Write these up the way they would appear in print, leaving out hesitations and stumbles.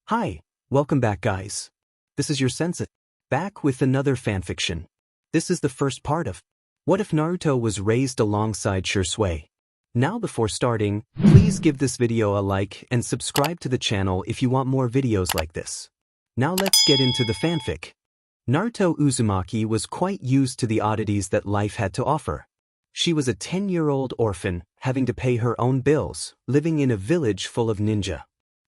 Hi, welcome back guys. This is your sensei, back with another fanfiction. This is the first part of What If Naruto Was Raised Alongside Shisui. Now before starting, please give this video a like and subscribe to the channel if you want more videos like this. Now let's get into the fanfic. Naruto Uzumaki was quite used to the oddities that life had to offer. She was a 10-year-old orphan, having to pay her own bills, living in a village full of ninja.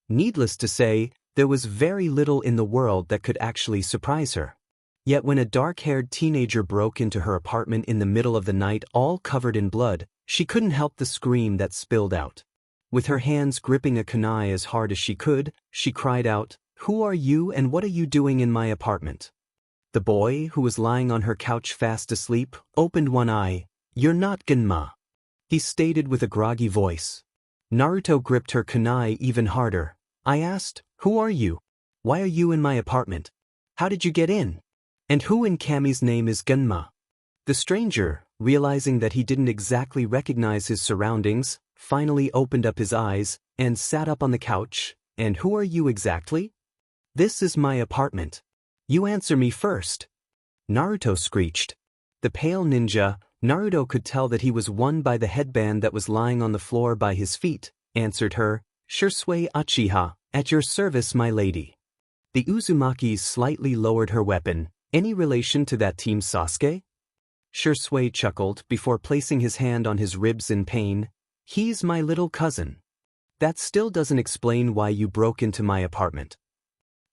Needless to say, there was very little in the world that could actually surprise her. Yet when a dark-haired teenager broke into her apartment in the middle of the night all covered in blood, she couldn't help the scream that spilled out. With her hands gripping a kunai as hard as she could, she cried out, "Who are you and what are you doing in my apartment?" The boy, who was lying on her couch fast asleep, opened one eye. "You're not Genma," he stated with a groggy voice. Naruto gripped her kunai even harder. "I asked, who are you? Why are you in my apartment? How did you get in? And who in Kami's name is Genma?" The stranger, realizing that he didn't exactly recognize his surroundings, finally opened up his eyes and sat up on the couch. "And who are you exactly?" "This is my apartment. You answer me first," Naruto screeched. The pale ninja, Naruto could tell that he was won by the headband that was lying on the floor by his feet, answered her, "Shisui Uchiha, at your service my lady." The Uzumaki slightly lowered her weapon. "Any relation to that team Sasuke?" Shisui chuckled before placing his hand on his ribs in pain. "He's my little cousin." "That still doesn't explain why you broke into my apartment,"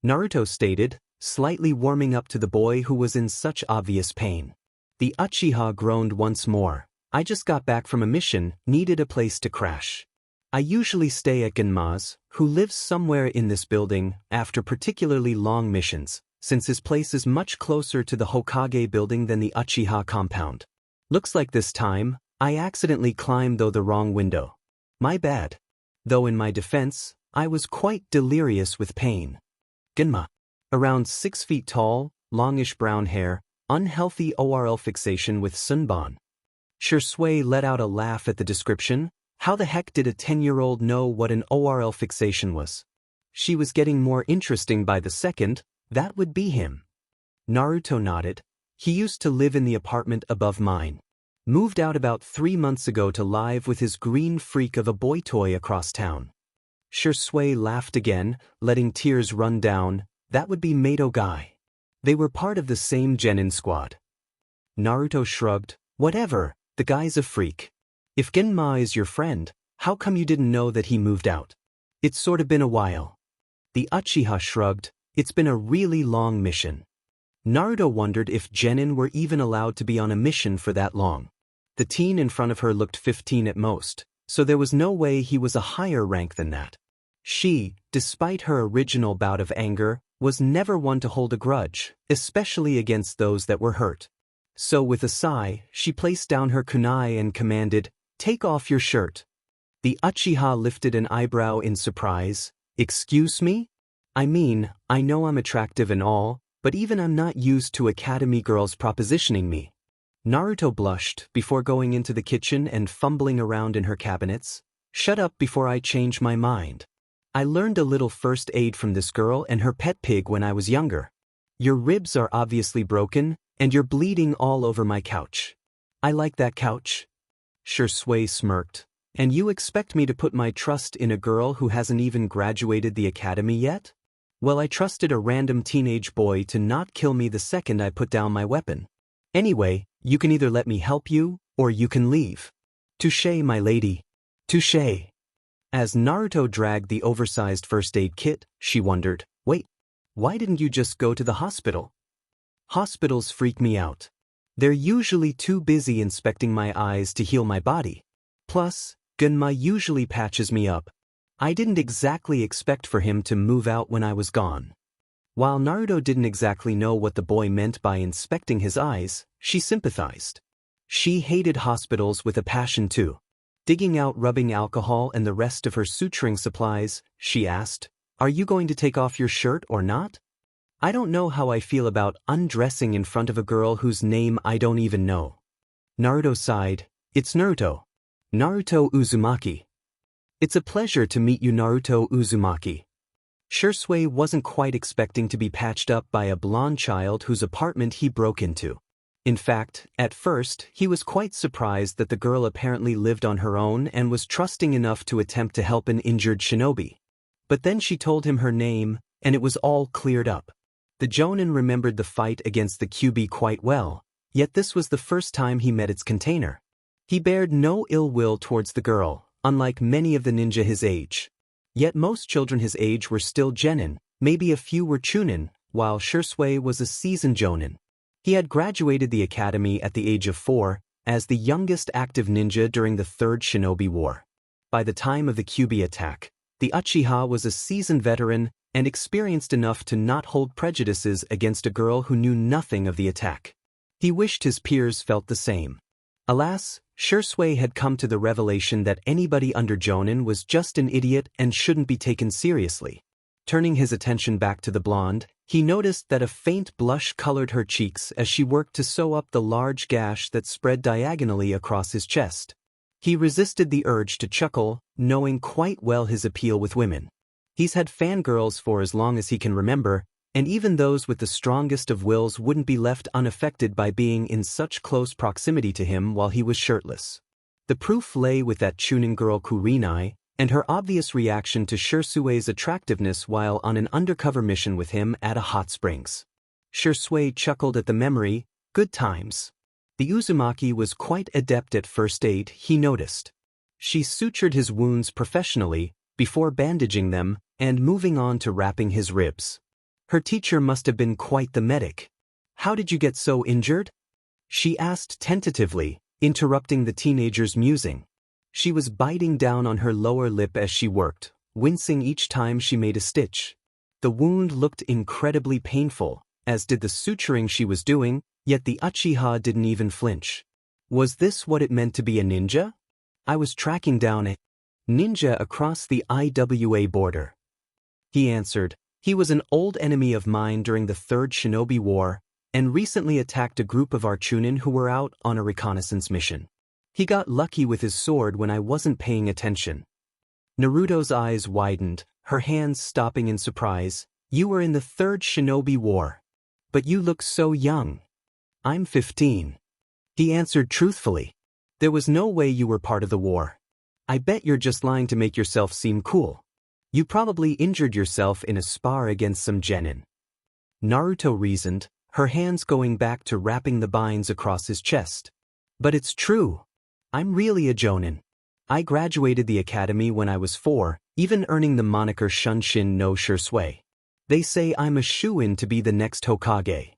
Naruto stated, slightly warming up to the boy who was in such obvious pain. The Uchiha groaned once more. "I just got back from a mission, needed a place to crash. I usually stay at Genma's, who lives somewhere in this building, after particularly long missions, since his place is much closer to the Hokage building than the Uchiha compound. Looks like this time, I accidentally climbed the wrong window. My bad." Though in my defense, I was quite delirious with pain. Genma. Around 6 feet tall, longish brown hair, unhealthy ORL fixation with sunban. Shisui let out a laugh at the description. How the heck did a 10-year-old know what an ORL fixation was? She was getting more interesting by the second. That would be him. Naruto nodded. He used to live in the apartment above mine. Moved out about 3 months ago to live with his green freak of a boy toy across town. Shisui laughed again, letting tears run down. That would be Mato Guy. They were part of the same genin squad. Naruto shrugged. "Whatever, the guy's a freak. If Genma is your friend, how come you didn't know that he moved out? It's sort of been a while." The Uchiha shrugged. "It's been a really long mission." Naruto wondered if genin were even allowed to be on a mission for that long. The teen in front of her looked 15 at most, so there was no way he was a higher rank than that. She, despite her original bout of anger, was never one to hold a grudge, especially against those that were hurt. So with a sigh, she placed down her kunai and commanded, "Take off your shirt." The Uchiha lifted an eyebrow in surprise. "Excuse me? I mean, I know I'm attractive and all, but even I'm not used to academy girls propositioning me." Naruto blushed before going into the kitchen and fumbling around in her cabinets. "Shut up before I change my mind. I learned a little first aid from this girl and her pet pig when I was younger. Your ribs are obviously broken, and you're bleeding all over my couch. I like that couch." Shisui smirked. "And you expect me to put my trust in a girl who hasn't even graduated the academy yet? Well, I trusted a random teenage boy to not kill me the second I put down my weapon. Anyway, you can either let me help you, or you can leave." "Touché, my lady. Touché." As Naruto dragged the oversized first aid kit, she wondered, "Wait, why didn't you just go to the hospital?" "Hospitals freak me out. They're usually too busy inspecting my eyes to heal my body. Plus, Genma usually patches me up. I didn't exactly expect for him to move out when I was gone." While Naruto didn't exactly know what the boy meant by inspecting his eyes, she sympathized. She hated hospitals with a passion too. Digging out rubbing alcohol and the rest of her suturing supplies, she asked, "Are you going to take off your shirt or not? I don't know how I feel about undressing in front of a girl whose name I don't even know." Naruto sighed. "It's Naruto. Naruto Uzumaki." "It's a pleasure to meet you, Naruto Uzumaki." Shisui wasn't quite expecting to be patched up by a blonde child whose apartment he broke into. In fact, at first, he was quite surprised that the girl apparently lived on her own and was trusting enough to attempt to help an injured shinobi. But then she told him her name, and it was all cleared up. The Jonin remembered the fight against the QB quite well, yet this was the first time he met its container. He bared no ill will towards the girl, unlike many of the ninja his age. Yet most children his age were still genin, maybe a few were chunin, while Shisui was a seasoned jonin. He had graduated the academy at the age of 4, as the youngest active ninja during the Third Shinobi War. By the time of the QB attack, the Uchiha was a seasoned veteran and experienced enough to not hold prejudices against a girl who knew nothing of the attack. He wished his peers felt the same. Alas, Shisui had come to the revelation that anybody under Jonin was just an idiot and shouldn't be taken seriously. Turning his attention back to the blonde, he noticed that a faint blush colored her cheeks as she worked to sew up the large gash that spread diagonally across his chest. He resisted the urge to chuckle, knowing quite well his appeal with women. He's had fangirls for as long as he can remember, and even those with the strongest of wills wouldn't be left unaffected by being in such close proximity to him while he was shirtless. The proof lay with that chunin girl Kurinai, and her obvious reaction to Shisui's attractiveness while on an undercover mission with him at a hot springs. Shisui chuckled at the memory. Good times. The Uzumaki was quite adept at first aid, he noticed. She sutured his wounds professionally, before bandaging them, and moving on to wrapping his ribs. Her teacher must have been quite the medic. How did you get so injured? She asked tentatively, interrupting the teenager's musing. She was biting down on her lower lip as she worked, wincing each time she made a stitch. The wound looked incredibly painful, as did the suturing she was doing, yet the Uchiha didn't even flinch. Was this what it meant to be a ninja? I was tracking down a ninja across the IWA border. He answered. He was an old enemy of mine during the Third Shinobi War, and recently attacked a group of our chunin who were out on a reconnaissance mission. He got lucky with his sword when I wasn't paying attention. Naruto's eyes widened, her hands stopping in surprise. You were in the Third Shinobi War. But you look so young. I'm 15. He answered truthfully. There was no way you were part of the war. I bet you're just lying to make yourself seem cool. You probably injured yourself in a spar against some genin. Naruto reasoned, her hands going back to wrapping the binds across his chest. But it's true. I'm really a jonin. I graduated the academy when I was 4, even earning the moniker Shunshin no Shisui. They say I'm a shoo-in to be the next Hokage.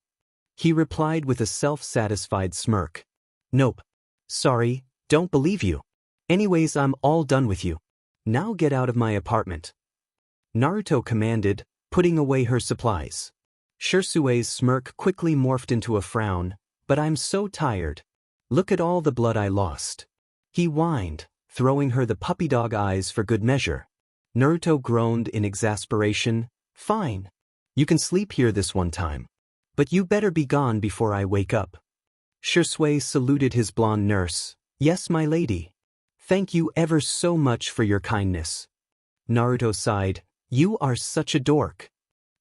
He replied with a self-satisfied smirk. Nope. Sorry, don't believe you. Anyways, I'm all done with you. Now get out of my apartment. Naruto commanded, putting away her supplies. Shisui's smirk quickly morphed into a frown. But I'm so tired. Look at all the blood I lost. He whined, throwing her the puppy dog eyes for good measure. Naruto groaned in exasperation. Fine. You can sleep here this one time. But you better be gone before I wake up. Shisui saluted his blonde nurse. Yes, my lady. Thank you ever so much for your kindness. Naruto sighed. You are such a dork.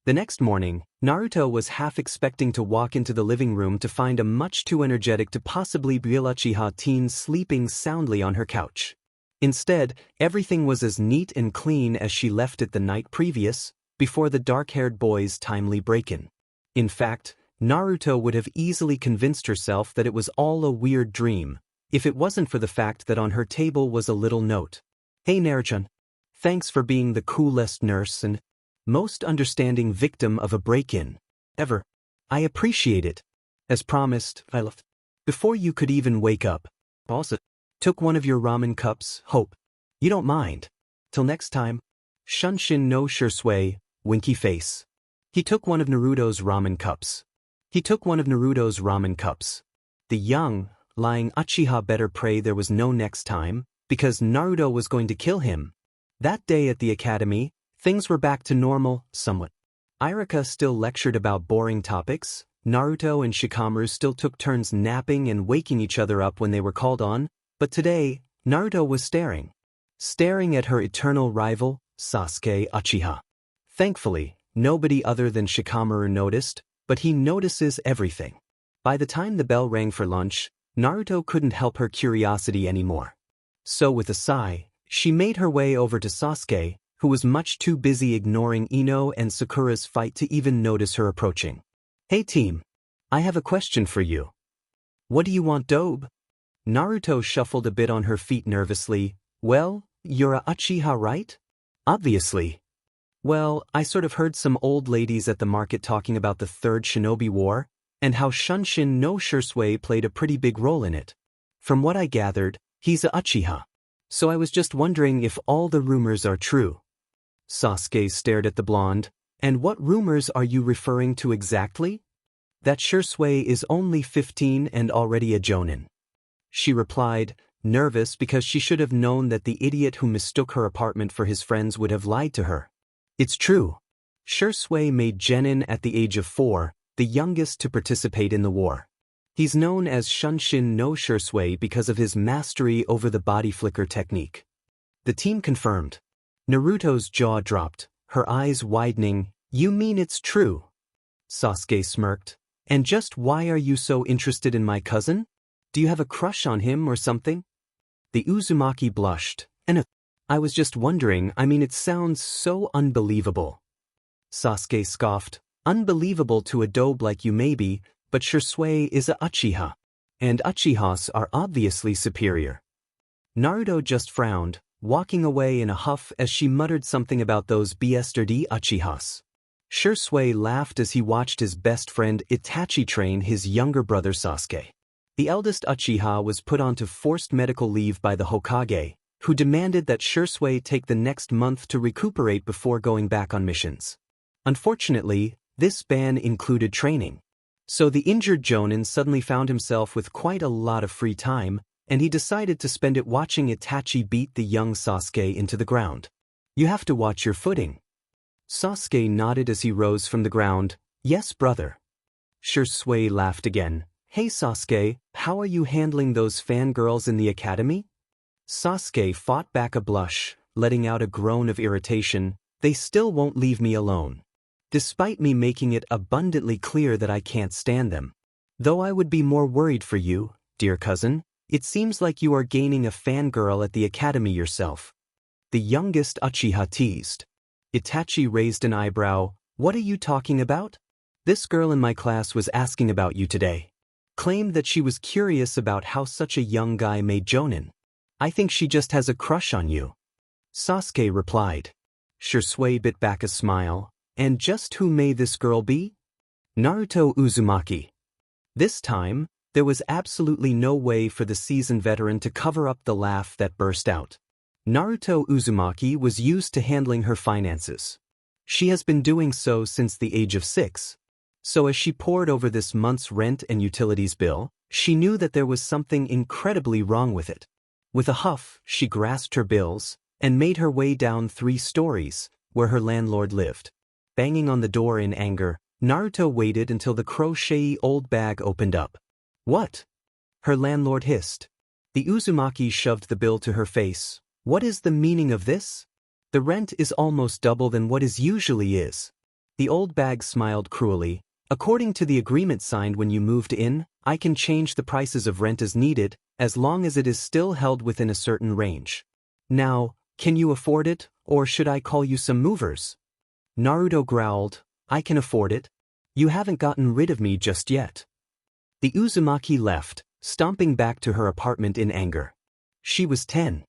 The next morning, Naruto was half expecting to walk into the living room to find a much too energetic to possibly be Uchiha teen sleeping soundly on her couch. Instead, everything was as neat and clean as she left it the night previous, before the dark-haired boy's timely break-in. In fact, Naruto would have easily convinced herself that it was all a weird dream, if it wasn't for the fact that on her table was a little note. Hey Naruto, thanks for being the coolest nurse and most understanding victim of a break-in ever. I appreciate it. As promised, I left before you could even wake up. Also, took one of your ramen cups, hope you don't mind. Till next time. Shunshin no Shisui, winky face. He took one of Naruto's ramen cups. The young, lying Uchiha better pray there was no next time, because Naruto was going to kill him. That day at the academy, things were back to normal, somewhat. Iruka still lectured about boring topics. Naruto and Shikamaru still took turns napping and waking each other up when they were called on, but today, Naruto was staring at her eternal rival, Sasuke Uchiha. Thankfully, nobody other than Shikamaru noticed, but he notices everything. By the time the bell rang for lunch, Naruto couldn't help her curiosity anymore. So with a sigh, she made her way over to Sasuke, who was much too busy ignoring Ino and Sakura's fight to even notice her approaching. "Hey team, I have a question for you." "What do you want, Dobe?" Naruto shuffled a bit on her feet nervously. "Well, you're a Uchiha, right?" "Obviously." "Well, I sort of heard some old ladies at the market talking about the Third Shinobi War, and how Shunshin no Shisui played a pretty big role in it. From what I gathered, he's a Uchiha. So I was just wondering if all the rumors are true." Sasuke stared at the blonde. "And what rumors are you referring to exactly?" "That Shisui is only 15 and already a jonin," she replied, nervous because she should have known that the idiot who mistook her apartment for his friends would have lied to her. "It's true. Shisui made genin at the age of 4, the youngest to participate in the war. He's known as Shunshin no Shisui because of his mastery over the body flicker technique." The team confirmed. Naruto's jaw dropped, her eyes widening. "You mean it's true?" Sasuke smirked. "And just why are you so interested in my cousin? Do you have a crush on him or something?" The Uzumaki blushed. I was just wondering, it sounds so unbelievable." Sasuke scoffed. "Unbelievable to a dobe like you maybe, but Shisui is a Uchiha. And Uchihas are obviously superior." Naruto just frowned, walking away in a huff as she muttered something about those BSRD Uchihas. Shisui laughed as he watched his best friend Itachi train his younger brother Sasuke. The eldest Uchiha was put onto forced medical leave by the Hokage, who demanded that Shisui take the next month to recuperate before going back on missions. Unfortunately, this ban included training. So the injured Jonin suddenly found himself with quite a lot of free time, and he decided to spend it watching Itachi beat the young Sasuke into the ground. "You have to watch your footing." Sasuke nodded as he rose from the ground. "Yes, brother." Shisui laughed again. "Hey Sasuke, how are you handling those fangirls in the academy?" Sasuke fought back a blush, letting out a groan of irritation. "They still won't leave me alone. Despite me making it abundantly clear that I can't stand them. Though I would be more worried for you, dear cousin. It seems like you are gaining a fangirl at the academy yourself." The youngest Uchiha teased. Itachi raised an eyebrow. "What are you talking about?" "This girl in my class was asking about you today. Claimed that she was curious about how such a young guy made jonin. I think she just has a crush on you." Sasuke replied. Shisui bit back a smile. "And just who may this girl be?" "Naruto Uzumaki." This time, there was absolutely no way for the seasoned veteran to cover up the laugh that burst out. Naruto Uzumaki was used to handling her finances. She has been doing so since the age of 6. So as she pored over this month's rent and utilities bill, she knew that there was something incredibly wrong with it. With a huff, she grasped her bills and made her way down 3 stories, where her landlord lived. Banging on the door in anger, Naruto waited until the crochet old bag opened up. "What?" her landlord hissed. The Uzumaki shoved the bill to her face. "What is the meaning of this? The rent is almost double than what is usually is." The old bag smiled cruelly. "According to the agreement signed when you moved in, I can change the prices of rent as needed, as long as it is still held within a certain range. Now, can you afford it, or should I call you some movers?" Naruto growled. "I can afford it. You haven't gotten rid of me just yet." The Uzumaki left, stomping back to her apartment in anger. She was 10.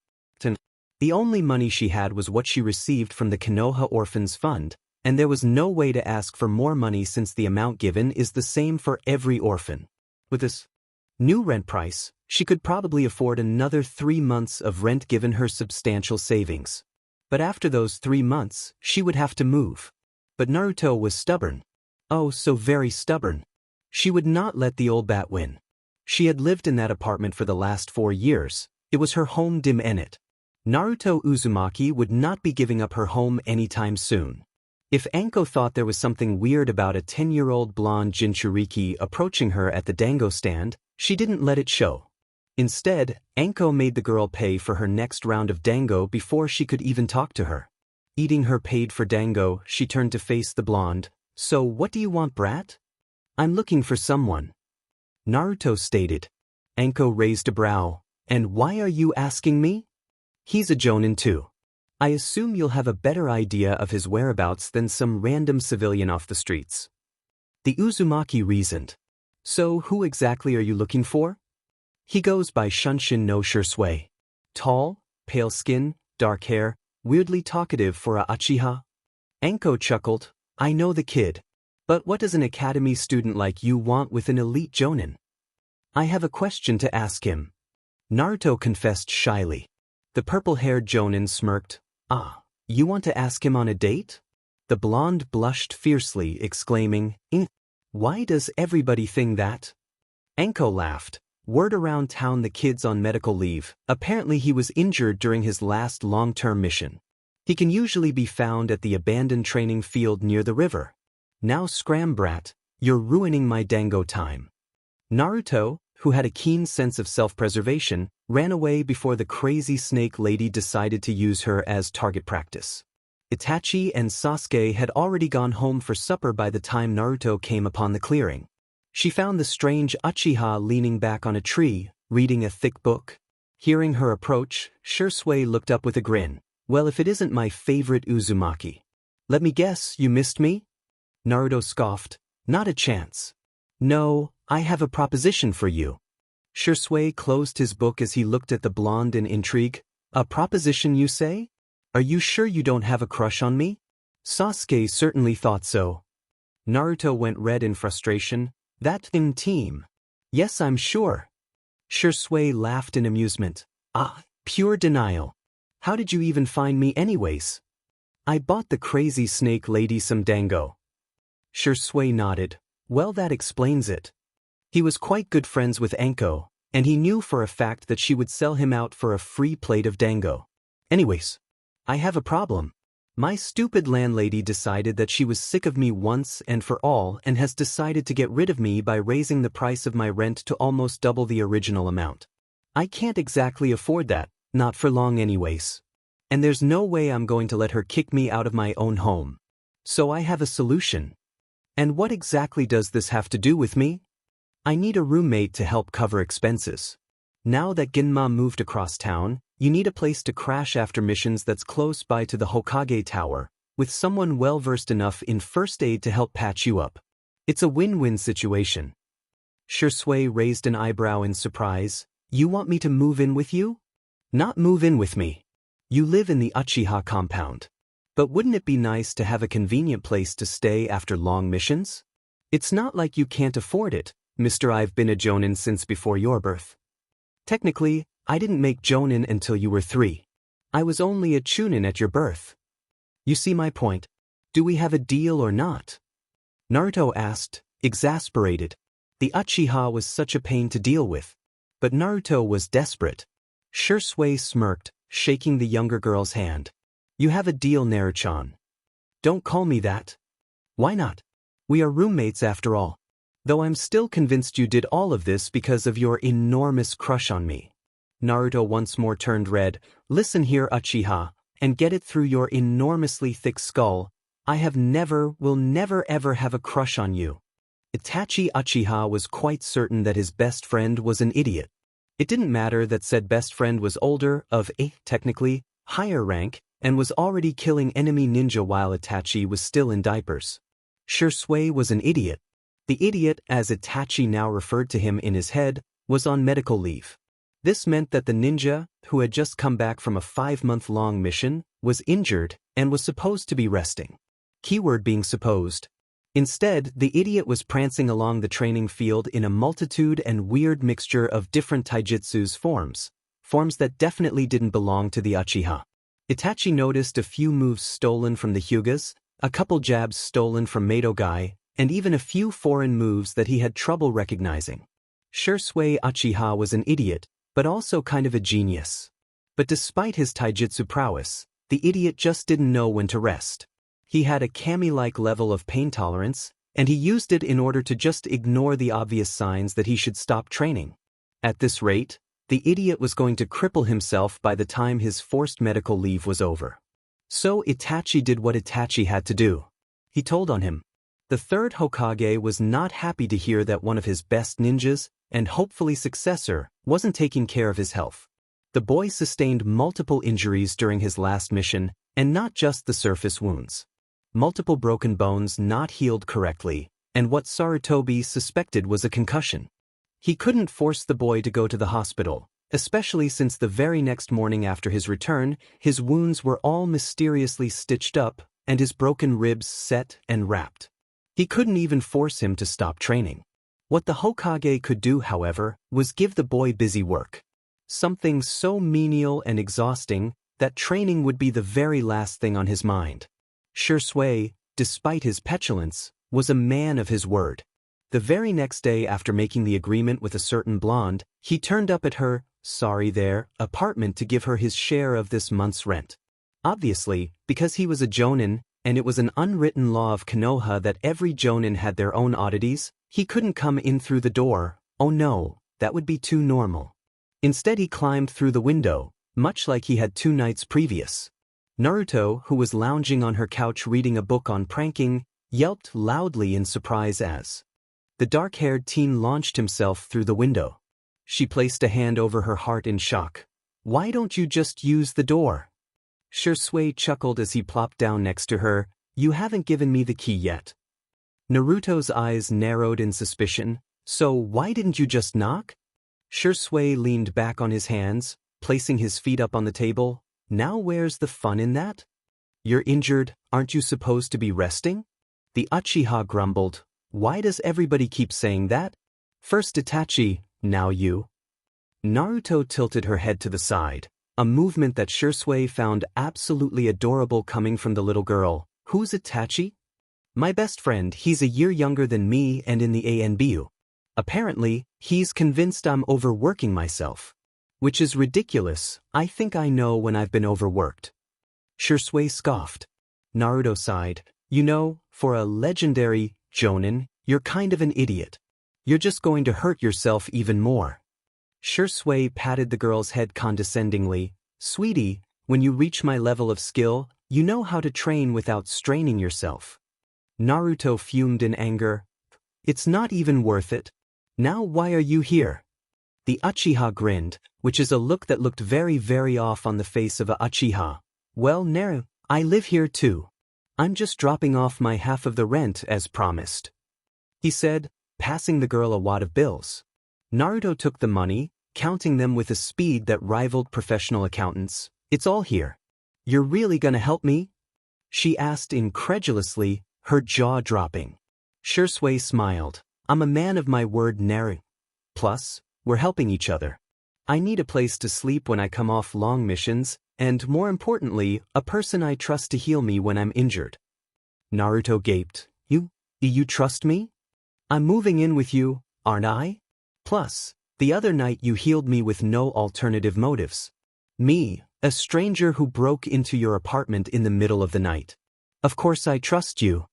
The only money she had was what she received from the Konoha Orphans Fund, and there was no way to ask for more money since the amount given is the same for every orphan. With this new rent price, she could probably afford another 3 months of rent given her substantial savings. But after those 3 months, she would have to move. But Naruto was stubborn. Oh, so very stubborn. She would not let the old bat win. She had lived in that apartment for the last 4 years. It was her home dim enet. Naruto Uzumaki would not be giving up her home anytime soon. If Anko thought there was something weird about a 10-year-old blonde Jinchuriki approaching her at the dango stand, she didn't let it show. Instead, Anko made the girl pay for her next round of dango before she could even talk to her. Eating her paid-for dango, she turned to face the blonde. So what do you want, brat? I'm looking for someone. Naruto stated. Anko raised a brow. And why are you asking me? He's a jonin too. I assume you'll have a better idea of his whereabouts than some random civilian off the streets. The Uzumaki reasoned. So who exactly are you looking for? He goes by Shunshin no Shisui. Tall, pale skin, dark hair, weirdly talkative for a Uchiha. Anko chuckled. I know the kid. But what does an academy student like you want with an elite jonin? I have a question to ask him. Naruto confessed shyly. The purple-haired jonin smirked. Ah, you want to ask him on a date? The blonde blushed fiercely, exclaiming, Why does everybody think that? Anko laughed. Word around town the kid's on medical leave. Apparently he was injured during his last long-term mission. He can usually be found at the abandoned training field near the river. Now scram, brat. You're ruining my dango time. Naruto, who had a keen sense of self-preservation, ran away before the crazy snake lady decided to use her as target practice. Itachi and Sasuke had already gone home for supper by the time Naruto came upon the clearing. She found the strange Uchiha leaning back on a tree, reading a thick book. Hearing her approach, Shisui looked up with a grin. Well, if it isn't my favorite Uzumaki. Let me guess, you missed me? Naruto scoffed. Not a chance. No, I have a proposition for you. Shisui closed his book as he looked at the blonde in intrigue. A proposition, you say? Are you sure you don't have a crush on me? Sasuke certainly thought so. Naruto went red in frustration. That team. Yes, I'm sure. Shisui laughed in amusement. Ah, pure denial. How did you even find me anyways? I bought the crazy snake lady some dango. Shisui nodded. Well, that explains it. He was quite good friends with Anko, and he knew for a fact that she would sell him out for a free plate of dango. Anyways, I have a problem. My stupid landlady decided that she was sick of me once and for all and has decided to get rid of me by raising the price of my rent to almost double the original amount. I can't exactly afford that, not for long anyways. And there's no way I'm going to let her kick me out of my own home. So I have a solution. And what exactly does this have to do with me? I need a roommate to help cover expenses. Now that Ginma moved across town, you need a place to crash after missions that's close by to the Hokage Tower, with someone well-versed enough in first aid to help patch you up. It's a win-win situation. Shisui raised an eyebrow in surprise. You want me to move in with you? Not move in with me. You live in the Uchiha compound. But wouldn't it be nice to have a convenient place to stay after long missions? It's not like you can't afford it, Mr. I've been a jonin since before your birth. Technically, I didn't make jonin until you were 3. I was only a chunin at your birth. You see my point? Do we have a deal or not? Naruto asked, exasperated. The Uchiha was such a pain to deal with. But Naruto was desperate. Shisui smirked, shaking the younger girl's hand. You have a deal, Naruchan. Don't call me that. Why not? We are roommates after all. Though I'm still convinced you did all of this because of your enormous crush on me. Naruto once more turned red. Listen here, Uchiha, and get it through your enormously thick skull. I will never ever have a crush on you. Itachi Uchiha was quite certain that his best friend was an idiot. It didn't matter that said best friend was older, of a, technically, higher rank, and was already killing enemy ninja while Itachi was still in diapers. Shisui was an idiot. The idiot, as Itachi now referred to him in his head, was on medical leave. This meant that the ninja, who had just come back from a 5-month-long mission, was injured and was supposed to be resting. Keyword being supposed. Instead, the idiot was prancing along the training field in a multitude and weird mixture of different taijutsu's forms that definitely didn't belong to the Uchiha. Itachi noticed a few moves stolen from the Hyugas, a couple jabs stolen from Madogai, and even a few foreign moves that he had trouble recognizing. Shisui Uchiha was an idiot, but also kind of a genius. But despite his taijutsu prowess, the idiot just didn't know when to rest. He had a kami-like level of pain tolerance, and he used it in order to just ignore the obvious signs that he should stop training. At this rate, the idiot was going to cripple himself by the time his forced medical leave was over. So Itachi did what Itachi had to do. He told on him. The third Hokage was not happy to hear that one of his best ninjas, and hopefully successor, wasn't taking care of his health. The boy sustained multiple injuries during his last mission, and not just the surface wounds. Multiple broken bones not healed correctly, and what Sarutobi suspected was a concussion. He couldn't force the boy to go to the hospital, especially since the very next morning after his return, his wounds were all mysteriously stitched up, and his broken ribs set and wrapped. He couldn't even force him to stop training. What the Hokage could do, however, was give the boy busy work. Something so menial and exhausting that training would be the very last thing on his mind. Shisui, despite his petulance, was a man of his word. The very next day after making the agreement with a certain blonde, he turned up at her apartment to give her his share of this month's rent. Obviously, because he was a jonin, and it was an unwritten law of Konoha that every jonin had their own oddities, he couldn't come in through the door. Oh no, that would be too normal. Instead he climbed through the window, much like he had 2 nights previous. Naruto, who was lounging on her couch reading a book on pranking, yelped loudly in surprise as the dark-haired teen launched himself through the window. She placed a hand over her heart in shock. "Why don't you just use the door?" Shisui chuckled as he plopped down next to her. "You haven't given me the key yet." Naruto's eyes narrowed in suspicion. "So why didn't you just knock?" Shisui leaned back on his hands, placing his feet up on the table. "Now where's the fun in that? You're injured, aren't you supposed to be resting?" The Uchiha grumbled. "Why does everybody keep saying that? First Itachi, now you." Naruto tilted her head to the side, a movement that Shisui found absolutely adorable coming from the little girl. "Who's Itachi?" "My best friend, he's a year younger than me and in the ANBU. Apparently, he's convinced I'm overworking myself. Which is ridiculous, I think I know when I've been overworked." Shisui scoffed. Naruto sighed. "You know, for a legendary jonin, you're kind of an idiot. You're just going to hurt yourself even more." Shisui patted the girl's head condescendingly. "Sweetie, when you reach my level of skill, you know how to train without straining yourself." Naruto fumed in anger. "It's not even worth it. Now why are you here?" The Uchiha grinned, which is a look that looked very, very off on the face of a Uchiha. "Well, Naru, I live here too. I'm just dropping off my half of the rent as promised," he said, passing the girl a wad of bills. Naruto took the money, counting them with a speed that rivaled professional accountants. "It's all here. You're really gonna help me?" she asked incredulously, her jaw dropping. Shisui smiled. "I'm a man of my word, Naru. Plus, we're helping each other. I need a place to sleep when I come off long missions, and more importantly, a person I trust to heal me when I'm injured." Naruto gaped. You trust me? I'm moving in with you, aren't I? Plus, the other night you healed me with no alternative motives. Me, a stranger who broke into your apartment in the middle of the night. Of course I trust you."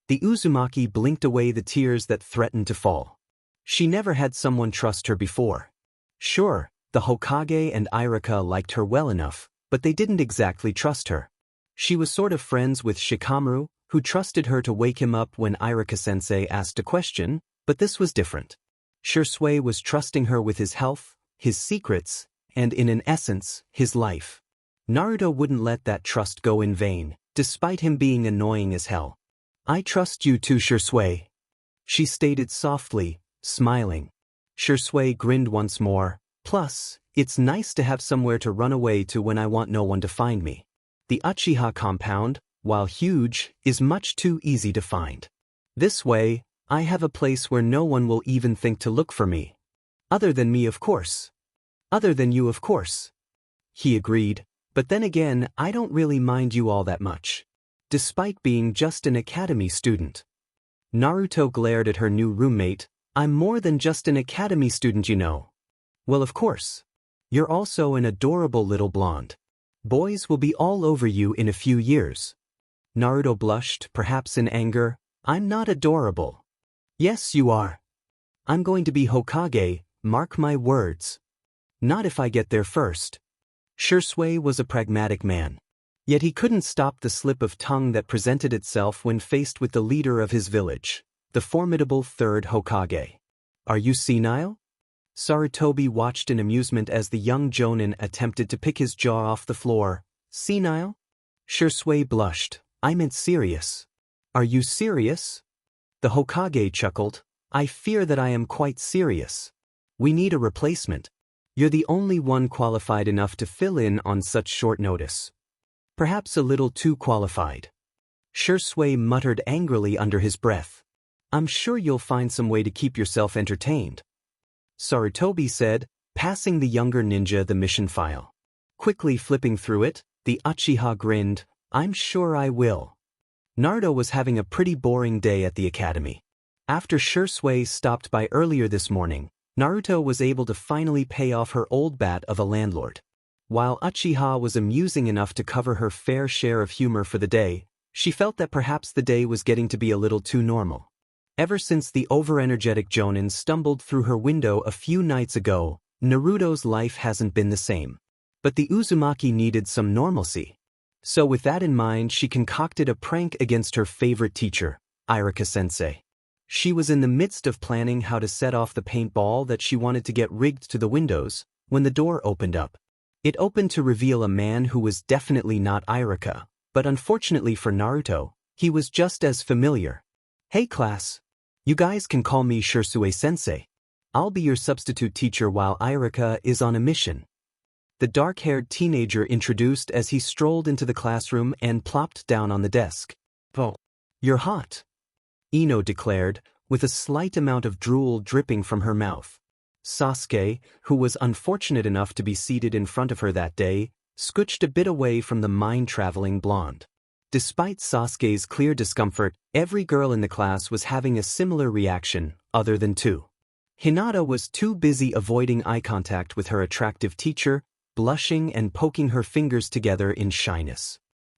The Uzumaki blinked away the tears that threatened to fall. She never had someone trust her before. Sure, the Hokage and Irika liked her well enough, but they didn't exactly trust her. She was sort of friends with Shikamaru, who trusted her to wake him up when Irika-sensei asked a question, but this was different. Shisui was trusting her with his health, his secrets, and in an essence, his life. Naruto wouldn't let that trust go in vain, despite him being annoying as hell. "I trust you too, Shisui," she stated softly, smiling. Shisui grinned once more. "Plus, it's nice to have somewhere to run away to when I want no one to find me. The Uchiha compound, while huge, is much too easy to find. This way, I have a place where no one will even think to look for me. Other than me, of course. Other than you, of course." He agreed, "But then again, I don't really mind you all that much. Despite being just an academy student." Naruto glared at her new roommate. "I'm more than just an academy student, you know." "Well, of course. You're also an adorable little blonde. Boys will be all over you in a few years." Naruto blushed, perhaps in anger. "I'm not adorable." "Yes, you are. I'm going to be Hokage, mark my words. Not if I get there first." Shisui was a pragmatic man. Yet he couldn't stop the slip of tongue that presented itself when faced with the leader of his village, the formidable third Hokage. Are you senile? Sarutobi watched in amusement as the young jonin attempted to pick his jaw off the floor. Senile? Shisui blushed. I meant serious. Are you serious? The Hokage chuckled. I fear that I am quite serious. We need a replacement. You're the only one qualified enough to fill in on such short notice. Perhaps a little too qualified. Shisui muttered angrily under his breath. I'm sure you'll find some way to keep yourself entertained. Sarutobi said, passing the younger ninja the mission file. Quickly flipping through it, the Uchiha grinned. I'm sure I will. Naruto was having a pretty boring day at the academy. After Shisui stopped by earlier this morning, Naruto was able to finally pay off her old bat of a landlord. While Uchiha was amusing enough to cover her fair share of humor for the day, she felt that perhaps the day was getting to be a little too normal. Ever since the overenergetic jonin stumbled through her window a few nights ago, Naruto's life hasn't been the same. But the Uzumaki needed some normalcy. So with that in mind, she concocted a prank against her favorite teacher, Iruka-sensei. She was in the midst of planning how to set off the paintball that she wanted to get rigged to the windows, when the door opened up. It opened to reveal a man who was definitely not Iruka, but unfortunately for Naruto, he was just as familiar. Hey class. You guys can call me Shisui-sensei. I'll be your substitute teacher while Iruka is on a mission. The dark-haired teenager introduced as he strolled into the classroom and plopped down on the desk. Oh, you're hot, Ino declared, with a slight amount of drool dripping from her mouth. Sasuke, who was unfortunate enough to be seated in front of her that day, scooched a bit away from the mind-traveling blonde. Despite Sasuke's clear discomfort, every girl in the class was having a similar reaction, other than two. Hinata was too busy avoiding eye contact with her attractive teacher, blushing and poking her fingers together in shyness.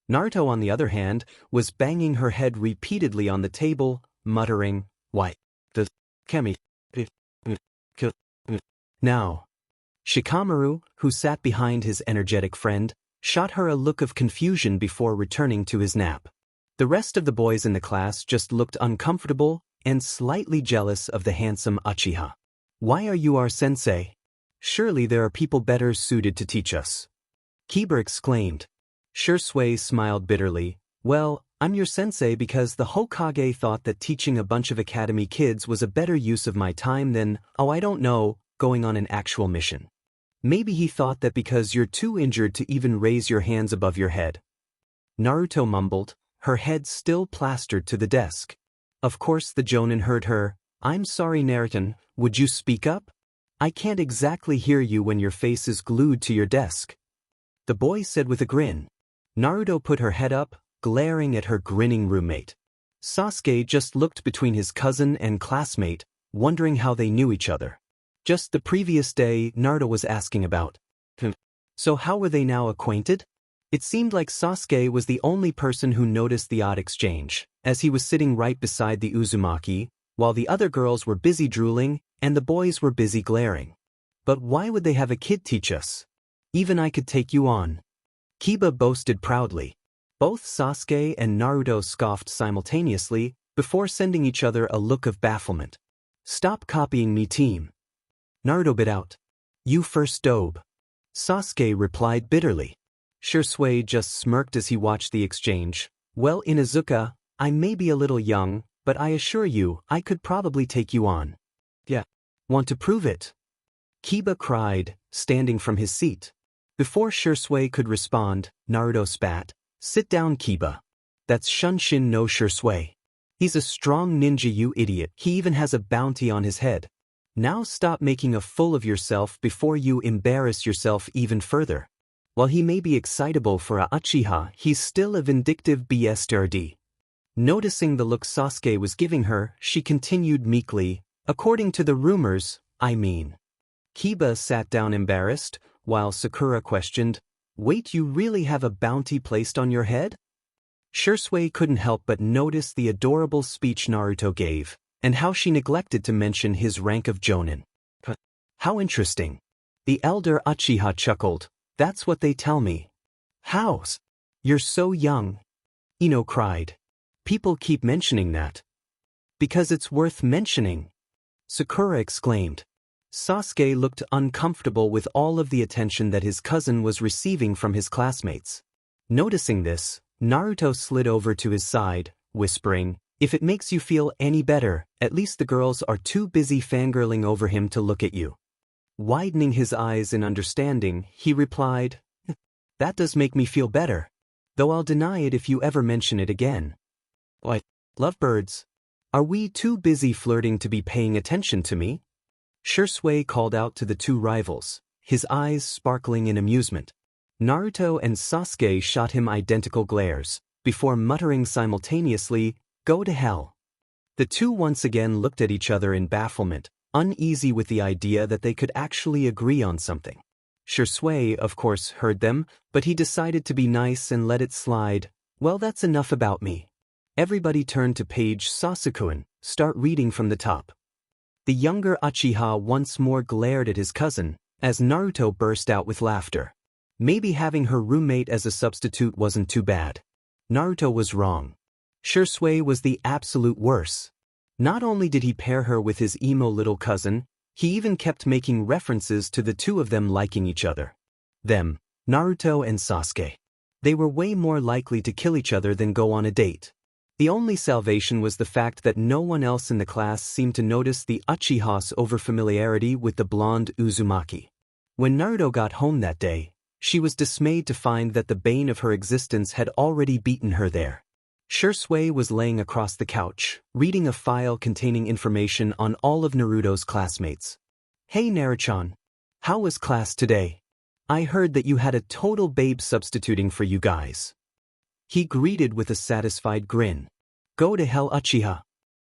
Naruto, on the other hand, was banging her head repeatedly on the table, muttering, "Why, the Kemi. Now." Shikamaru, who sat behind his energetic friend, shot her a look of confusion before returning to his nap. The rest of the boys in the class just looked uncomfortable and slightly jealous of the handsome Uchiha. Why are you our sensei? Surely there are people better suited to teach us. Kiba exclaimed. Shisui smiled bitterly. Well, I'm your sensei because the Hokage thought that teaching a bunch of academy kids was a better use of my time than, I don't know, going on an actual mission. Maybe he thought that because you're too injured to even raise your hands above your head. Naruto mumbled, her head still plastered to the desk. Of course the jonin heard her. I'm sorry Naruto, would you speak up? I can't exactly hear you when your face is glued to your desk. The boy said with a grin. Naruto put her head up, glaring at her grinning roommate. Sasuke just looked between his cousin and classmate, wondering how they knew each other. Just the previous day, Naruto was asking about. So how were they now acquainted? It seemed like Sasuke was the only person who noticed the odd exchange, as he was sitting right beside the Uzumaki, while the other girls were busy drooling, and the boys were busy glaring. But why would they have a kid teach us? Even I could take you on. Kiba boasted proudly. Both Sasuke and Naruto scoffed simultaneously, before sending each other a look of bafflement. Stop copying me, team. Naruto bit out. You first, dobe. Sasuke replied bitterly. Shisui just smirked as he watched the exchange. Well, Inuzuka, I may be a little young, but I assure you, I could probably take you on. Yeah. Want to prove it? Kiba cried, standing from his seat. Before Shisui could respond, Naruto spat. Sit down, Kiba. That's Shunshin no Shisui. He's a strong ninja, you idiot. He even has a bounty on his head. Now stop making a fool of yourself before you embarrass yourself even further. While he may be excitable for a Uchiha, he's still a vindictive bastard. Noticing the look Sasuke was giving her, she continued meekly, according to the rumors, I mean. Kiba sat down embarrassed, while Sakura questioned, wait, you really have a bounty placed on your head? Shisui couldn't help but notice the adorable speech Naruto gave, and how she neglected to mention his rank of jonin. How interesting. The elder Uchiha chuckled. That's what they tell me. Hows? You're so young. Ino cried. People keep mentioning that. Because it's worth mentioning, Sakura exclaimed. Sasuke looked uncomfortable with all of the attention that his cousin was receiving from his classmates. Noticing this, Naruto slid over to his side, whispering, "If it makes you feel any better, at least the girls are too busy fangirling over him to look at you." Widening his eyes in understanding, he replied, "That does make me feel better. Though I'll deny it if you ever mention it again." "What? Lovebirds? Are we too busy flirting to be paying attention to me?" Shisui called out to the two rivals, his eyes sparkling in amusement. Naruto and Sasuke shot him identical glares, before muttering simultaneously, "Go to hell." The two once again looked at each other in bafflement, uneasy with the idea that they could actually agree on something. Shisui, of course, heard them, but he decided to be nice and let it slide. "Well, that's enough about me." Everybody turned to page Sasukun, start reading from the top. The younger Uchiha once more glared at his cousin, as Naruto burst out with laughter. Maybe having her roommate as a substitute wasn't too bad. Naruto was wrong. Shisui was the absolute worst. Not only did he pair her with his emo little cousin, he even kept making references to the two of them liking each other. Them, Naruto and Sasuke. They were way more likely to kill each other than go on a date. The only salvation was the fact that no one else in the class seemed to notice the Uchiha's overfamiliarity with the blonde Uzumaki. When Naruto got home that day, she was dismayed to find that the bane of her existence had already beaten her there. Shisui was laying across the couch, reading a file containing information on all of Naruto's classmates. "Hey Naruchan, how was class today? I heard that you had a total babe substituting for you guys." He greeted with a satisfied grin. "Go to hell, Uchiha,"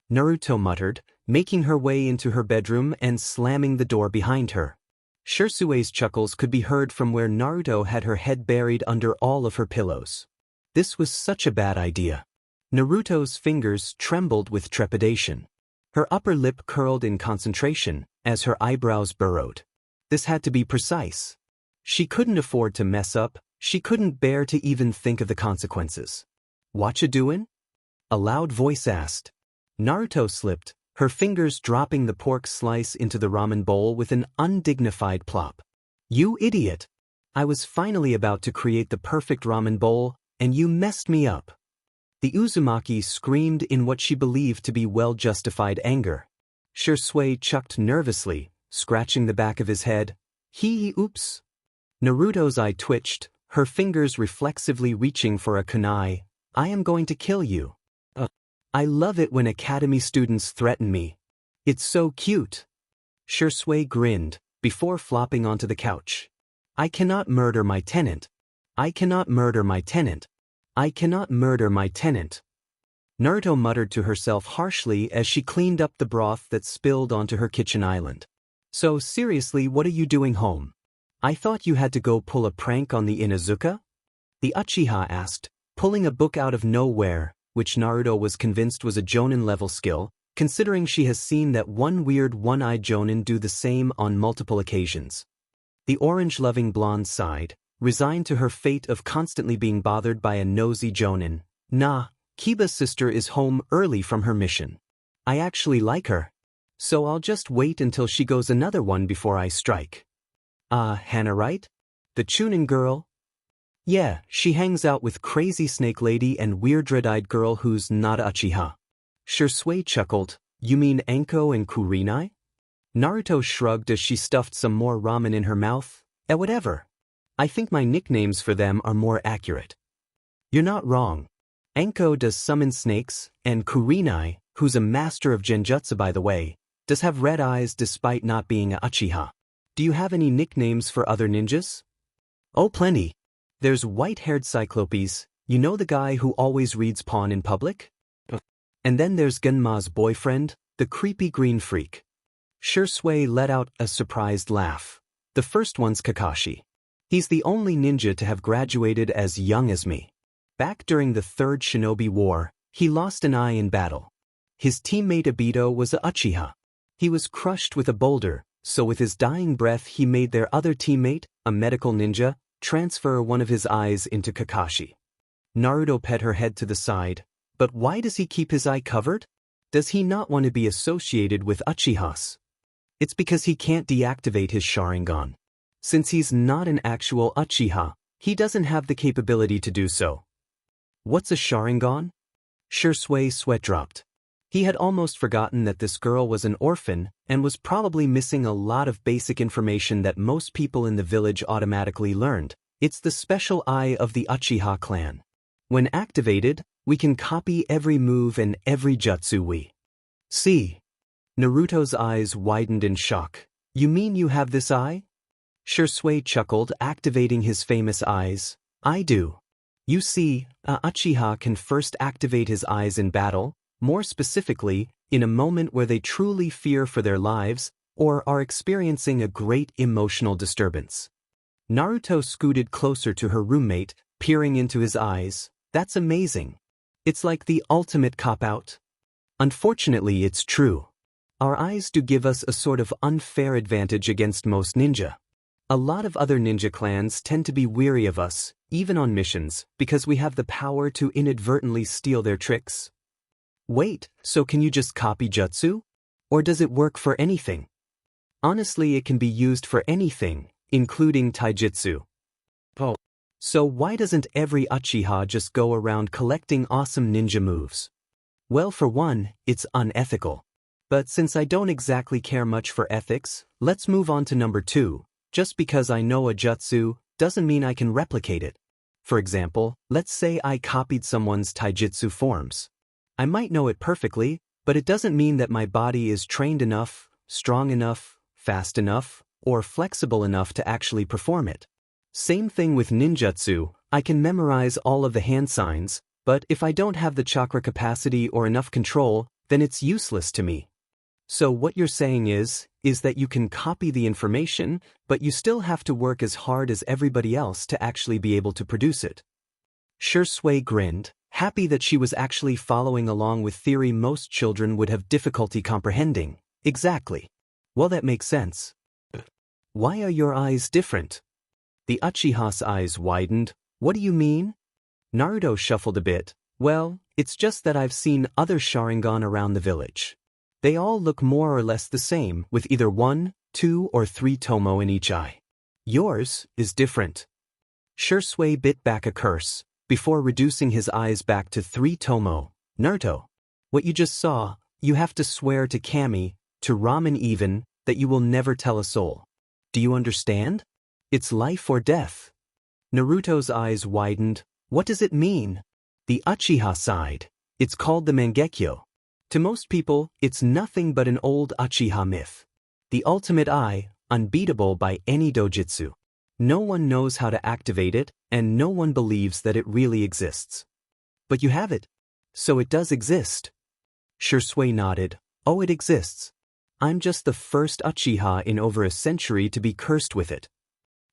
Naruto muttered, making her way into her bedroom and slamming the door behind her. Shisui's chuckles could be heard from where Naruto had her head buried under all of her pillows. This was such a bad idea. Naruto's fingers trembled with trepidation. Her upper lip curled in concentration as her eyebrows burrowed. This had to be precise. She couldn't afford to mess up. She couldn't bear to even think of the consequences. "Watcha doin'?" a loud voice asked. Naruto slipped, her fingers dropping the pork slice into the ramen bowl with an undignified plop. "You idiot! I was finally about to create the perfect ramen bowl, and you messed me up." The Uzumaki screamed in what she believed to be well-justified anger. Shisui chucked nervously, scratching the back of his head. Oops." Naruto's eye twitched, her fingers reflexively reaching for a kunai. "I am going to kill you." I love it when academy students threaten me. It's so cute." Shisui grinned, before flopping onto the couch. "I cannot murder my tenant. I cannot murder my tenant. I cannot murder my tenant." Naruto muttered to herself harshly as she cleaned up the broth that spilled onto her kitchen island. "So seriously, what are you doing home? I thought you had to go pull a prank on the Inuzuka?" the Uchiha asked, pulling a book out of nowhere, which Naruto was convinced was a Jonin-level skill, considering she has seen that one weird one-eyed Jonin do the same on multiple occasions. The orange-loving blonde sighed, resigned to her fate of constantly being bothered by a nosy Jonin. "Nah, Kiba's sister is home early from her mission. I actually like her. So I'll just wait until she goes another one before I strike." Hana, right? The Chunin girl? "Yeah, she hangs out with crazy snake lady and weird red-eyed girl who's not Uchiha." Shisui chuckled. "You mean Anko and Kurinai?" Naruto shrugged as she stuffed some more ramen in her mouth. Whatever. I think my nicknames for them are more accurate." "You're not wrong. Anko does summon snakes, and Kurinai, who's a master of genjutsu by the way, does have red eyes despite not being a Uchiha. Do you have any nicknames for other ninjas?" "Oh, plenty. There's white-haired Cyclopes, you know the guy who always reads Pawn in public? And then there's Genma's boyfriend, the creepy green freak." Shisui let out a surprised laugh. "The first one's Kakashi. He's the only ninja to have graduated as young as me. Back during the Third Shinobi War, he lost an eye in battle. His teammate Obito was a Uchiha. He was crushed with a boulder, so with his dying breath he made their other teammate, a medical ninja, transfer one of his eyes into Kakashi. Naruto pet her head to the side. But why does he keep his eye covered? Does he not want to be associated with Uchihas? It's because he can't deactivate his Sharingan. Since he's not an actual Uchiha, he doesn't have the capability to do so. What's a Sharingan? Shisui sweat dropped. He had almost forgotten that this girl was an orphan and was probably missing a lot of basic information that most people in the village automatically learned. It's the special eye of the Uchiha clan. When activated, we can copy every move and every jutsu we see. Naruto's eyes widened in shock. You mean you have this eye? Shisui chuckled, activating his famous eyes. I do. You see, a Uchiha can first activate his eyes in battle, more specifically, in a moment where they truly fear for their lives or are experiencing a great emotional disturbance. Naruto scooted closer to her roommate, peering into his eyes. That's amazing. It's like the ultimate cop-out. Unfortunately, it's true. Our eyes do give us a sort of unfair advantage against most ninja. A lot of other ninja clans tend to be weary of us, even on missions, because we have the power to inadvertently steal their tricks. Wait, so can you just copy jutsu? Or does it work for anything? Honestly, it can be used for anything, including taijutsu. Oh. So why doesn't every Uchiha just go around collecting awesome ninja moves? Well, for one, it's unethical. But since I don't exactly care much for ethics, let's move on to number 2. Just because I know a jutsu doesn't mean I can replicate it. For example, let's say I copied someone's taijutsu forms. I might know it perfectly, but it doesn't mean that my body is trained enough, strong enough, fast enough, or flexible enough to actually perform it. Same thing with ninjutsu. I can memorize all of the hand signs, but if I don't have the chakra capacity or enough control, then it's useless to me. So what you're saying is that you can copy the information, but you still have to work as hard as everybody else to actually be able to produce it. Shisui grinned, happy that she was actually following along with theory most children would have difficulty comprehending. Exactly. Well, that makes sense. Why are your eyes different? The Uchiha's eyes widened. What do you mean? Naruto shuffled a bit. Well, it's just that I've seen other Sharingan around the village. They all look more or less the same, with either 1, 2, or 3 tomo in each eye. Yours is different. Shisui bit back a curse, before reducing his eyes back to 3 tomo. Naruto, what you just saw, you have to swear to Kami, to Ramen even, that you will never tell a soul. Do you understand? It's life or death. Naruto's eyes widened. What does it mean? The Uchiha side. It's called the Mangekyo. To most people, it's nothing but an old Uchiha myth. The ultimate eye, unbeatable by any dojutsu. No one knows how to activate it, and no one believes that it really exists. But you have it. So it does exist. Shisui nodded. Oh, it exists. I'm just the first Uchiha in over a century to be cursed with it.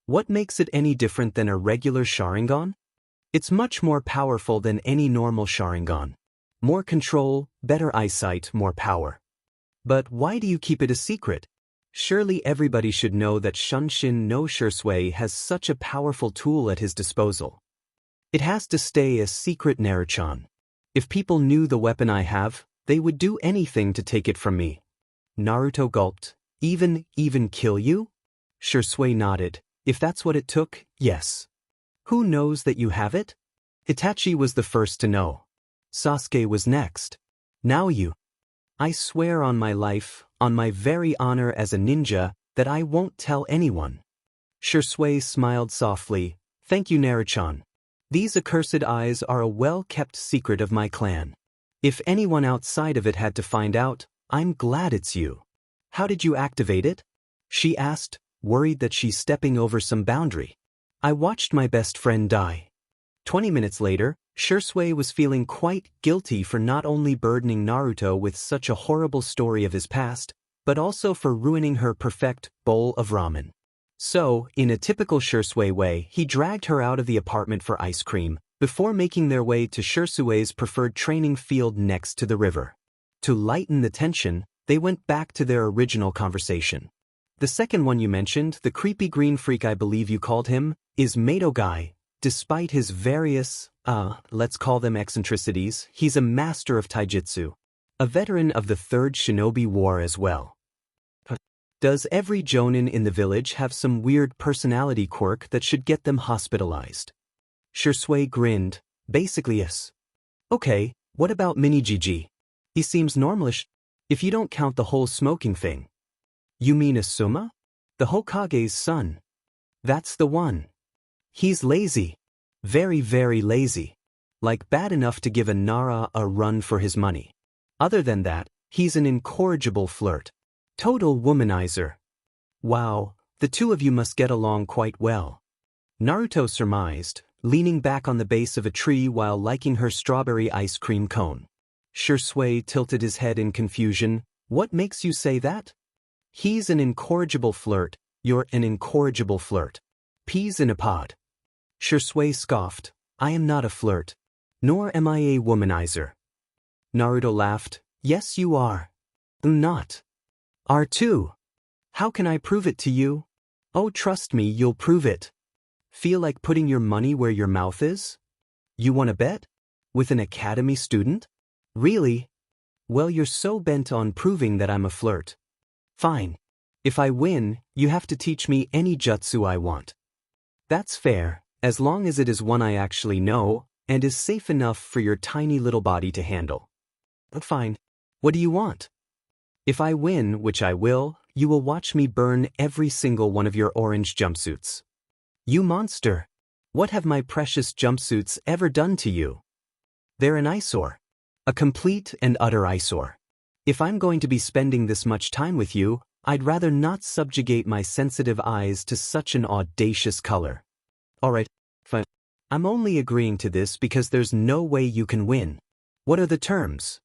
What makes it any different than a regular Sharingan? It's much more powerful than any normal Sharingan. More control, better eyesight, more power. But why do you keep it a secret? Surely everybody should know that Shunshin no Shisui has such a powerful tool at his disposal. It has to stay a secret, Naruto-chan. If people knew the weapon I have, they would do anything to take it from me. Naruto gulped. Even kill you? Shisui nodded. If that's what it took, yes. Who knows that you have it? Itachi was the first to know. Sasuke was next. Now you. I swear on my life, on my very honor as a ninja, that I won't tell anyone. Shisui smiled softly. Thank you, Naruto-chan. These accursed eyes are a well-kept secret of my clan. If anyone outside of it had to find out, I'm glad it's you. How did you activate it? She asked, worried that she's stepping over some boundary. I watched my best friend die. 20 minutes later, Shisui was feeling quite guilty for not only burdening Naruto with such a horrible story of his past, but also for ruining her perfect bowl of ramen. So, in a typical Shisui way, he dragged her out of the apartment for ice cream, before making their way to Shisui's preferred training field next to the river. To lighten the tension, they went back to their original conversation. The second one you mentioned, the creepy green freak I believe you called him, is Mato Guy. Despite his various, let's call them eccentricities, he's a master of taijutsu. A veteran of the Third Shinobi War as well. Does every jonin in the village have some weird personality quirk that should get them hospitalized? Shisui grinned, basically yes. Okay, what about Mini Gigi? He seems normalish, if you don't count the whole smoking thing. You mean Asuma? The Hokage's son. That's the one. He's lazy. Very, very lazy. Like bad enough to give a Nara a run for his money. Other than that, he's an incorrigible flirt. Total womanizer. Wow, the two of you must get along quite well. Naruto surmised, leaning back on the base of a tree while liking her strawberry ice cream cone. Shisui tilted his head in confusion. What makes you say that? He's an incorrigible flirt, you're an incorrigible flirt. Peas in a pod. Shisui scoffed, I am not a flirt. Nor am I a womanizer. Naruto laughed, yes you are. I'm not. Are too. How can I prove it to you? Oh trust me you'll prove it. Feel like putting your money where your mouth is? You wanna bet? With an academy student? Really? Well you're so bent on proving that I'm a flirt. Fine. If I win, you have to teach me any jutsu I want. That's fair, as long as it is one I actually know, and is safe enough for your tiny little body to handle. But fine. What do you want? If I win, which I will, you will watch me burn every single one of your orange jumpsuits. You monster! What have my precious jumpsuits ever done to you? They're an eyesore. A complete and utter eyesore. If I'm going to be spending this much time with you, I'd rather not subjugate my sensitive eyes to such an audacious color. Alright, fine. I'm only agreeing to this because there's no way you can win. What are the terms?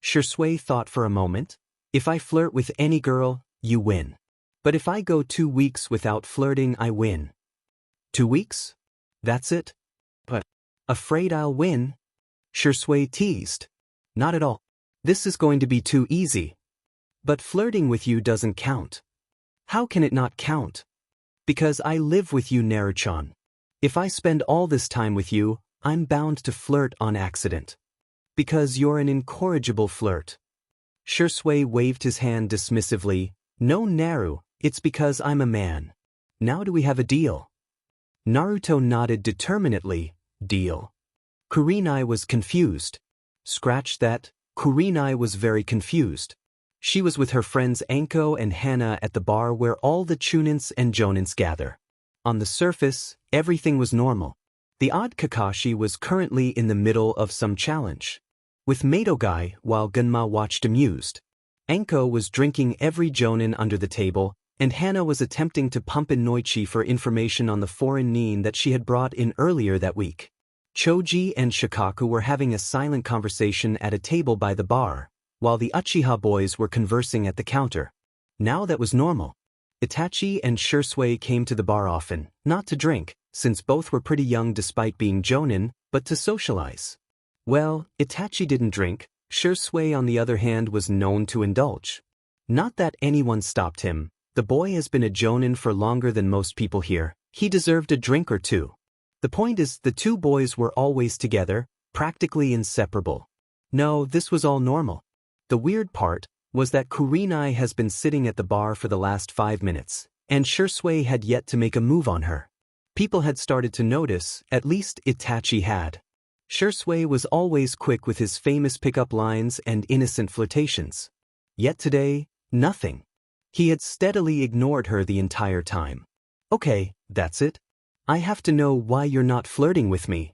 Shisui thought for a moment. If I flirt with any girl, you win. But if I go 2 weeks without flirting, I win. 2 weeks? That's it? But, afraid I'll win? Shisui teased. Not at all. This is going to be too easy. But flirting with you doesn't count. How can it not count? Because I live with you, Naruto-chan. If I spend all this time with you, I'm bound to flirt on accident. Because you're an incorrigible flirt. Shisui waved his hand dismissively. No Naru, it's because I'm a man. Now do we have a deal? Naruto nodded determinedly. Deal. Kurenai was confused. Scratch that, Kurenai was very confused. She was with her friends Anko and Hana at the bar where all the chunins and jonins gather. On the surface, everything was normal. The odd Kakashi was currently in the middle of some challenge. With Madogai, while Gunma watched amused. Anko was drinking every jonin under the table, and Hana was attempting to pump in Noichi for information on the foreign nin that she had brought in earlier that week. Choji and Shikaku were having a silent conversation at a table by the bar, while the Uchiha boys were conversing at the counter. Now that was normal. Itachi and Shisui came to the bar often, not to drink, since both were pretty young despite being jonin, but to socialize. Well, Itachi didn't drink. Shisui on the other hand was known to indulge. Not that anyone stopped him. The boy has been a jonin for longer than most people here. He deserved a drink or two. The point is, the two boys were always together, practically inseparable. No, this was all normal. The weird part was that Kurenai has been sitting at the bar for the last 5 minutes, and Shisui had yet to make a move on her. People had started to notice, at least Itachi had. Shisui was always quick with his famous pickup lines and innocent flirtations. Yet today, nothing. He had steadily ignored her the entire time. Okay, that's it. I have to know why you're not flirting with me.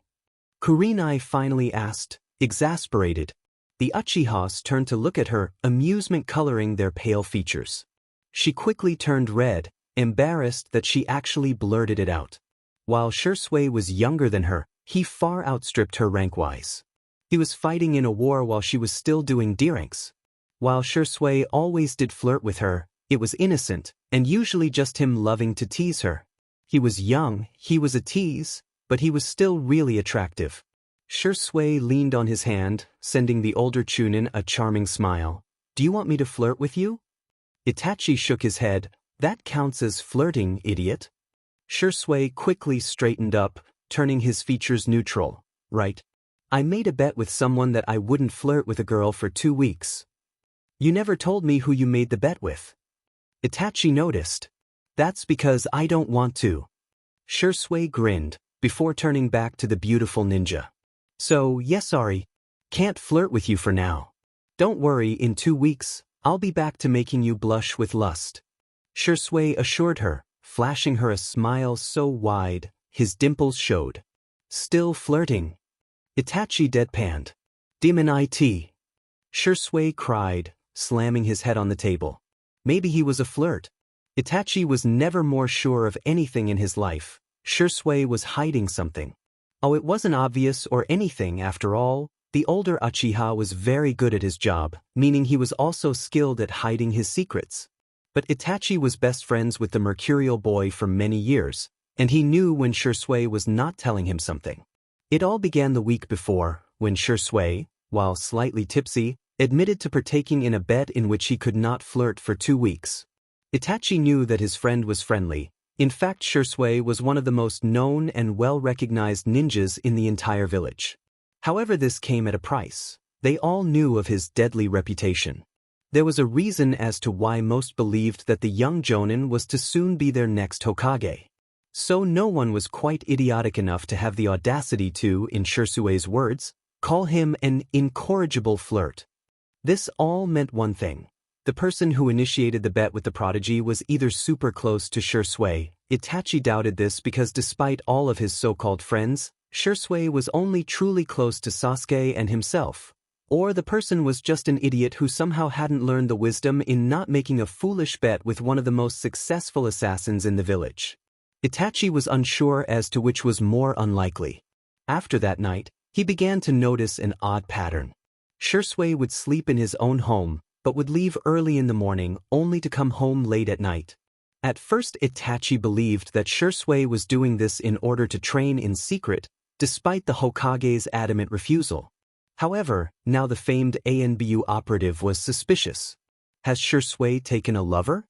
Kurenai finally asked, exasperated. The Uchihas turned to look at her, amusement coloring their pale features. She quickly turned red, embarrassed that she actually blurted it out. While Shisui was younger than her, he far outstripped her rank-wise. He was fighting in a war while she was still doing D-ranks. While Shisui always did flirt with her, it was innocent, and usually just him loving to tease her. He was young, he was a tease, but he was still really attractive. Shisui leaned on his hand, sending the older chunin a charming smile. Do you want me to flirt with you? Itachi shook his head. That counts as flirting, idiot. Shisui quickly straightened up, turning his features neutral. right? I made a bet with someone that I wouldn't flirt with a girl for 2 weeks. You never told me who you made the bet with. Itachi noticed. That's because I don't want to. Shisui grinned, before turning back to the beautiful ninja. So, yes, sorry. Can't flirt with you for now. Don't worry, in 2 weeks, I'll be back to making you blush with lust. Shisui assured her, flashing her a smile so wide, his dimples showed. Still flirting? Itachi deadpanned. Demon IT. Shisui cried, slamming his head on the table. Maybe he was a flirt. Itachi was never more sure of anything in his life. Shisui was hiding something. Oh, it wasn't obvious or anything after all. The older Uchiha was very good at his job, meaning he was also skilled at hiding his secrets. But Itachi was best friends with the mercurial boy for many years, and he knew when Shisui was not telling him something. It all began the week before, when Shisui, while slightly tipsy, admitted to partaking in a bet in which he could not flirt for 2 weeks. Itachi knew that his friend was friendly. In fact, Shisui was one of the most known and well-recognized ninjas in the entire village. However, this came at a price. They all knew of his deadly reputation. There was a reason as to why most believed that the young Jonin was to soon be their next Hokage. So no one was quite idiotic enough to have the audacity to, in Shisui's words, call him an incorrigible flirt. This all meant one thing. The person who initiated the bet with the prodigy was either super close to Shisui. Itachi doubted this because despite all of his so-called friends, Shisui was only truly close to Sasuke and himself. Or the person was just an idiot who somehow hadn't learned the wisdom in not making a foolish bet with one of the most successful assassins in the village. Itachi was unsure as to which was more unlikely. After that night, he began to notice an odd pattern. Shisui would sleep in his own home, but would leave early in the morning only to come home late at night. At first, Itachi believed that Shisui was doing this in order to train in secret, despite the Hokage's adamant refusal. However, now the famed ANBU operative was suspicious. Has Shisui taken a lover?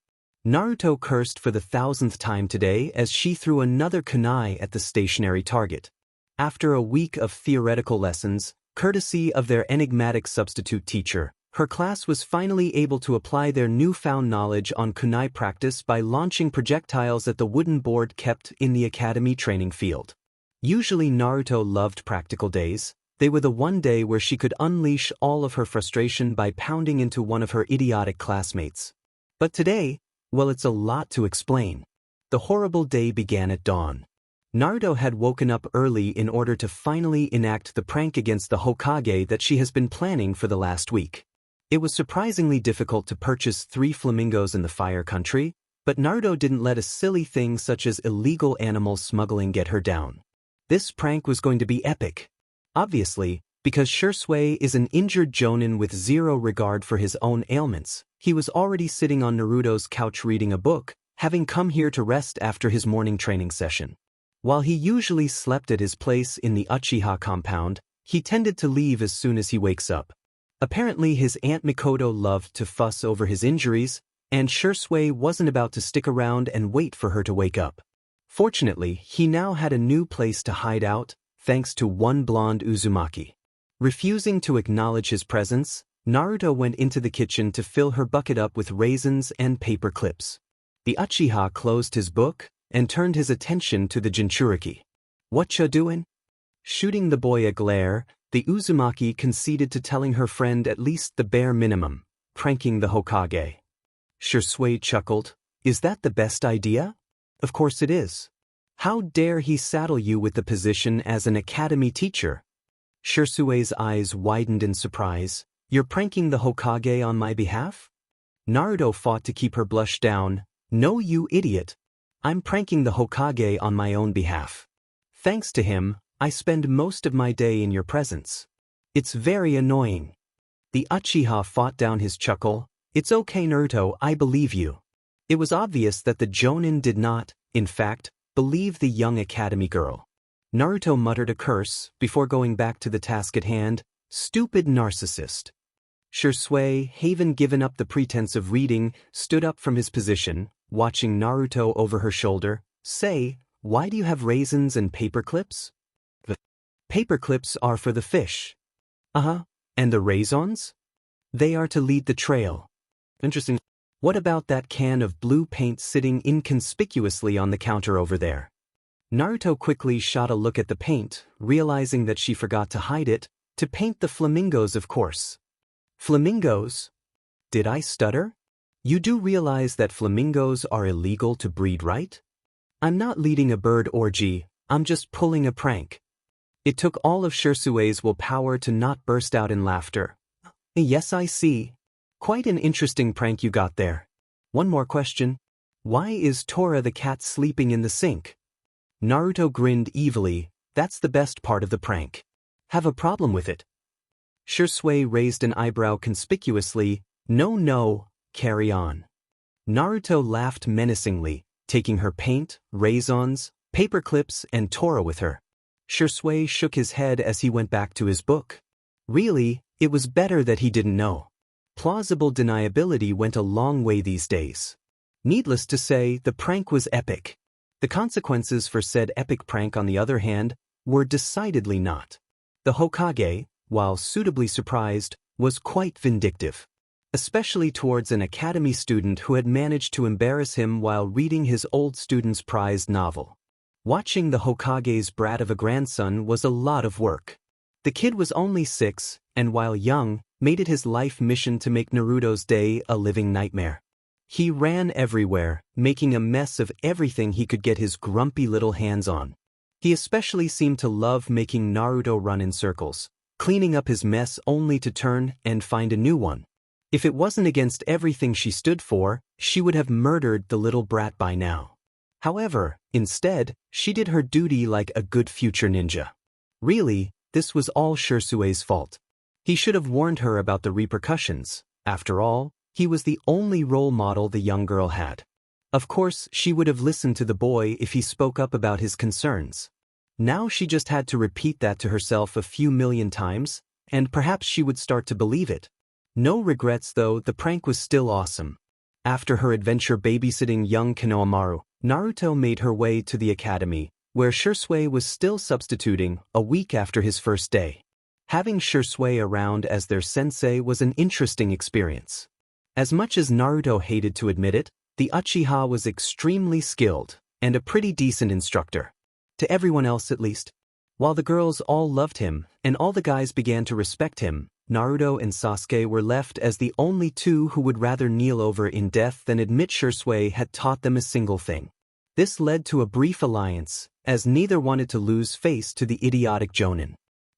Naruto cursed for the 1000th time today as she threw another kunai at the stationary target. After a week of theoretical lessons, courtesy of their enigmatic substitute teacher, her class was finally able to apply their newfound knowledge on kunai practice by launching projectiles at the wooden board kept in the academy training field. Usually Naruto loved practical days. They were the one day where she could unleash all of her frustration by pounding into one of her idiotic classmates. But today, well, it's a lot to explain. The horrible day began at dawn. Naruto had woken up early in order to finally enact the prank against the Hokage that she has been planning for the last week. It was surprisingly difficult to purchase 3 flamingos in the Fire Country, but Naruto didn't let a silly thing such as illegal animal smuggling get her down. This prank was going to be epic. Obviously, because Shisui is an injured jonin with zero regard for his own ailments, he was already sitting on Naruto's couch reading a book, having come here to rest after his morning training session. While he usually slept at his place in the Uchiha compound, he tended to leave as soon as he wakes up. Apparently his Aunt Mikoto loved to fuss over his injuries, and Shisui wasn't about to stick around and wait for her to wake up. Fortunately, he now had a new place to hide out, thanks to one blonde Uzumaki. Refusing to acknowledge his presence, Naruto went into the kitchen to fill her bucket up with raisins and paper clips. The Uchiha closed his book and turned his attention to the Jinchuriki. "What ya doin'?" Shooting the boy a glare, the Uzumaki conceded to telling her friend at least the bare minimum, pranking the Hokage. Shisui chuckled. "Is that the best idea?" "Of course it is. How dare he saddle you with the position as an academy teacher?" Shisui's eyes widened in surprise. "You're pranking the Hokage on my behalf?" Naruto fought to keep her blush down. "No, you idiot. I'm pranking the Hokage on my own behalf. Thanks to him, I spend most of my day in your presence. It's very annoying." The Uchiha fought down his chuckle. "It's okay, Naruto, I believe you." It was obvious that the Jonin did not, in fact, believe the young academy girl. Naruto muttered a curse before going back to the task at hand. Stupid narcissist. Shisui, having given up the pretense of reading, stood up from his position, watching Naruto over her shoulder. "Say, why do you have raisins and paper clips?" Paper clips are for the fish. Uh-huh. And the raisins? They are to lead the trail. Interesting. What about that can of blue paint sitting inconspicuously on the counter over there? Naruto quickly shot a look at the paint, realizing that she forgot to hide it, to paint the flamingos, of course. Flamingos? Did I stutter? You do realize that flamingos are illegal to breed, right? I'm not leading a bird orgy, I'm just pulling a prank. It took all of Shisui's willpower to not burst out in laughter. Yes, I see. Quite an interesting prank you got there. One more question. Why is Tora the cat sleeping in the sink? Naruto grinned evilly. That's the best part of the prank. Have a problem with it? Shisui raised an eyebrow conspicuously. No, carry on. Naruto laughed menacingly, taking her paint, raisins, paper clips, and Tora with her. Shisui shook his head as he went back to his book. Really, it was better that he didn't know. Plausible deniability went a long way these days. Needless to say, the prank was epic. The consequences for said epic prank, on the other hand, were decidedly not. The Hokage, while suitably surprised, was quite vindictive. Especially towards an academy student who had managed to embarrass him while reading his old student's prized novel. Watching the Hokage's brat of a grandson was a lot of work. The kid was only 6, and while young, made it his life mission to make Naruto's day a living nightmare. He ran everywhere, making a mess of everything he could get his grumpy little hands on. He especially seemed to love making Naruto run in circles, cleaning up his mess only to turn and find a new one. If it wasn't against everything she stood for, she would have murdered the little brat by now. However, instead, she did her duty like a good future ninja. Really, this was all Shisui's fault. He should have warned her about the repercussions. After all, he was the only role model the young girl had. Of course, she would have listened to the boy if he spoke up about his concerns. Now she just had to repeat that to herself a few million times, and perhaps she would start to believe it. No regrets though, the prank was still awesome. After her adventure babysitting young Konohamaru, Naruto made her way to the academy, where Shisui was still substituting, a week after his first day. Having Shisui around as their sensei was an interesting experience. As much as Naruto hated to admit it, the Uchiha was extremely skilled, and a pretty decent instructor. To everyone else at least. While the girls all loved him, and all the guys began to respect him, Naruto and Sasuke were left as the only two who would rather kneel over in death than admit Shisui had taught them a single thing. This led to a brief alliance, as neither wanted to lose face to the idiotic Jonin.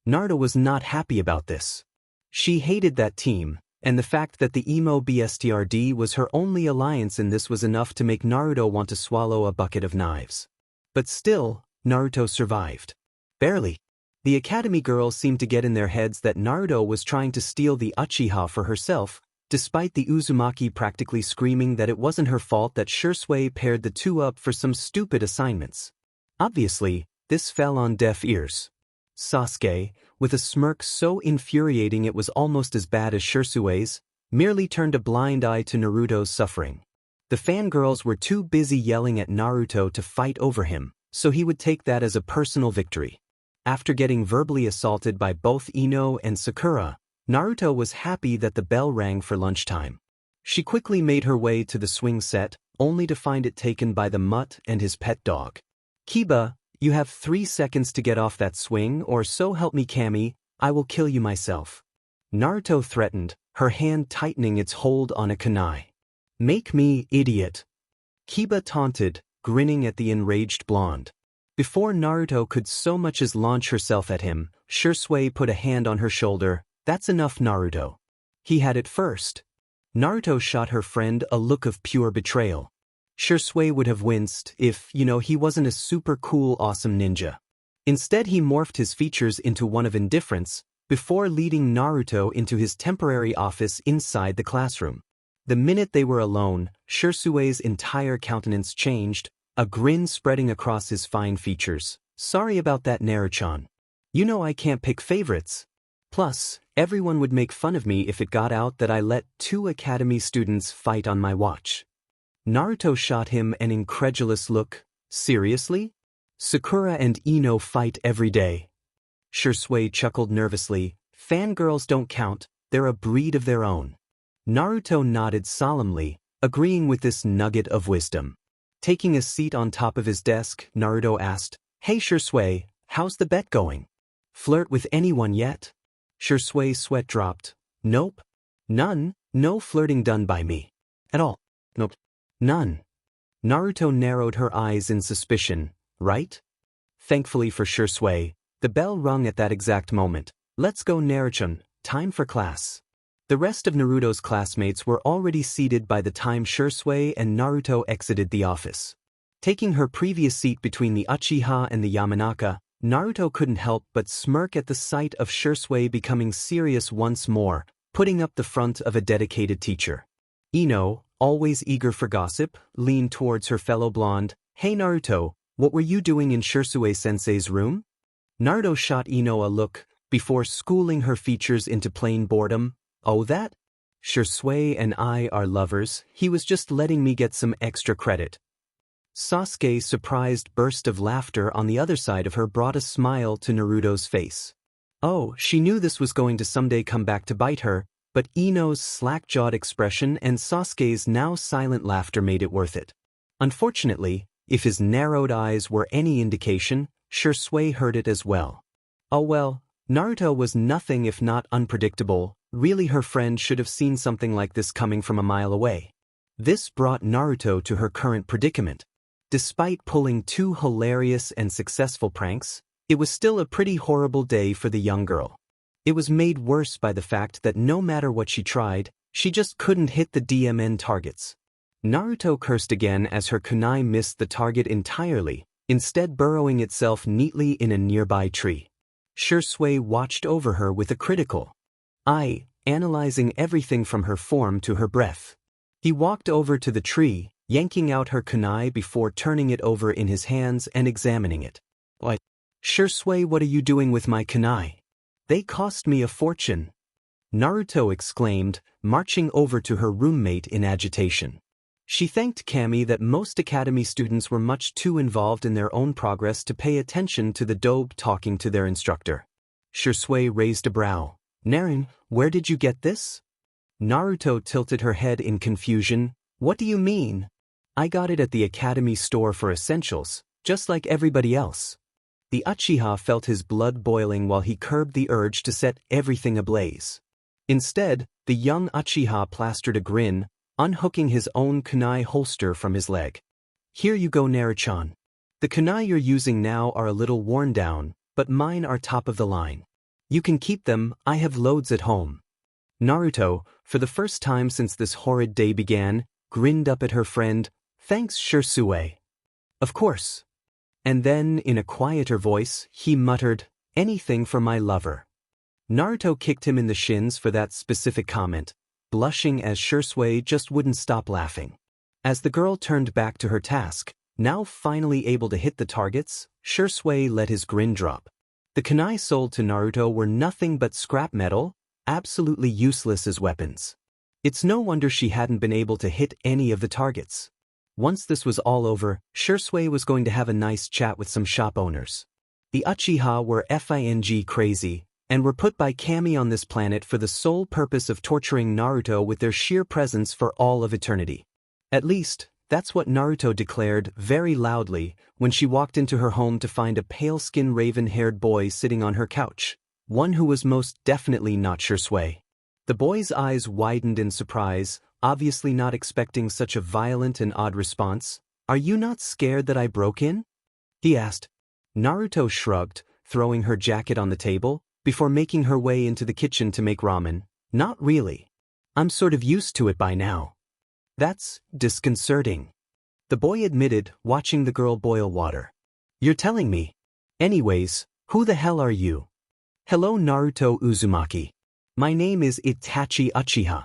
Naruto was not happy about this. She hated that team, and the fact that the emo BSTRD was her only alliance in this was enough to make Naruto want to swallow a bucket of knives. But still, Naruto survived. Barely. The academy girls seemed to get in their heads that Naruto was trying to steal the Uchiha for herself, despite the Uzumaki practically screaming that it wasn't her fault that Shisui paired the two up for some stupid assignments. Obviously, this fell on deaf ears. Sasuke, with a smirk so infuriating it was almost as bad as Shisui's, merely turned a blind eye to Naruto's suffering. The fangirls were too busy yelling at Naruto to fight over him, so he would take that as a personal victory. After getting verbally assaulted by both Ino and Sakura, Naruto was happy that the bell rang for lunchtime. She quickly made her way to the swing set, only to find it taken by the mutt and his pet dog. Kiba, you have 3 seconds to get off that swing, or so help me Kami, I will kill you myself. Naruto threatened, her hand tightening its hold on a kunai. Make me, idiot. Kiba taunted, grinning at the enraged blonde. Before Naruto could so much as launch herself at him, Shisui put a hand on her shoulder. That's enough, Naruto. He had it first. Naruto shot her friend a look of pure betrayal. Shisui would have winced if, he wasn't a super cool awesome ninja. Instead he morphed his features into one of indifference, before leading Naruto into his temporary office inside the classroom. The minute they were alone, Shisui's entire countenance changed, a grin spreading across his fine features. Sorry about that, Naruto-chan. You know I can't pick favorites. Plus, everyone would make fun of me if it got out that I let 2 academy students fight on my watch. Naruto shot him an incredulous look. Seriously? Sakura and Ino fight every day. Shisui chuckled nervously. Fangirls don't count, they're a breed of their own. Naruto nodded solemnly, agreeing with this nugget of wisdom. Taking a seat on top of his desk, Naruto asked, "Hey Shisui, how's the bet going? Flirt with anyone yet?" Shisui's sweat dropped. "Nope. None, no flirting done by me. At all. Nope. None." Naruto narrowed her eyes in suspicion. "Right?" Thankfully for Shisui, the bell rung at that exact moment. "Let's go Naruto, time for class." The rest of Naruto's classmates were already seated by the time Shisui and Naruto exited the office. Taking her previous seat between the Uchiha and the Yamanaka, Naruto couldn't help but smirk at the sight of Shisui becoming serious once more, putting up the front of a dedicated teacher. Ino, always eager for gossip, leaned towards her fellow blonde. "Hey Naruto, what were you doing in Shisui-sensei's room?" Naruto shot Ino a look, before schooling her features into plain boredom. "Oh that? Shisui and I are lovers, he was just letting me get some extra credit." Sasuke's surprised burst of laughter on the other side of her brought a smile to Naruto's face. Oh, she knew this was going to someday come back to bite her, but Ino's slack-jawed expression and Sasuke's now silent laughter made it worth it. Unfortunately, if his narrowed eyes were any indication, Shisui heard it as well. Oh well, Naruto was nothing if not unpredictable. Really, her friend should have seen something like this coming from a mile away. This brought Naruto to her current predicament. Despite pulling 2 hilarious and successful pranks, it was still a pretty horrible day for the young girl. It was made worse by the fact that no matter what she tried, she just couldn't hit the DMN targets. Naruto cursed again as her kunai missed the target entirely, instead burrowing itself neatly in a nearby tree. Shisui watched over her with a critical eye, analyzing everything from her form to her breath. He walked over to the tree, yanking out her kunai before turning it over in his hands and examining it. "What? Shisui, what are you doing with my kunai? They cost me a fortune," Naruto exclaimed, marching over to her roommate in agitation. She thanked Kami that most academy students were much too involved in their own progress to pay attention to the dope talking to their instructor. Shisui raised a brow. "Naren, where did you get this?" Naruto tilted her head in confusion. "What do you mean?" "I got it at the academy store for essentials, just like everybody else." The Uchiha felt his blood boiling while he curbed the urge to set everything ablaze. Instead, the young Uchiha plastered a grin, unhooking his own kunai holster from his leg. "Here you go Naruto. The kunai you're using now are a little worn down, but mine are top of the line. You can keep them, I have loads at home." Naruto, for the first time since this horrid day began, grinned up at her friend. "Thanks Shisui." "Of course." And then, in a quieter voice, he muttered, "Anything for my lover." Naruto kicked him in the shins for that specific comment, blushing as Shisui just wouldn't stop laughing. As the girl turned back to her task, now finally able to hit the targets, Shisui let his grin drop. The kunai sold to Naruto were nothing but scrap metal, absolutely useless as weapons. It's no wonder she hadn't been able to hit any of the targets. Once this was all over, Shisui was going to have a nice chat with some shop owners. The Uchiha were FING crazy, and were put by Kami on this planet for the sole purpose of torturing Naruto with their sheer presence for all of eternity. At least, that's what Naruto declared very loudly when she walked into her home to find a pale-skinned raven-haired boy sitting on her couch, one who was most definitely not Shisui. The boy's eyes widened in surprise, obviously not expecting such a violent and odd response. "Are you not scared that I broke in?" he asked. Naruto shrugged, throwing her jacket on the table, before making her way into the kitchen to make ramen. "Not really. I'm sort of used to it by now." "That's disconcerting," the boy admitted, watching the girl boil water. "You're telling me. Anyways, who the hell are you?" "Hello Naruto Uzumaki. My name is Itachi Uchiha.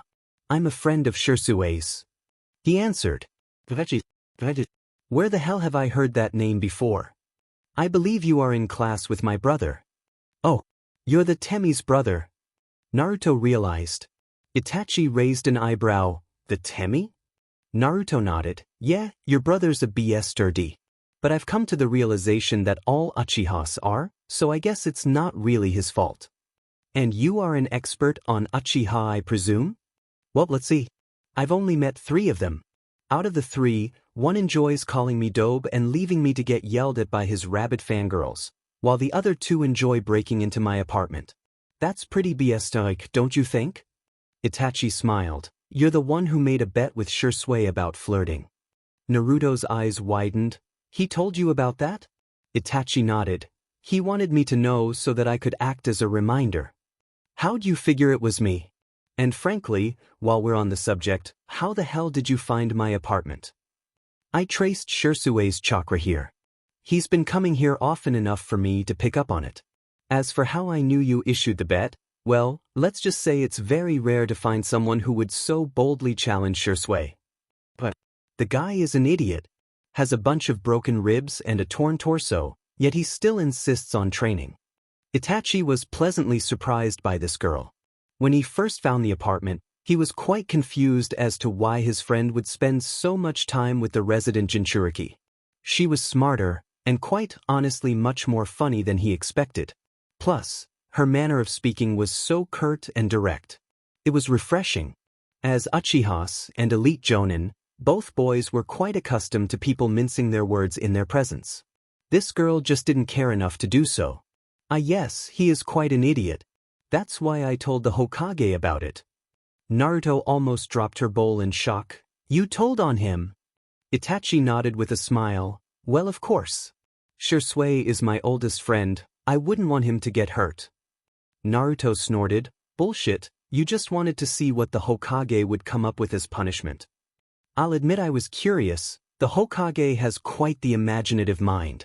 I'm a friend of Shisui's," he answered. "Where the hell have I heard that name before? I believe you are in class with my brother." "Oh, you're the Temi's brother," Naruto realized. Itachi raised an eyebrow. "The Temi?" Naruto nodded. "Yeah, your brother's a BS sturdy. But I've come to the realization that all Uchihas are, so I guess it's not really his fault. And you are an expert on Uchiha, I presume? Well, let's see. I've only met 3 of them. Out of the 3, one enjoys calling me dope and leaving me to get yelled at by his rabid fangirls, while the other 2 enjoy breaking into my apartment. That's pretty BS-like, don't you think? Itachi smiled. You're the one who made a bet with Shisui about flirting. Naruto's eyes widened. He told you about that? Itachi nodded. He wanted me to know so that I could act as a reminder. How'd you figure it was me? And frankly, while we're on the subject, how the hell did you find my apartment? I traced Shisui's chakra here. He's been coming here often enough for me to pick up on it. As for how I knew you issued the bet, well, let's just say it's very rare to find someone who would so boldly challenge Shisui. But the guy is an idiot, has a bunch of broken ribs and a torn torso, yet he still insists on training. Itachi was pleasantly surprised by this girl. When he first found the apartment, he was quite confused as to why his friend would spend so much time with the resident Jinchuriki. She was smarter, and quite honestly much more funny than he expected. Plus, her manner of speaking was so curt and direct. It was refreshing. As Uchihas and elite Jonin, both boys were quite accustomed to people mincing their words in their presence. This girl just didn't care enough to do so. Yes, he is quite an idiot. That's why I told the Hokage about it. Naruto almost dropped her bowl in shock. You told on him? Itachi nodded with a smile. Well, of course. Shisui is my oldest friend. I wouldn't want him to get hurt. Naruto snorted. Bullshit, you just wanted to see what the Hokage would come up with as punishment. I'll admit I was curious. The Hokage has quite the imaginative mind.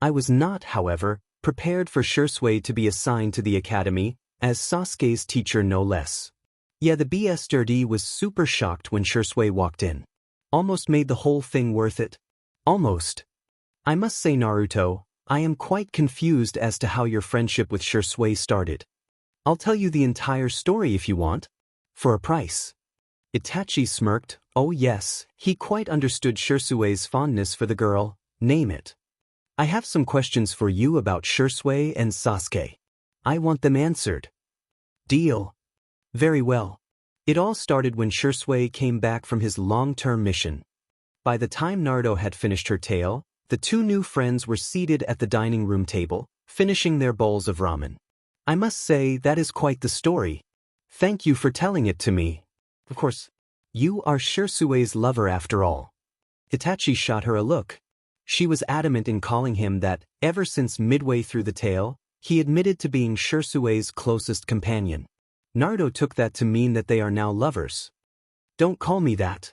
I was not, however, prepared for Shisui to be assigned to the academy, as Sasuke's teacher no less. Yeah, the BSRD was super shocked when Shisui walked in. Almost made the whole thing worth it. Almost. I must say, Naruto, I am quite confused as to how your friendship with Shisui started. I'll tell you the entire story if you want. For a price. Itachi smirked. Oh yes, he quite understood Shisui's fondness for the girl. Name it. I have some questions for you about Shisui and Sasuke. I want them answered. Deal. Very well. It all started when Shisui came back from his long-term mission. By the time Naruto had finished her tale, the 2 new friends were seated at the dining room table, finishing their bowls of ramen. I must say that is quite the story. Thank you for telling it to me. Of course, you are Shisui's lover after all. Itachi shot her a look. She was adamant in calling him that, ever since midway through the tale, he admitted to being Shisui's closest companion. Naruto took that to mean that they are now lovers. Don't call me that.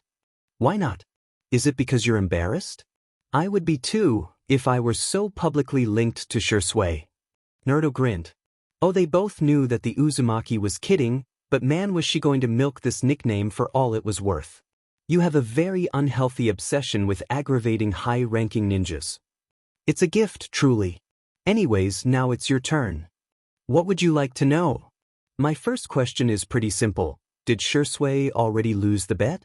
Why not? Is it because you're embarrassed? I would be too, if I were so publicly linked to Shisui. Naruto grinned. Oh, they both knew that the Uzumaki was kidding, but man was she going to milk this nickname for all it was worth. You have a very unhealthy obsession with aggravating high-ranking ninjas. It's a gift, truly. Anyways, now it's your turn. What would you like to know? My first question is pretty simple. Did Shisui already lose the bet?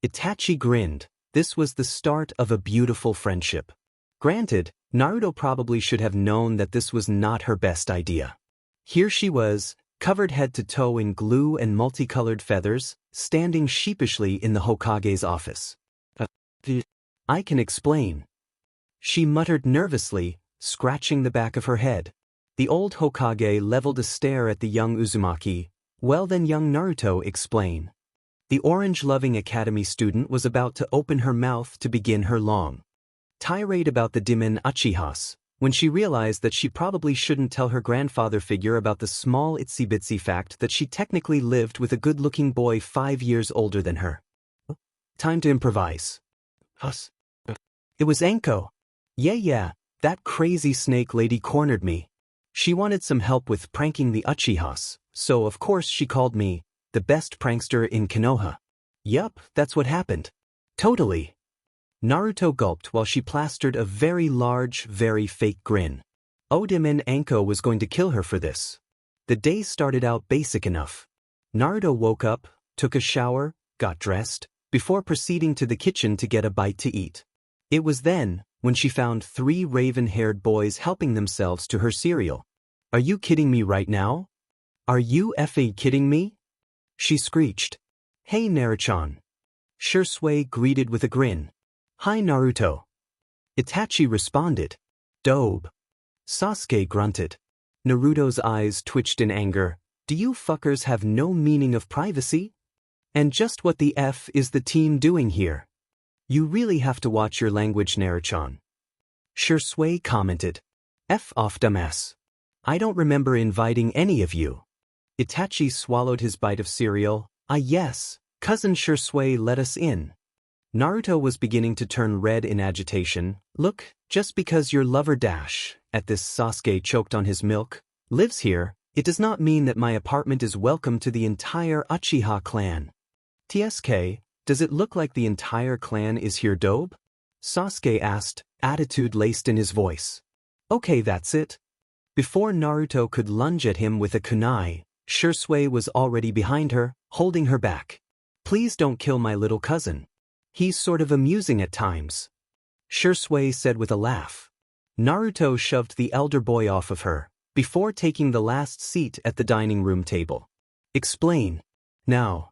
Itachi grinned. This was the start of a beautiful friendship. Granted, Naruto probably should have known that this was not her best idea. Here she was, covered head to toe in glue and multicolored feathers, standing sheepishly in the Hokage's office. I can explain. She muttered nervously, scratching the back of her head. The old Hokage leveled a stare at the young Uzumaki. Well then, young Naruto, explain. The orange-loving academy student was about to open her mouth to begin her long tirade about the Daimon Uchihas, when she realized that she probably shouldn't tell her grandfather figure about the small itsy-bitsy fact that she technically lived with a good-looking boy 5 years older than her. Time to improvise. It was Anko. Yeah, that crazy snake lady cornered me. She wanted some help with pranking the Uchihas, so of course she called me the best prankster in Konoha. Yup, that's what happened. Totally. Naruto gulped while she plastered a very large, very fake grin. Daimon Anko was going to kill her for this. The day started out basic enough. Naruto woke up, took a shower, got dressed, before proceeding to the kitchen to get a bite to eat. It was then, when she found 3 raven-haired boys helping themselves to her cereal. "Are you kidding me right now? Are you effing kidding me?" she screeched. "Hey Naruto-chan." Shisui greeted with a grin. "Hi Naruto." Itachi responded. "Dobe." Sasuke grunted. Naruto's eyes twitched in anger. "Do you fuckers have no meaning of privacy? And just what the F is the team doing here? You really have to watch your language, Naruto-chan." Shisui commented. "F off dumbass. I don't remember inviting any of you." Itachi swallowed his bite of cereal. "Ah yes, cousin Shisui let us in." Naruto was beginning to turn red in agitation. "Look, just because your lover dash," at this Sasuke choked on his milk, "lives here, it does not mean that my apartment is welcome to the entire Uchiha clan." "TSK, does it look like the entire clan is here, Dobe?" Sasuke asked, attitude laced in his voice. "Okay, that's it." Before Naruto could lunge at him with a kunai, Shisui was already behind her, holding her back. "Please don't kill my little cousin. He's sort of amusing at times," Shisui said with a laugh. Naruto shoved the elder boy off of her, before taking the last seat at the dining room table. "Explain." Now,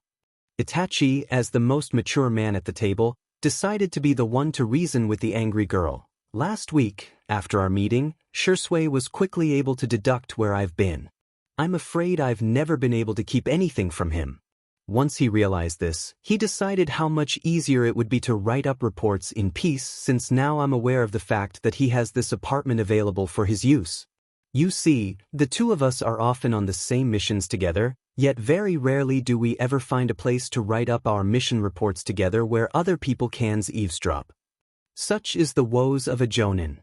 Itachi, as the most mature man at the table, decided to be the one to reason with the angry girl. "Last week, after our meeting, Shisui was quickly able to deduct where I've been. I'm afraid I've never been able to keep anything from him." Once he realized this, he decided how much easier it would be to write up reports in peace, since now I'm aware of the fact that he has this apartment available for his use. "You see, the two of us are often on the same missions together, yet very rarely do we ever find a place to write up our mission reports together where other people can eavesdrop. Such is the woes of a jonin,"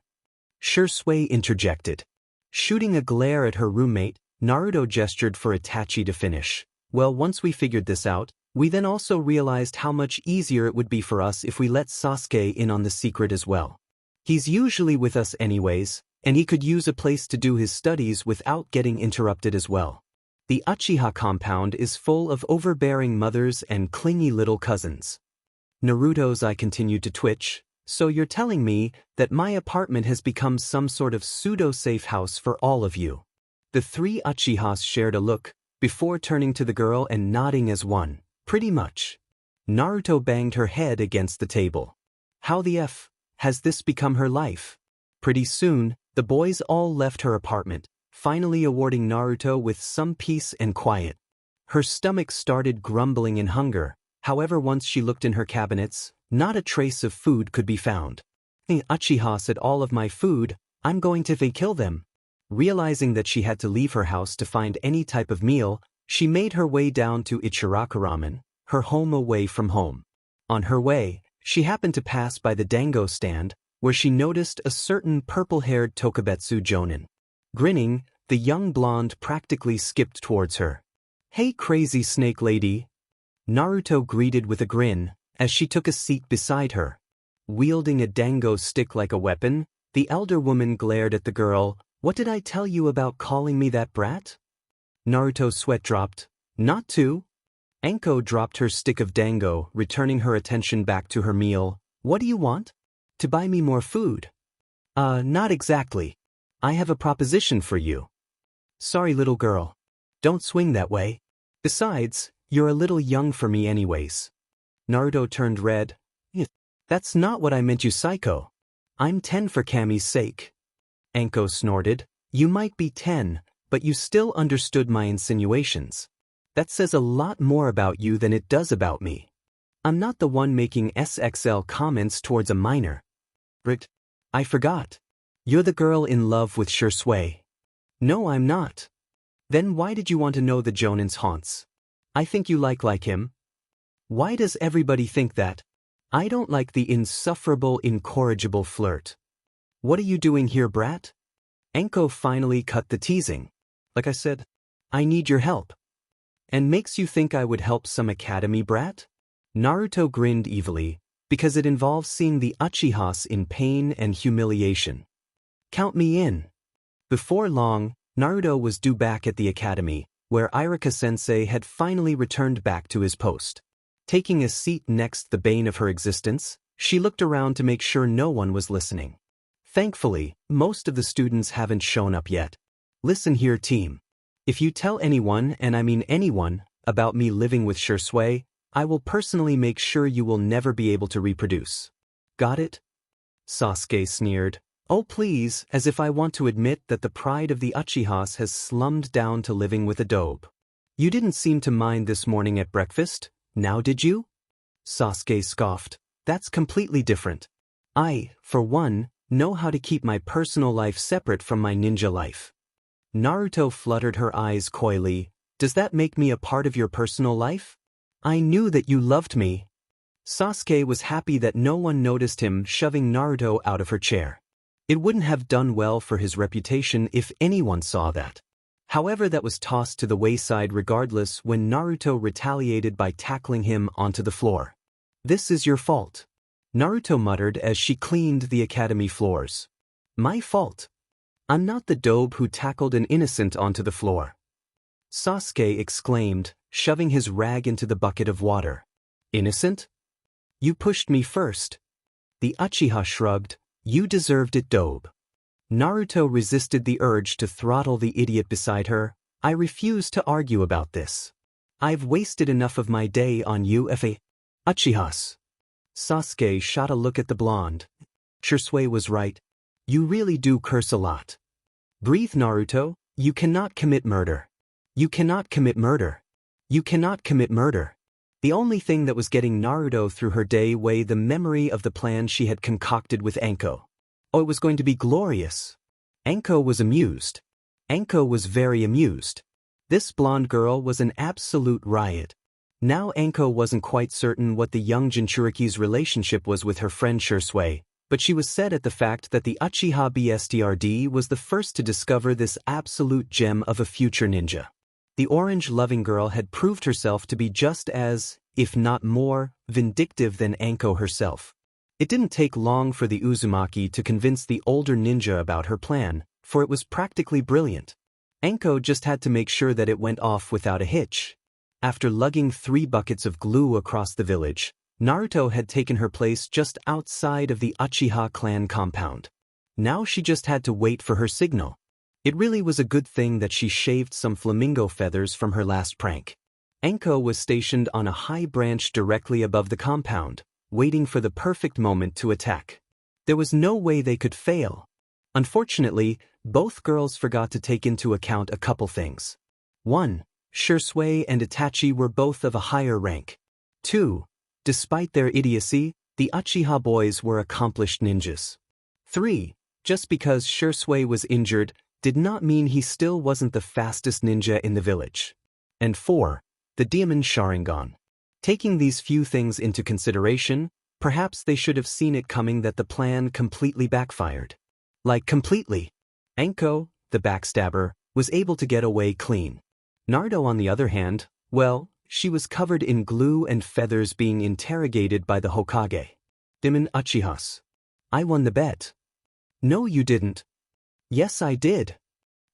Shisui interjected. Shooting a glare at her roommate, Naruto gestured for Itachi to finish. "Well, once we figured this out, we then also realized how much easier it would be for us if we let Sasuke in on the secret as well. He's usually with us anyways, and he could use a place to do his studies without getting interrupted as well. The Uchiha compound is full of overbearing mothers and clingy little cousins." Naruto's eye continued to twitch. "So you're telling me that my apartment has become some sort of pseudo-safe house for all of you?" The 3 Uchihas shared a look, before turning to the girl and nodding as one. "Pretty much." Naruto banged her head against the table. "How the F has this become her life?" Pretty soon, the boys all left her apartment, finally awarding Naruto with some peace and quiet. Her stomach started grumbling in hunger, however once she looked in her cabinets, not a trace of food could be found. "The Uchiha said all of my food, I'm going to kill them." Realizing that she had to leave her house to find any type of meal, she made her way down to Ichiraku-ramen, her home away from home. On her way, she happened to pass by the dango stand, where she noticed a certain purple-haired Tokubetsu jonin. Grinning, the young blonde practically skipped towards her. "Hey crazy snake lady," Naruto greeted with a grin, as she took a seat beside her. Wielding a dango stick like a weapon, the elder woman glared at the girl. "What did I tell you about calling me that brat?" Naruto's sweat dropped. "Not to." Anko dropped her stick of dango, returning her attention back to her meal. "What do you want? To buy me more food?" Not exactly. I have a proposition for you." "Sorry, little girl. Don't swing that way. Besides, you're a little young for me anyways." Naruto turned red. "That's not what I meant, you psycho. I'm 10 for Kami's sake." Anko snorted. "You might be 10, but you still understood my insinuations. That says a lot more about you than it does about me. I'm not the one making SXL comments towards a minor." "Brit, I forgot. You're the girl in love with Shisui." "No, I'm not." "Then why did you want to know the Jonin's haunts? I think you like him." "Why does everybody think that? I don't like the insufferable, incorrigible flirt." "What are you doing here, brat?" Anko finally cut the teasing. "Like I said, I need your help." "And makes you think I would help some academy brat?" Naruto grinned evilly, because it involves seeing the Uchihas in pain and humiliation. "Count me in." Before long, Naruto was due back at the academy, where Iruka-sensei had finally returned back to his post. Taking a seat next the bane of her existence, she looked around to make sure no one was listening. Thankfully, most of the students haven't shown up yet. Listen here, team. If you tell anyone, and I mean anyone, about me living with Shisui, I will personally make sure you will never be able to reproduce. Got it? Sasuke sneered. Oh please, as if I want to admit that the pride of the Uchihas has slumped down to living with a dobe. You didn't seem to mind this morning at breakfast, now did you? Sasuke scoffed. That's completely different. I, for one, know how to keep my personal life separate from my ninja life. Naruto fluttered her eyes coyly. Does that make me a part of your personal life? I knew that you loved me. Sasuke was happy that no one noticed him shoving Naruto out of her chair. It wouldn't have done well for his reputation if anyone saw that. However, that was tossed to the wayside regardless when Naruto retaliated by tackling him onto the floor. This is your fault, Naruto muttered as she cleaned the academy floors. My fault? I'm not the dobe who tackled an innocent onto the floor. Sasuke exclaimed, shoving his rag into the bucket of water. Innocent? You pushed me first. The Uchiha shrugged. You deserved it, dobe. Naruto resisted the urge to throttle the idiot beside her. I refuse to argue about this. I've wasted enough of my day on you, Uchihas. Sasuke shot a look at the blonde. Shisui was right. You really do curse a lot. Breathe, Naruto. You cannot commit murder. You cannot commit murder. You cannot commit murder. The only thing that was getting Naruto through her day was the memory of the plan she had concocted with Anko. Oh, it was going to be glorious. Anko was amused. Anko was very amused. This blonde girl was an absolute riot. Now Anko wasn't quite certain what the young Jinchuriki's relationship was with her friend Shisui, but she was set at the fact that the Uchiha BSTRD was the first to discover this absolute gem of a future ninja. The orange-loving girl had proved herself to be just as, if not more, vindictive than Anko herself. It didn't take long for the Uzumaki to convince the older ninja about her plan, for it was practically brilliant. Anko just had to make sure that it went off without a hitch. After lugging 3 buckets of glue across the village, Naruto had taken her place just outside of the Uchiha clan compound. Now she just had to wait for her signal. It really was a good thing that she shaved some flamingo feathers from her last prank. Anko was stationed on a high branch directly above the compound, waiting for the perfect moment to attack. There was no way they could fail. Unfortunately, both girls forgot to take into account a couple things. 1. Shisui and Itachi were both of a higher rank. 2. Despite their idiocy, the Uchiha boys were accomplished ninjas. 3. Just because Shisui was injured did not mean he still wasn't the fastest ninja in the village. And 4. The Demon Sharingan. Taking these few things into consideration, perhaps they should have seen it coming that the plan completely backfired. Like completely. Anko, the backstabber, was able to get away clean. Naruto, on the other hand, well, she was covered in glue and feathers being interrogated by the Hokage. Demon Uchihas. I won the bet. No, you didn't. Yes, I did.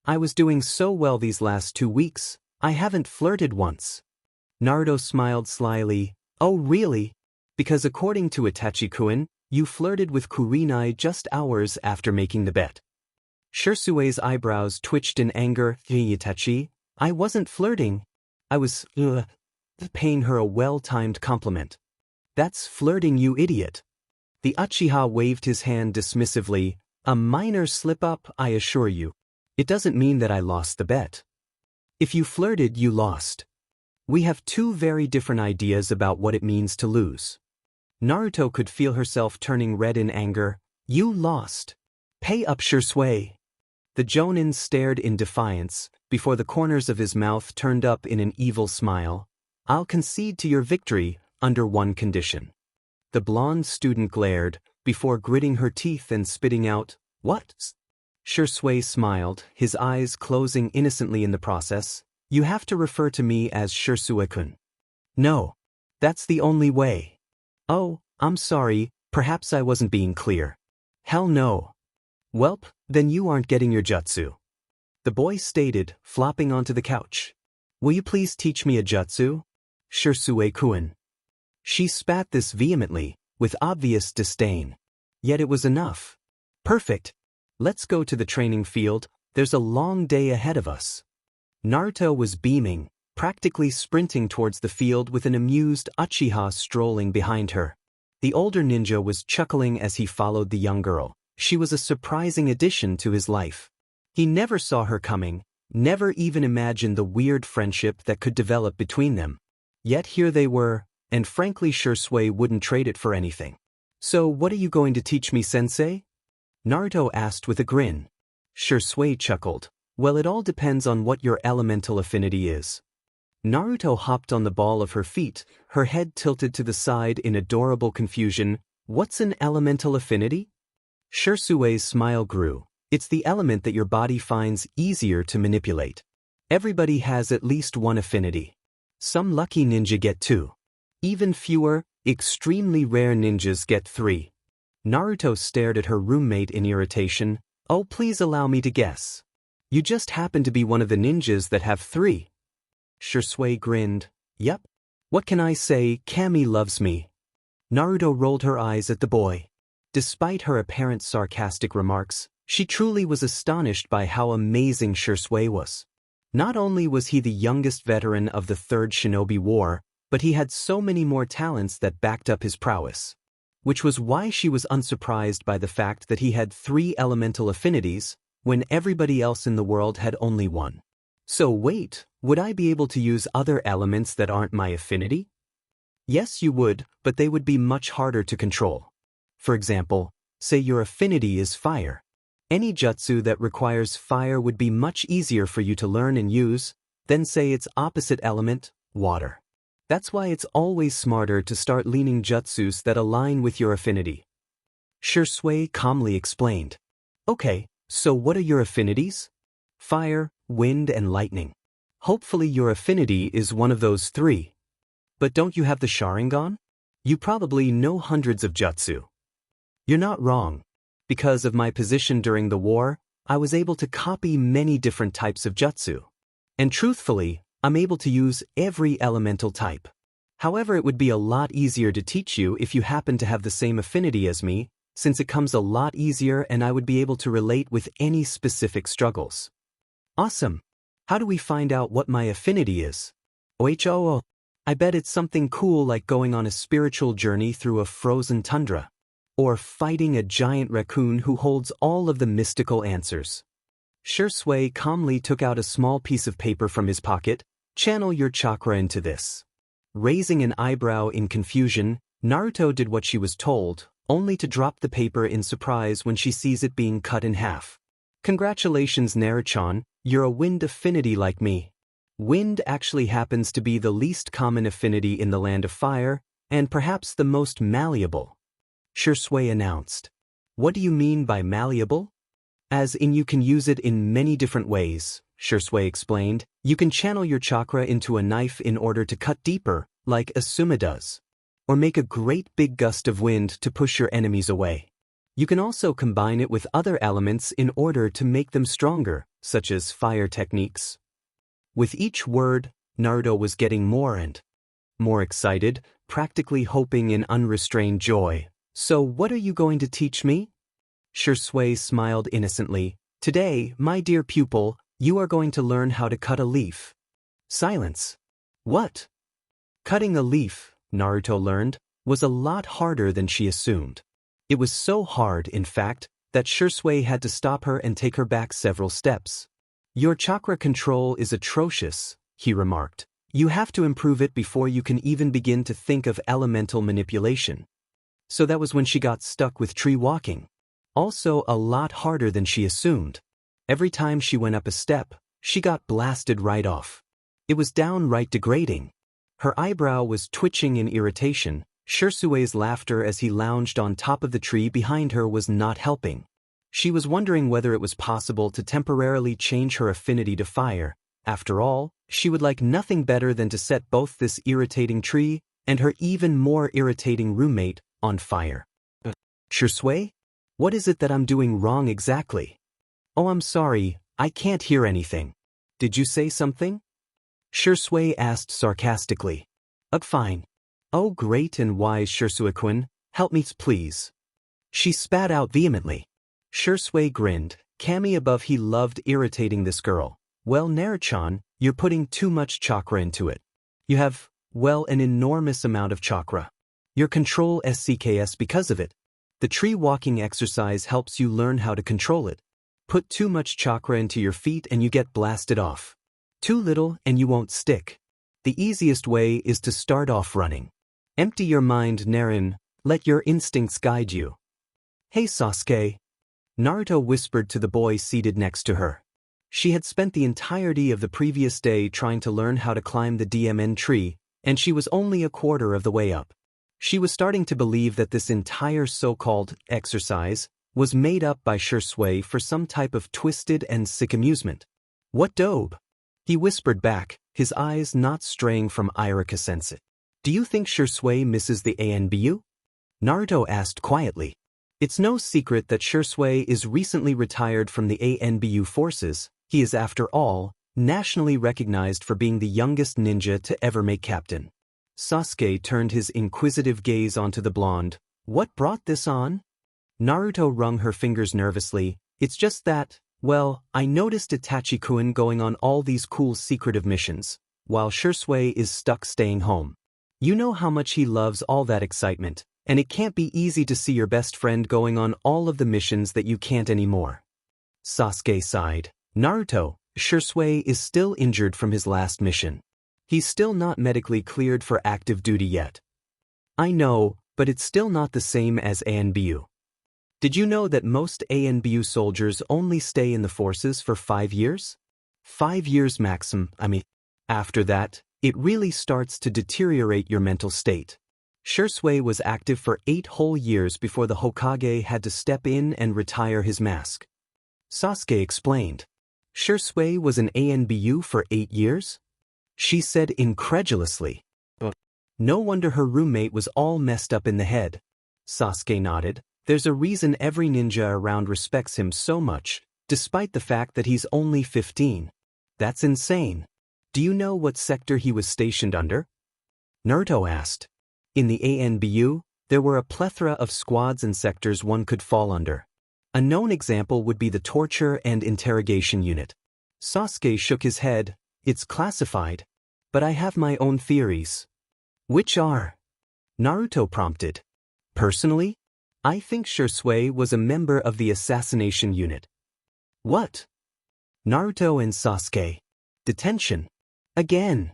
I was doing so well these last 2 weeks, I haven't flirted once. Naruto smiled slyly. Oh really? Because according to Itachi-kun, you flirted with Kurenai just hours after making the bet. Shisui's eyebrows twitched in anger. Itachi, I wasn't flirting. I was, paying her a well-timed compliment. That's flirting, you idiot. The Uchiha waved his hand dismissively. A minor slip-up, I assure you. It doesn't mean that I lost the bet. If you flirted, you lost. We have 2 very different ideas about what it means to lose. Naruto could feel herself turning red in anger. You lost. Pay up, Shisui. The Jonin stared in defiance, before the corners of his mouth turned up in an evil smile. I'll concede to your victory, under one condition. The blonde student glared, before gritting her teeth and spitting out, what? Shisui smiled, his eyes closing innocently in the process. You have to refer to me as Shisui-kun. No. That's the only way. Oh, I'm sorry, perhaps I wasn't being clear. Hell no. Welp, then you aren't getting your jutsu. The boy stated, flopping onto the couch. Will you please teach me a jutsu? Shisui-kun. She spat this vehemently, with obvious disdain. Yet it was enough. Perfect. Let's go to the training field, there's a long day ahead of us. Naruto was beaming, practically sprinting towards the field with an amused Uchiha strolling behind her. The older ninja was chuckling as he followed the young girl. She was a surprising addition to his life. He never saw her coming, never even imagined the weird friendship that could develop between them. Yet here they were, and frankly Shisui wouldn't trade it for anything. So what are you going to teach me, sensei? Naruto asked with a grin. Shisui chuckled. Well, it all depends on what your elemental affinity is. Naruto hopped on the ball of her feet, her head tilted to the side in adorable confusion. What's an elemental affinity? Shisui's smile grew. It's the element that your body finds easier to manipulate. Everybody has at least one affinity. Some lucky ninja get 2. Even fewer, extremely rare ninjas get 3. Naruto stared at her roommate in irritation. Oh, please allow me to guess. You just happen to be one of the ninjas that have 3. Shisui grinned. Yep. What can I say, Kami loves me. Naruto rolled her eyes at the boy. Despite her apparent sarcastic remarks, she truly was astonished by how amazing Shisui was. Not only was he the youngest veteran of the Third Shinobi War, but he had so many more talents that backed up his prowess. Which was why she was unsurprised by the fact that he had 3 elemental affinities, when everybody else in the world had only 1. So wait, would I be able to use other elements that aren't my affinity? Yes, you would, but they would be much harder to control. For example, say your affinity is fire. Any jutsu that requires fire would be much easier for you to learn and use than say its opposite element, water. That's why it's always smarter to start leaning jutsus that align with your affinity. Shisui calmly explained. Okay, so what are your affinities? Fire, wind, and lightning. Hopefully your affinity is one of those 3. But don't you have the Sharingan? You probably know hundreds of jutsu. You're not wrong. Because of my position during the war, I was able to copy many different types of jutsu. And truthfully, I'm able to use every elemental type. However, it would be a lot easier to teach you if you happen to have the same affinity as me, since it comes a lot easier and I would be able to relate with any specific struggles. Awesome. How do we find out what my affinity is? Oh, I bet it's something cool like going on a spiritual journey through a frozen tundra. Or fighting a giant raccoon who holds all of the mystical answers. Shisui calmly took out a small piece of paper from his pocket. Channel your chakra into this. Raising an eyebrow in confusion, Naruto did what she was told, only to drop the paper in surprise when she sees it being cut in half. Congratulations, Naruto, you're a wind affinity like me. Wind actually happens to be the least common affinity in the land of fire, and perhaps the most malleable. Shisui announced. What do you mean by malleable? As in you can use it in many different ways, Shisui explained. You can channel your chakra into a knife in order to cut deeper, like Asuma does. Or make a great big gust of wind to push your enemies away. You can also combine it with other elements in order to make them stronger, such as fire techniques. With each word, Naruto was getting more and more excited, practically hoping in unrestrained joy. So what are you going to teach me? Shisui smiled innocently. Today, my dear pupil, you are going to learn how to cut a leaf. Silence. What? Cutting a leaf, Naruto learned, was a lot harder than she assumed. It was so hard, in fact, that Shisui had to stop her and take her back several steps. Your chakra control is atrocious, he remarked. You have to improve it before you can even begin to think of elemental manipulation. So that was when she got stuck with tree walking. Also a lot harder than she assumed. Every time she went up a step, she got blasted right off. It was downright degrading. Her eyebrow was twitching in irritation. Shisui's laughter as he lounged on top of the tree behind her was not helping. She was wondering whether it was possible to temporarily change her affinity to fire. After all, she would like nothing better than to set both this irritating tree and her even more irritating roommate on fire. Shisui? What is it that I'm doing wrong exactly? Oh, I'm sorry, I can't hear anything. Did you say something? Shisui asked sarcastically. Fine. Oh, great and wise Shisui-kun, help me please. She spat out vehemently. Shisui grinned. Kami above he loved irritating this girl. Well Naruto, you're putting too much chakra into it. You have, well, an enormous amount of chakra. Your control SCKS because of it. The tree walking exercise helps you learn how to control it. Put too much chakra into your feet and you get blasted off. Too little and you won't stick. The easiest way is to start off running. Empty your mind, Naren. Let your instincts guide you. Hey Sasuke. Naruto whispered to the boy seated next to her. She had spent the entirety of the previous day trying to learn how to climb the DMN tree, and she was only a quarter of the way up. She was starting to believe that this entire so-called exercise was made up by Shisui for some type of twisted and sick amusement. What dope? He whispered back, his eyes not straying from Irika Sensei. Do you think Shisui misses the ANBU? Naruto asked quietly. It's no secret that Shisui is recently retired from the ANBU forces. He is, after all, nationally recognized for being the youngest ninja to ever make captain. Sasuke turned his inquisitive gaze onto the blonde. What brought this on? Naruto wrung her fingers nervously. It's just that, well, I noticed Itachi-kun going on all these cool secretive missions, while Shisui is stuck staying home. You know how much he loves all that excitement, and it can't be easy to see your best friend going on all of the missions that you can't anymore. Sasuke sighed. Naruto, Shisui is still injured from his last mission. He's still not medically cleared for active duty yet. I know, but it's still not the same as ANBU. Did you know that most ANBU soldiers only stay in the forces for 5 years? 5 years maximum, After that, it really starts to deteriorate your mental state. Shisui was active for 8 whole years before the Hokage had to step in and retire his mask. Sasuke explained. Shisui was an ANBU for 8 years? She said incredulously. No wonder her roommate was all messed up in the head. Sasuke nodded. There's a reason every ninja around respects him so much, despite the fact that he's only 15. That's insane. Do you know what sector he was stationed under? Naruto asked. In the ANBU, there were a plethora of squads and sectors one could fall under. A known example would be the Torture and Interrogation Unit. Sasuke shook his head. It's classified. But I have my own theories. Which are? Naruto prompted. Personally, I think Shisui was a member of the Assassination Unit. What? Naruto and Sasuke. Detention. Again.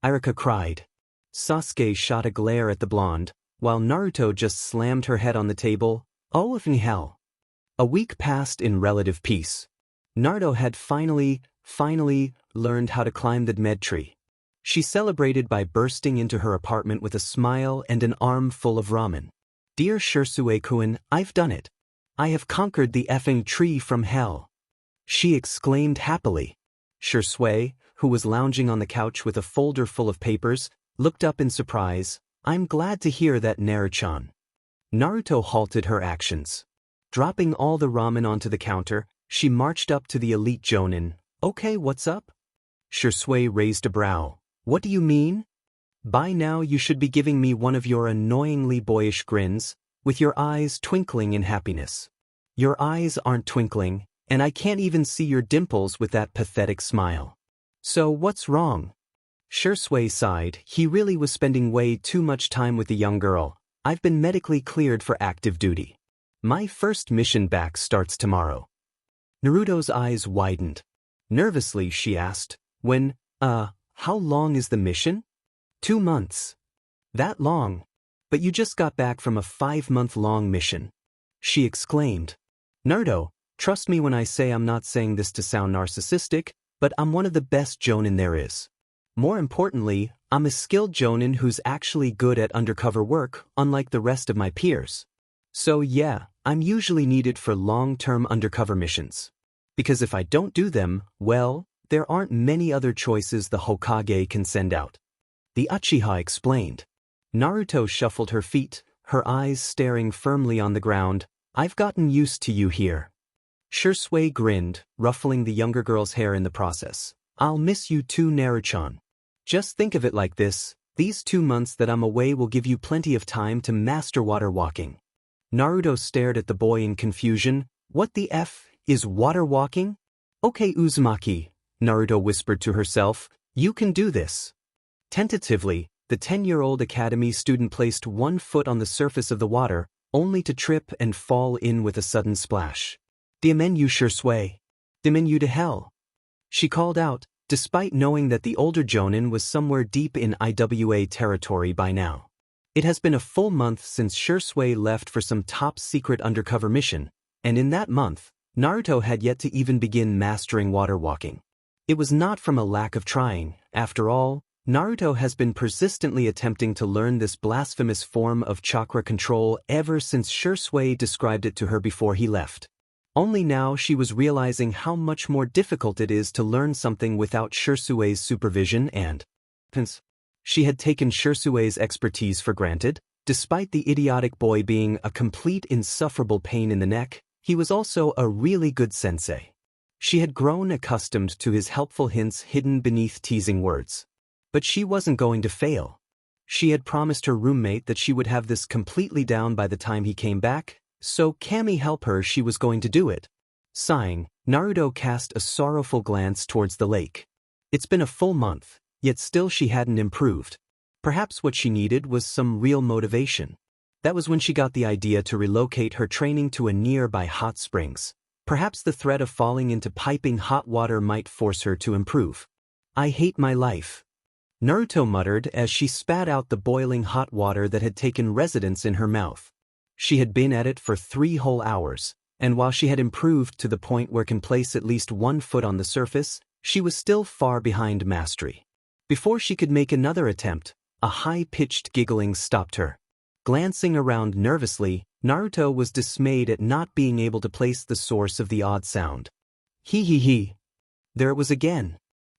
Irika cried. Sasuke shot a glare at the blonde, while Naruto just slammed her head on the table. Oh, if in hell. A week passed in relative peace. Naruto had finally learned how to climb the med tree. She celebrated by bursting into her apartment with a smile and an arm full of ramen. Dear Shisui-kun, I've done it. I have conquered the effing tree from hell. She exclaimed happily. Shisui, who was lounging on the couch with a folder full of papers, looked up in surprise. I'm glad to hear that, Naruto. Naruto halted her actions. Dropping all the ramen onto the counter, she marched up to the elite jonin. Okay, what's up? Shisui raised a brow. What do you mean? By now you should be giving me one of your annoyingly boyish grins, with your eyes twinkling in happiness. Your eyes aren't twinkling, and I can't even see your dimples with that pathetic smile. So what's wrong? Shisui sighed. He really was spending way too much time with the young girl. I've been medically cleared for active duty. My first mission back starts tomorrow. Naruto's eyes widened. Nervously she asked, how long is the mission? 2 months. That long? But you just got back from a 5-month-long mission. She exclaimed. Naruto, trust me when I say I'm not saying this to sound narcissistic, but I'm one of the best jonin there is. More importantly, I'm a skilled jonin who's actually good at undercover work, unlike the rest of my peers. So yeah, I'm usually needed for long-term undercover missions. Because if I don't do them, well, there aren't many other choices the Hokage can send out. The Uchiha explained. Naruto shuffled her feet, her eyes staring firmly on the ground. I've gotten used to you here. Shisui grinned, ruffling the younger girl's hair in the process. I'll miss you too, Naruto. Just think of it like this, these 2 months that I'm away will give you plenty of time to master water walking. Naruto stared at the boy in confusion. What the F is water walking? Okay Uzumaki, Naruto whispered to herself, you can do this. Tentatively, the 10-year-old academy student placed one foot on the surface of the water, only to trip and fall in with a sudden splash. Diamenu Shisui. Diamenu to hell. She called out, despite knowing that the older Jonin was somewhere deep in IWA territory by now. It has been a full month since Shisui left for some top-secret undercover mission, and in that month, Naruto had yet to even begin mastering water walking. It was not from a lack of trying. After all, Naruto has been persistently attempting to learn this blasphemous form of chakra control ever since Shisui described it to her before he left. Only now she was realizing how much more difficult it is to learn something without Shisui's supervision and hence, she had taken Shisui's expertise for granted. Despite the idiotic boy being a complete insufferable pain in the neck, he was also a really good sensei. She had grown accustomed to his helpful hints hidden beneath teasing words. But she wasn't going to fail. She had promised her roommate that she would have this completely down by the time he came back, so Kami help her, she was going to do it. Sighing, Naruto cast a sorrowful glance towards the lake. It's been a full month, yet still she hadn't improved. Perhaps what she needed was some real motivation. That was when she got the idea to relocate her training to a nearby hot springs. Perhaps the threat of falling into piping hot water might force her to improve. I hate my life. Naruto muttered as she spat out the boiling hot water that had taken residence in her mouth. She had been at it for 3 whole hours, and while she had improved to the point where can place at least 1 foot on the surface, she was still far behind mastery. Before she could make another attempt, a high-pitched giggling stopped her. Glancing around nervously, Naruto was dismayed at not being able to place the source of the odd sound. Hee hee hee. There it was again.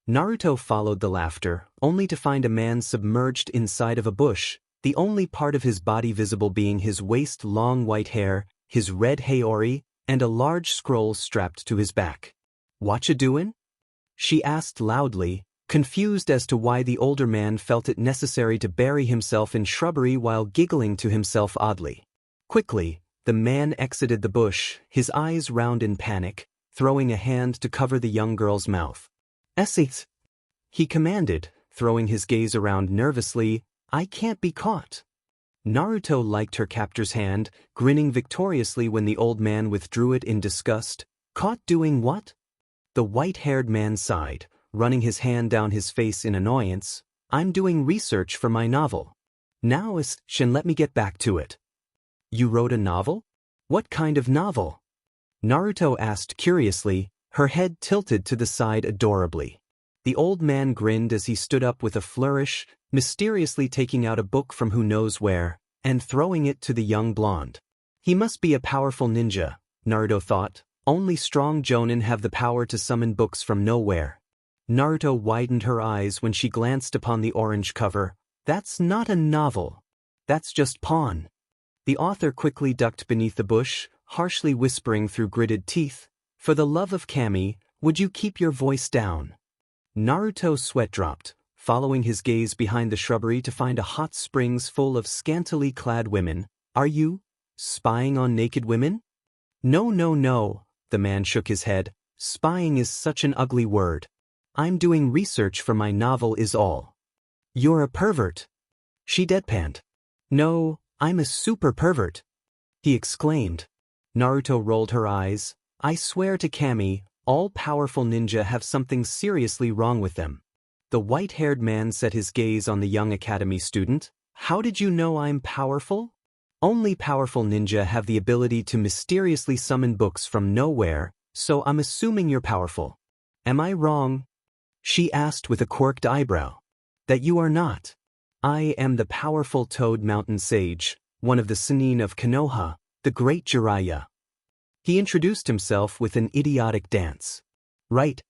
Naruto followed the laughter, only to find a man submerged inside of a bush, the only part of his body visible being his waist-long white hair, his red haori, and a large scroll strapped to his back. "Watcha doin'?" she asked loudly, confused as to why the older man felt it necessary to bury himself in shrubbery while giggling to himself oddly. Quickly, the man exited the bush, his eyes round in panic, throwing a hand to cover the young girl's mouth. "Essex," he commanded, throwing his gaze around nervously, "I can't be caught." Naruto liked her captor's hand, grinning victoriously when the old man withdrew it in disgust. "Caught doing what?" The white-haired man sighed, running his hand down his face in annoyance. "I'm doing research for my novel. Now let me get back to it." "You wrote a novel? What kind of novel?" Naruto asked curiously, her head tilted to the side adorably. The old man grinned as he stood up with a flourish, mysteriously taking out a book from who knows where, and throwing it to the young blonde. He must be a powerful ninja, Naruto thought. Only strong jonin have the power to summon books from nowhere. Naruto widened her eyes when she glanced upon the orange cover. "That's not a novel. That's just pawn." The author quickly ducked beneath the bush, harshly whispering through gritted teeth, "For the love of Kami, would you keep your voice down?" Naruto's sweat dropped, following his gaze behind the shrubbery to find a hot springs full of scantily clad women. "Are you spying on naked women?" "No, no, no," the man shook his head. "Spying is such an ugly word. I'm doing research for my novel is all." "You're a pervert," she deadpanned. "No, I'm a super pervert," he exclaimed. Naruto rolled her eyes. "I swear to Kami, all-powerful ninja have something seriously wrong with them." The white-haired man set his gaze on the young academy student. "How did you know I'm powerful?" "Only powerful ninja have the ability to mysteriously summon books from nowhere, so I'm assuming you're powerful." "Am I wrong?" she asked with a quirked eyebrow. "That you are not. I am the powerful Toad Mountain Sage, one of the Sannin of Konoha, the great Jiraiya." He introduced himself with an idiotic dance. "Right."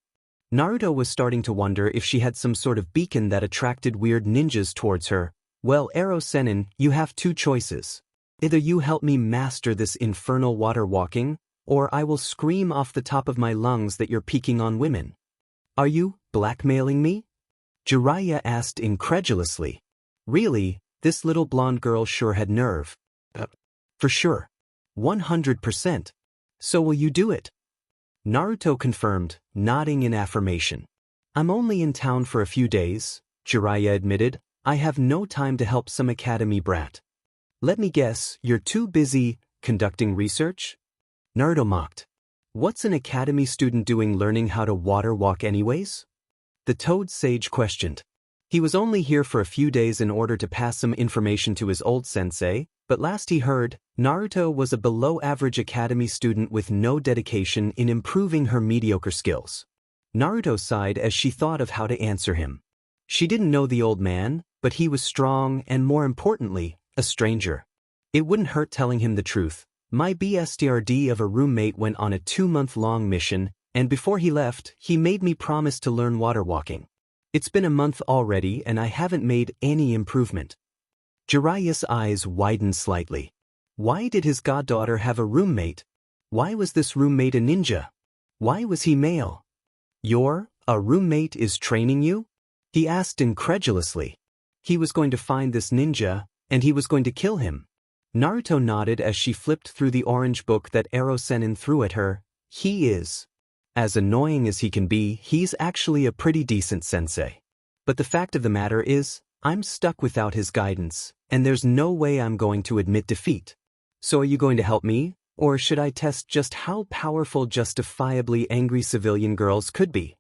Naruto was starting to wonder if she had some sort of beacon that attracted weird ninjas towards her. "Well, Ero Sennin, you have 2 choices. Either you help me master this infernal water walking, or I will scream off the top of my lungs that you're peeking on women." "Are you blackmailing me?" Jiraiya asked incredulously. Really, this little blonde girl sure had nerve. For sure. 100%. So will you do it? Naruto confirmed, nodding in affirmation. I'm only in town for a few days, Jiraiya admitted. I have no time to help some academy brat. Let me guess, you're too busy conducting research? Naruto mocked. What's an academy student doing learning how to water walk anyways? The Toad Sage questioned. He was only here for a few days in order to pass some information to his old sensei, but last he heard, Naruto was a below-average academy student with no dedication in improving her mediocre skills. Naruto sighed as she thought of how to answer him. She didn't know the old man, but he was strong and, more importantly, a stranger. It wouldn't hurt telling him the truth. My BSTRD of a roommate went on a 2-month-long mission, and before he left, he made me promise to learn water walking. It's been a month already and I haven't made any improvement. Jiraiya's eyes widened slightly. Why did his goddaughter have a roommate? Why was this roommate a ninja? Why was he male? A roommate is training you? He asked incredulously. He was going to find this ninja, and he was going to kill him. Naruto nodded as she flipped through the orange book that Ero Sennin threw at her. He is. As annoying as he can be, he's actually a pretty decent sensei. But the fact of the matter is, I'm stuck without his guidance, and there's no way I'm going to admit defeat. So are you going to help me, or should I test just how powerful justifiably angry civilian girls could be?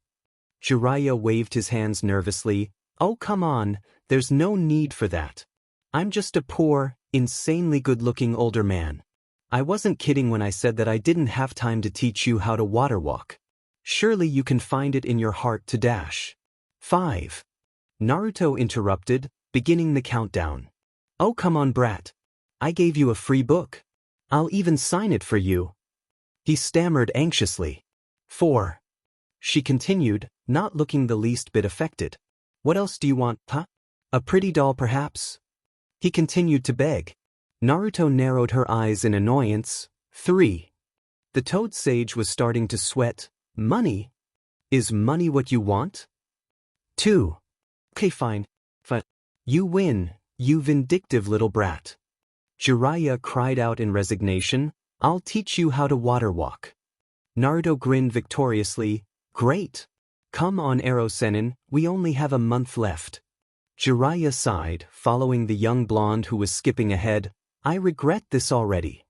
Jiraiya waved his hands nervously. Oh come on, there's no need for that. I'm just a poor, insanely good-looking older man. I wasn't kidding when I said that I didn't have time to teach you how to water walk. Surely you can find it in your heart to dash. 5. Naruto interrupted, beginning the countdown. Oh come on brat. I gave you a free book. I'll even sign it for you. He stammered anxiously. 4. She continued, not looking the least bit affected. What else do you want, huh? A pretty doll perhaps? He continued to beg. Naruto narrowed her eyes in annoyance. 3. The Toad Sage was starting to sweat. Money? Is money what you want? 2. Okay fine. You win, you vindictive little brat. Jiraiya cried out in resignation. I'll teach you how to water walk. Naruto grinned victoriously. Great. Come on Ero Sennin, we only have a month left. Jiraiya sighed, following the young blonde who was skipping ahead. I regret this already.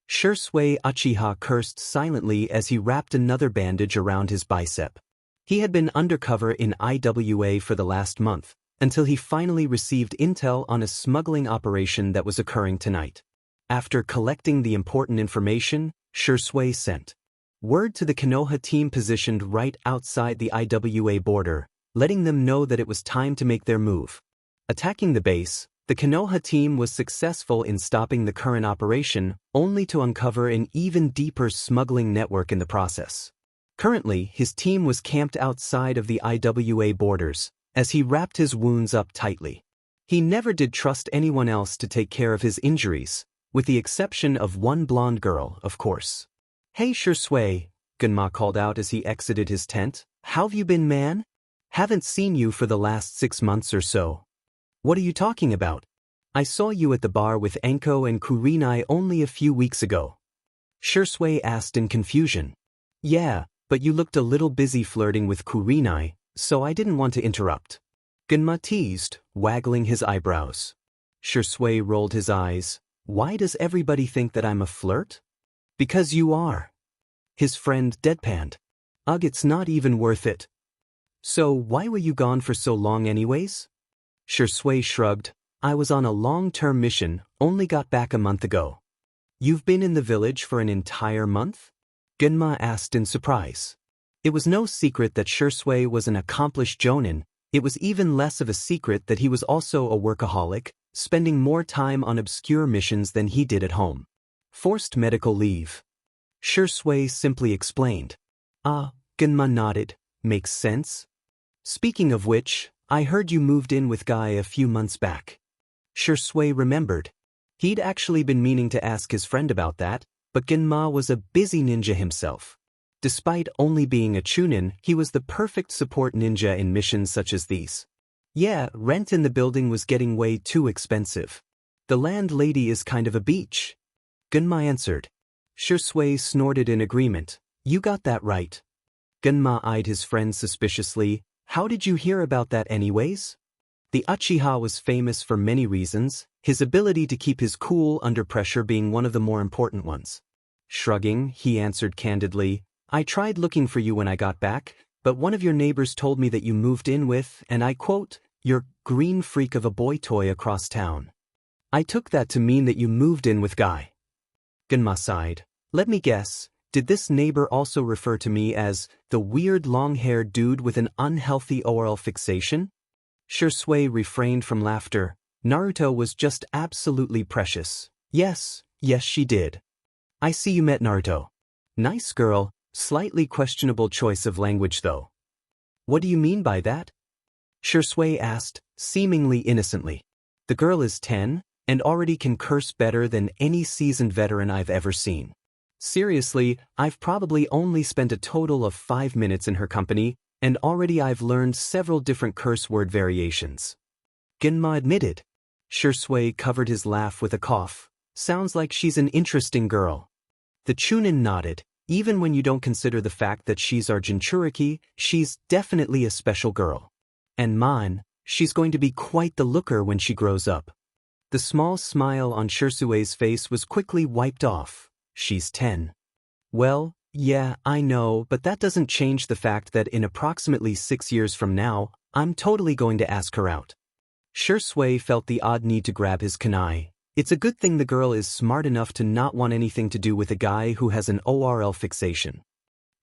Shisui Uchiha cursed silently as he wrapped another bandage around his bicep. He had been undercover in IWA for the last month, until he finally received intel on a smuggling operation that was occurring tonight. After collecting the important information, Shisui sent word to the Konoha team positioned right outside the IWA border, letting them know that it was time to make their move. Attacking the base, the Konoha team was successful in stopping the current operation, only to uncover an even deeper smuggling network in the process. Currently, his team was camped outside of the IWA borders, as he wrapped his wounds up tightly. He never did trust anyone else to take care of his injuries, with the exception of one blonde girl, of course. Hey Shisui, Genma called out as he exited his tent. How've you been, man? Haven't seen you for the last 6 months or so. What are you talking about? I saw you at the bar with Enko and Kurenai only a few weeks ago. Shisui asked in confusion. Yeah, but you looked a little busy flirting with Kurenai, so I didn't want to interrupt. Genma teased, waggling his eyebrows. Shisui rolled his eyes. Why does everybody think that I'm a flirt? Because you are. His friend deadpanned. Ugh, it's not even worth it. So why were you gone for so long anyways? Shisui shrugged. I was on a long-term mission, only got back a month ago. You've been in the village for an entire month? Genma asked in surprise. It was no secret that Shisui was an accomplished jonin. It was even less of a secret that he was also a workaholic, spending more time on obscure missions than he did at home. Forced medical leave. Shisui simply explained. Genma nodded. Makes sense. Speaking of which, I heard you moved in with Guy a few months back. Shisui remembered. He'd actually been meaning to ask his friend about that, but Genma was a busy ninja himself. Despite only being a chunin, he was the perfect support ninja in missions such as these. Yeah, rent in the building was getting way too expensive. The landlady is kind of a beach. Genma answered. Shisui snorted in agreement. You got that right. Genma eyed his friend suspiciously. How did you hear about that anyways? The Uchiha was famous for many reasons, his ability to keep his cool under pressure being one of the more important ones. Shrugging, he answered candidly, I tried looking for you when I got back, but one of your neighbors told me that you moved in with, and I quote, your green freak of a boy toy across town. I took that to mean that you moved in with Guy. Genma sighed. Let me guess, did this neighbor also refer to me as the weird long-haired dude with an unhealthy oral fixation? Shisui refrained from laughter. Naruto was just absolutely precious. Yes, she did. I see you met Naruto. Nice girl, slightly questionable choice of language though. What do you mean by that? Shisui asked, seemingly innocently. The girl is 10, and already can curse better than any seasoned veteran I've ever seen. Seriously, I've probably only spent a total of 5 minutes in her company, and already I've learned several different curse word variations. Genma admitted. Shisui covered his laugh with a cough. Sounds like she's an interesting girl. The Chunin nodded. Even when you don't consider the fact that she's our Jinchuriki, she's definitely a special girl. And man, she's going to be quite the looker when she grows up. The small smile on Shisui's face was quickly wiped off. She's 10. Well, yeah, I know, but that doesn't change the fact that in approximately 6 years from now, I'm totally going to ask her out. Shisui felt the odd need to grab his kunai. It's a good thing the girl is smart enough to not want anything to do with a guy who has an ORL fixation.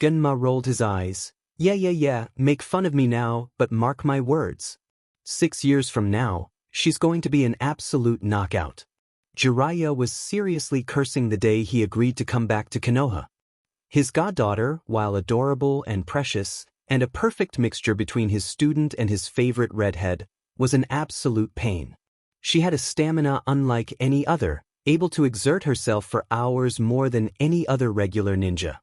Genma rolled his eyes. Yeah, make fun of me now, but mark my words. 6 years from now, she's going to be an absolute knockout. Jiraiya was seriously cursing the day he agreed to come back to Konoha. His goddaughter, while adorable and precious, and a perfect mixture between his student and his favorite redhead, was an absolute pain. She had a stamina unlike any other, able to exert herself for hours more than any other regular ninja.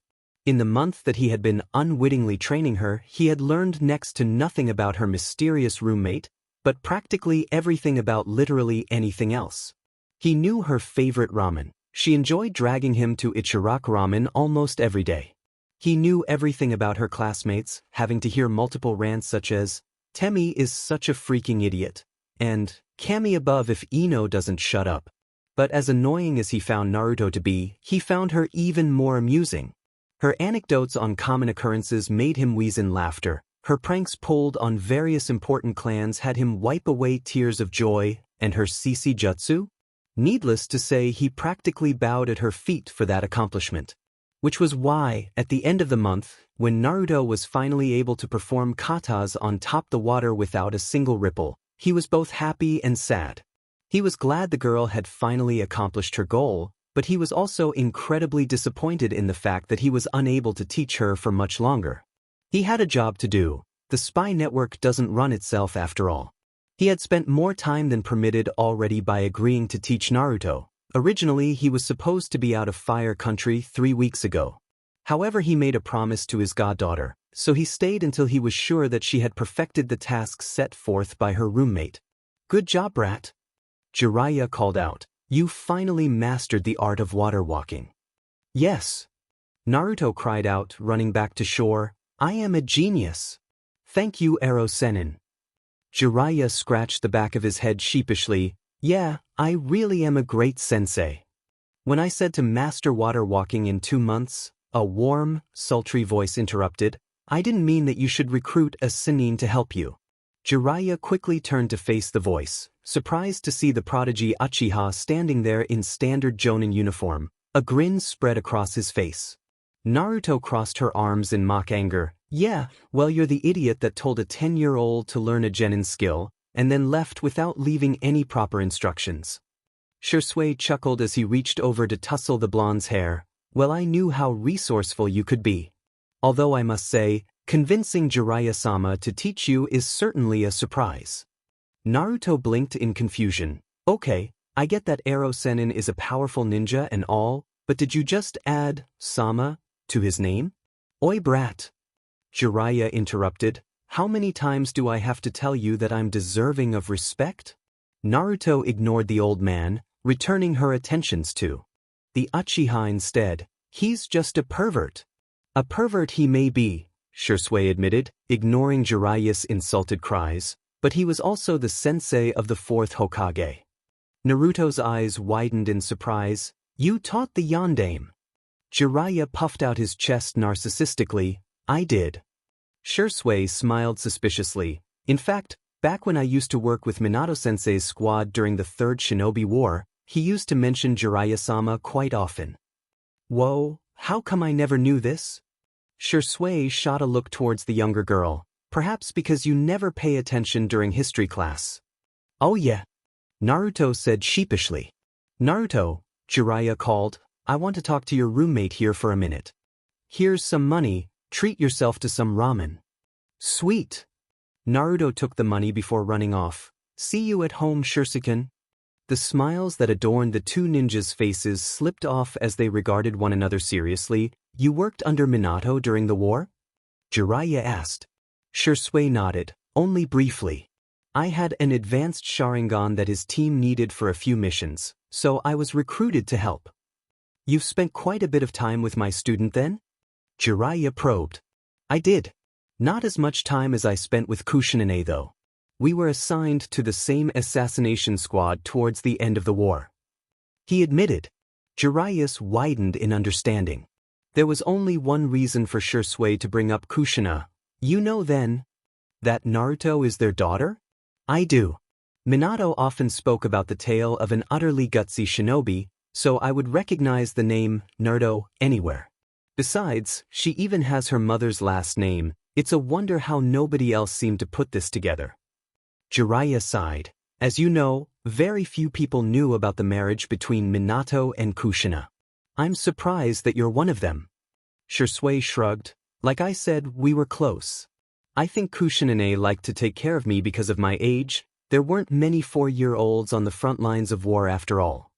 In the month that he had been unwittingly training her, he had learned next to nothing about her mysterious roommate, but practically everything about literally anything else. He knew her favorite ramen. She enjoyed dragging him to Ichiraki ramen almost every day. He knew everything about her classmates, having to hear multiple rants such as, Temi is such a freaking idiot, and Kami above if Ino doesn't shut up. But as annoying as he found Naruto to be, he found her even more amusing. Her anecdotes on common occurrences made him wheeze in laughter. Her pranks pulled on various important clans had him wipe away tears of joy, and her CC jutsu? Needless to say, he practically bowed at her feet for that accomplishment. Which was why, at the end of the month, when Naruto was finally able to perform katas on top the water without a single ripple, he was both happy and sad. He was glad the girl had finally accomplished her goal, but he was also incredibly disappointed in the fact that he was unable to teach her for much longer. He had a job to do. The spy network doesn't run itself after all. He had spent more time than permitted already by agreeing to teach Naruto. Originally, he was supposed to be out of Fire Country 3 weeks ago. However, he made a promise to his goddaughter, so he stayed until he was sure that she had perfected the tasks set forth by her roommate. Good job, brat. Jiraiya called out. You finally mastered the art of water walking. Yes. Naruto cried out, running back to shore. I am a genius. Thank you, Ero Sennin. Jiraiya scratched the back of his head sheepishly. Yeah, I really am a great sensei. When I said to master water walking in 2 months, a warm, sultry voice interrupted, I didn't mean that you should recruit a Sennin to help you. Jiraiya quickly turned to face the voice, surprised to see the prodigy Uchiha standing there in standard Jonin uniform. A grin spread across his face. Naruto crossed her arms in mock anger. Yeah, well, you're the idiot that told a 10-year-old to learn a genin skill, and then left without leaving any proper instructions. Shisui chuckled as he reached over to tussle the blonde's hair. Well, I knew how resourceful you could be. Although I must say, convincing Jiraiya-sama to teach you is certainly a surprise. Naruto blinked in confusion. Okay, I get that Ero Sennin is a powerful ninja and all, but did you just add Sama to his name? Oi brat. Jiraiya interrupted. How many times do I have to tell you that I'm deserving of respect? Naruto ignored the old man, returning her attentions to the Uchiha instead. He's just a pervert. A pervert he may be, Shisui admitted, ignoring Jiraiya's insulted cries, but he was also the sensei of the fourth Hokage. Naruto's eyes widened in surprise. You taught the yondaime. Jiraiya puffed out his chest narcissistically. I did. Shisui smiled suspiciously. In fact, back when I used to work with Minato-sensei's squad during the Third Shinobi War, he used to mention Jiraiya-sama quite often. Whoa, how come I never knew this? Shisui shot a look towards the younger girl. Perhaps because you never pay attention during history class. Oh yeah. Naruto said sheepishly. Naruto, Jiraiya called, I want to talk to your roommate here for a minute. Here's some money, treat yourself to some ramen. Sweet. Naruto took the money before running off. See you at home, Shursuken. The smiles that adorned the two ninjas' faces slipped off as they regarded one another seriously. You worked under Minato during the war? Jiraiya asked. Shisui nodded, only briefly. I had an advanced Sharingan that his team needed for a few missions, so I was recruited to help. You've spent quite a bit of time with my student then? Jiraiya probed. I did. Not as much time as I spent with Kushinae though. We were assigned to the same assassination squad towards the end of the war. He admitted. Jiraiya's widened in understanding. There was only one reason for Shisui to bring up Kushina. You know then, that Naruto is their daughter? I do. Minato often spoke about the tale of an utterly gutsy shinobi, so I would recognize the name Naruto anywhere. Besides, she even has her mother's last name. It's a wonder how nobody else seemed to put this together. Jiraiya sighed. As you know, very few people knew about the marriage between Minato and Kushina. I'm surprised that you're one of them. Shisui shrugged. Like I said, we were close. I think Kushinae liked to take care of me because of my age. There weren't many 4-year-olds on the front lines of war after all.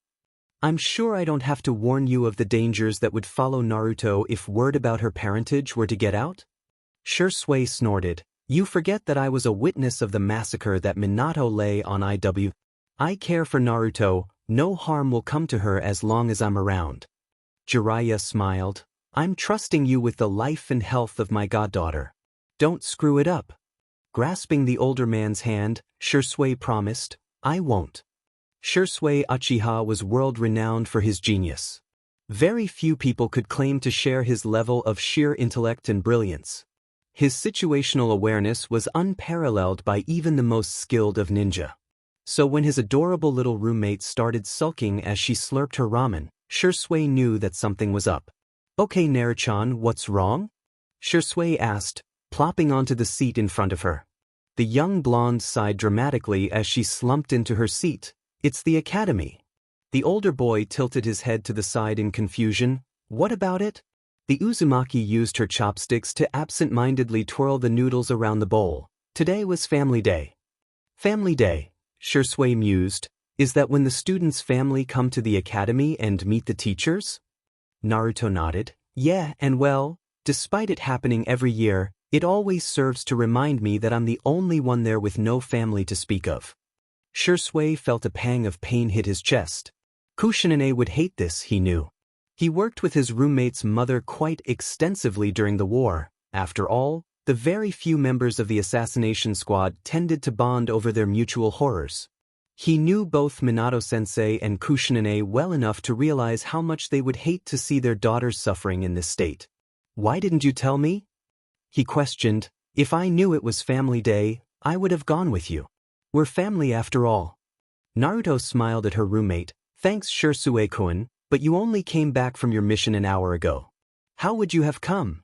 I'm sure I don't have to warn you of the dangers that would follow Naruto if word about her parentage were to get out? Shisui snorted. You forget that I was a witness of the massacre that Minato lay on IW. I care for Naruto, no harm will come to her as long as I'm around. Jiraiya smiled. I'm trusting you with the life and health of my goddaughter. Don't screw it up. Grasping the older man's hand, Shisui promised, I won't. Shisui Uchiha was world-renowned for his genius. Very few people could claim to share his level of sheer intellect and brilliance. His situational awareness was unparalleled by even the most skilled of ninja. So when his adorable little roommate started sulking as she slurped her ramen, Shisui knew that something was up. Okay Naruto-chan, what's wrong? Shisui asked, plopping onto the seat in front of her. The young blonde sighed dramatically as she slumped into her seat. It's the academy. The older boy tilted his head to the side in confusion. What about it? The Uzumaki used her chopsticks to absent-mindedly twirl the noodles around the bowl. Today was family day. Family day, Shisui mused. Is that when the student's family come to the academy and meet the teachers? Naruto nodded. Yeah, and well, despite it happening every year, it always serves to remind me that I'm the only one there with no family to speak of. Shisui felt a pang of pain hit his chest. Kushinae would hate this, he knew. He worked with his roommate's mother quite extensively during the war. After all, the very few members of the assassination squad tended to bond over their mutual horrors. He knew both Minato-sensei and Kushinae well enough to realize how much they would hate to see their daughters suffering in this state. Why didn't you tell me? He questioned. If I knew it was family day, I would have gone with you. We're family after all. Naruto smiled at her roommate. Thanks Shisui-kun, but you only came back from your mission an hour ago. How would you have come?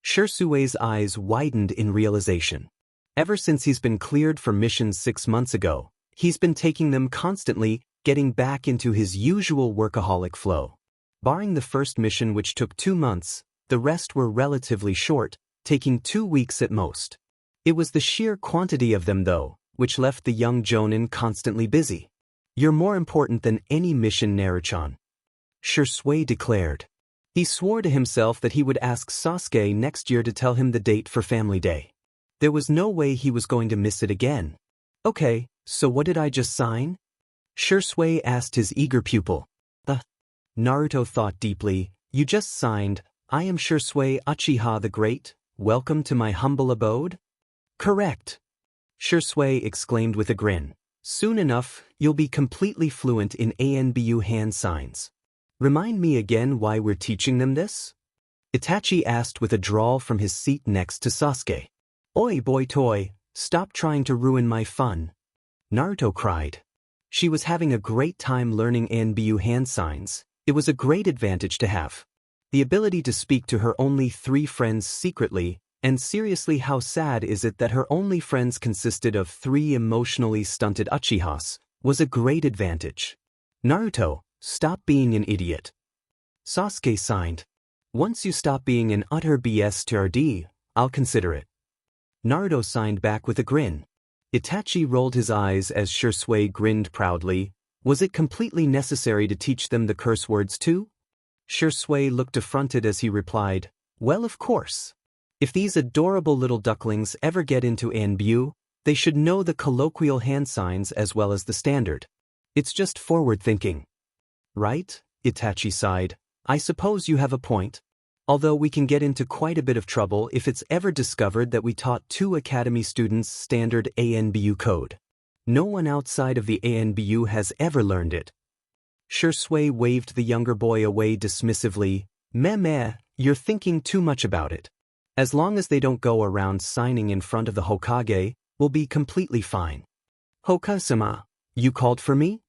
Shisui's eyes widened in realization. Ever since he's been cleared for missions 6 months ago, he's been taking them constantly, getting back into his usual workaholic flow. Barring the first mission which took 2 months, the rest were relatively short, taking 2 weeks at most. It was the sheer quantity of them though, which left the young jonin constantly busy. You're more important than any mission, Naruto-chan. Shisui declared. He swore to himself that he would ask Sasuke next year to tell him the date for family day. There was no way he was going to miss it again. Okay, so what did I just sign? Shisui asked his eager pupil. Naruto thought deeply. You just signed, I am Shisui Uchiha the Great, welcome to my humble abode? Correct. Shisui exclaimed with a grin. Soon enough, you'll be completely fluent in ANBU hand signs. Remind me again why we're teaching them this? Itachi asked with a drawl from his seat next to Sasuke. Oi boy toy, stop trying to ruin my fun. Naruto cried. She was having a great time learning ANBU hand signs. It was a great advantage to have. The ability to speak to her only 3 friends secretly, and seriously, how sad is it that her only friends consisted of 3 emotionally stunted Uchihas, was a great advantage. Naruto, stop being an idiot. Sasuke signed. Once you stop being an utter BS TRD, I'll consider it. Naruto signed back with a grin. Itachi rolled his eyes as Shisui grinned proudly. Was it completely necessary to teach them the curse words too? Shisui looked affronted as he replied, well, of course. If these adorable little ducklings ever get into ANBU, they should know the colloquial hand signs as well as the standard. It's just forward thinking. Right? Itachi sighed. I suppose you have a point. Although we can get into quite a bit of trouble if it's ever discovered that we taught 2 academy students standard ANBU code. No one outside of the ANBU has ever learned it. Shisui waved the younger boy away dismissively. Meh, you're thinking too much about it. As long as they don't go around signing in front of the Hokage, we'll be completely fine. Hokage-sama, you called for me?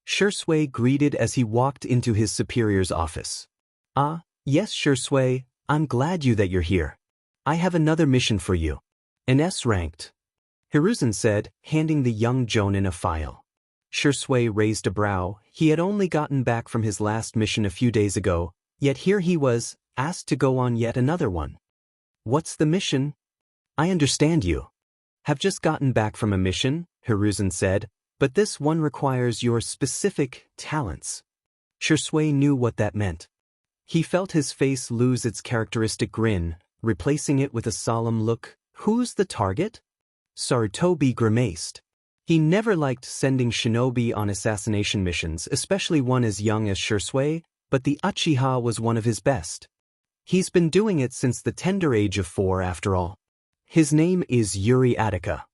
Shisui greeted as he walked into his superior's office. Ah, yes Shisui, I'm glad that you're here. I have another mission for you. An S-ranked. Hiruzen said, handing the young jonin a file. Shisui raised a brow. He had only gotten back from his last mission a few days ago, yet here he was, asked to go on yet another one. What's the mission? I understand you have just gotten back from a mission, Hiruzen said, but this one requires your specific talents. Shisui knew what that meant. He felt his face lose its characteristic grin, replacing it with a solemn look. Who's the target? Sarutobi grimaced. He never liked sending shinobi on assassination missions, especially one as young as Shisui, but the Uchiha was one of his best. He's been doing it since the tender age of 4 after all. His name is Yuri Ataka.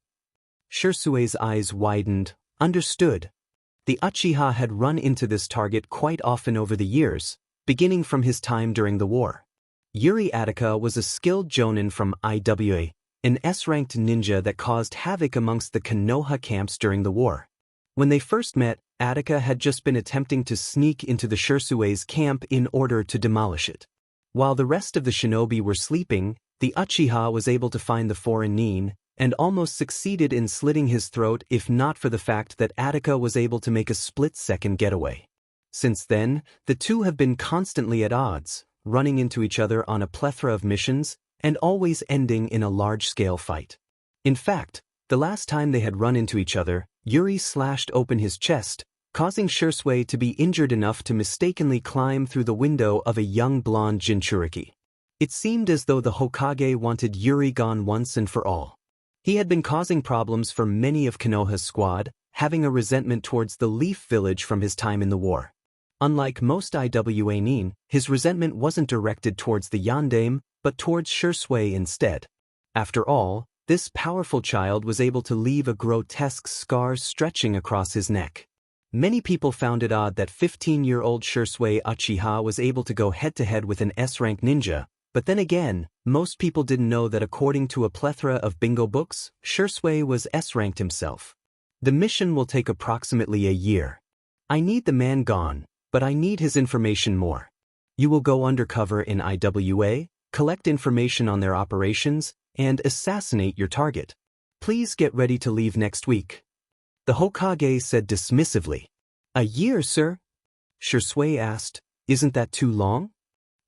Shisui's eyes widened. Understood. The Uchiha had run into this target quite often over the years, beginning from his time during the war. Yuri Ataka was a skilled jonin from IWA, an S-ranked ninja that caused havoc amongst the Konoha camps during the war. When they first met, Ataka had just been attempting to sneak into the Shisui's camp in order to demolish it. While the rest of the shinobi were sleeping, the Uchiha was able to find the foreign nin, and almost succeeded in slitting his throat if not for the fact that Ataka was able to make a split-second getaway. Since then, the two have been constantly at odds, running into each other on a plethora of missions, and always ending in a large-scale fight. In fact, the last time they had run into each other, Yuri slashed open his chest, causing Shisui to be injured enough to mistakenly climb through the window of a young blonde Jinchuriki. It seemed as though the Hokage wanted Yuri gone once and for all. He had been causing problems for many of Konoha's squad, having a resentment towards the Leaf Village from his time in the war. Unlike most IWA nin, his resentment wasn't directed towards the Yondaime, but towards Shisui instead. After all, this powerful child was able to leave a grotesque scar stretching across his neck. Many people found it odd that 15-year-old Shisui Uchiha was able to go head-to-head with an S-rank ninja, but then again, most people didn't know that according to a plethora of bingo books, Shisui was S-ranked himself. The mission will take approximately a year. I need the man gone, but I need his information more. You will go undercover in IWA, collect information on their operations, and assassinate your target. Please get ready to leave next week. The Hokage said dismissively. A year, sir? Shisui asked, isn't that too long?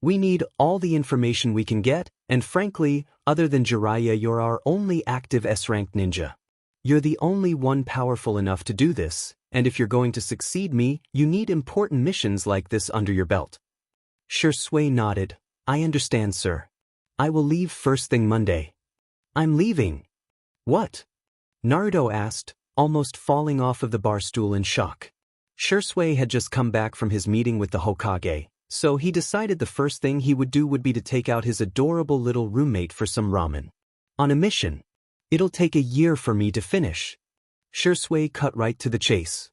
We need all the information we can get, and frankly, other than Jiraiya, you're our only active S-ranked ninja. You're the only one powerful enough to do this, and if you're going to succeed me, you need important missions like this under your belt. Shisui nodded. I understand, sir. I will leave first thing Monday. I'm leaving. What? Naruto asked, almost falling off of the bar stool in shock. Shisui had just come back from his meeting with the Hokage, So he decided the first thing he would do would be to take out his adorable little roommate for some ramen. On a mission. It'll take a year for me to finish. Shisui cut right to the chase.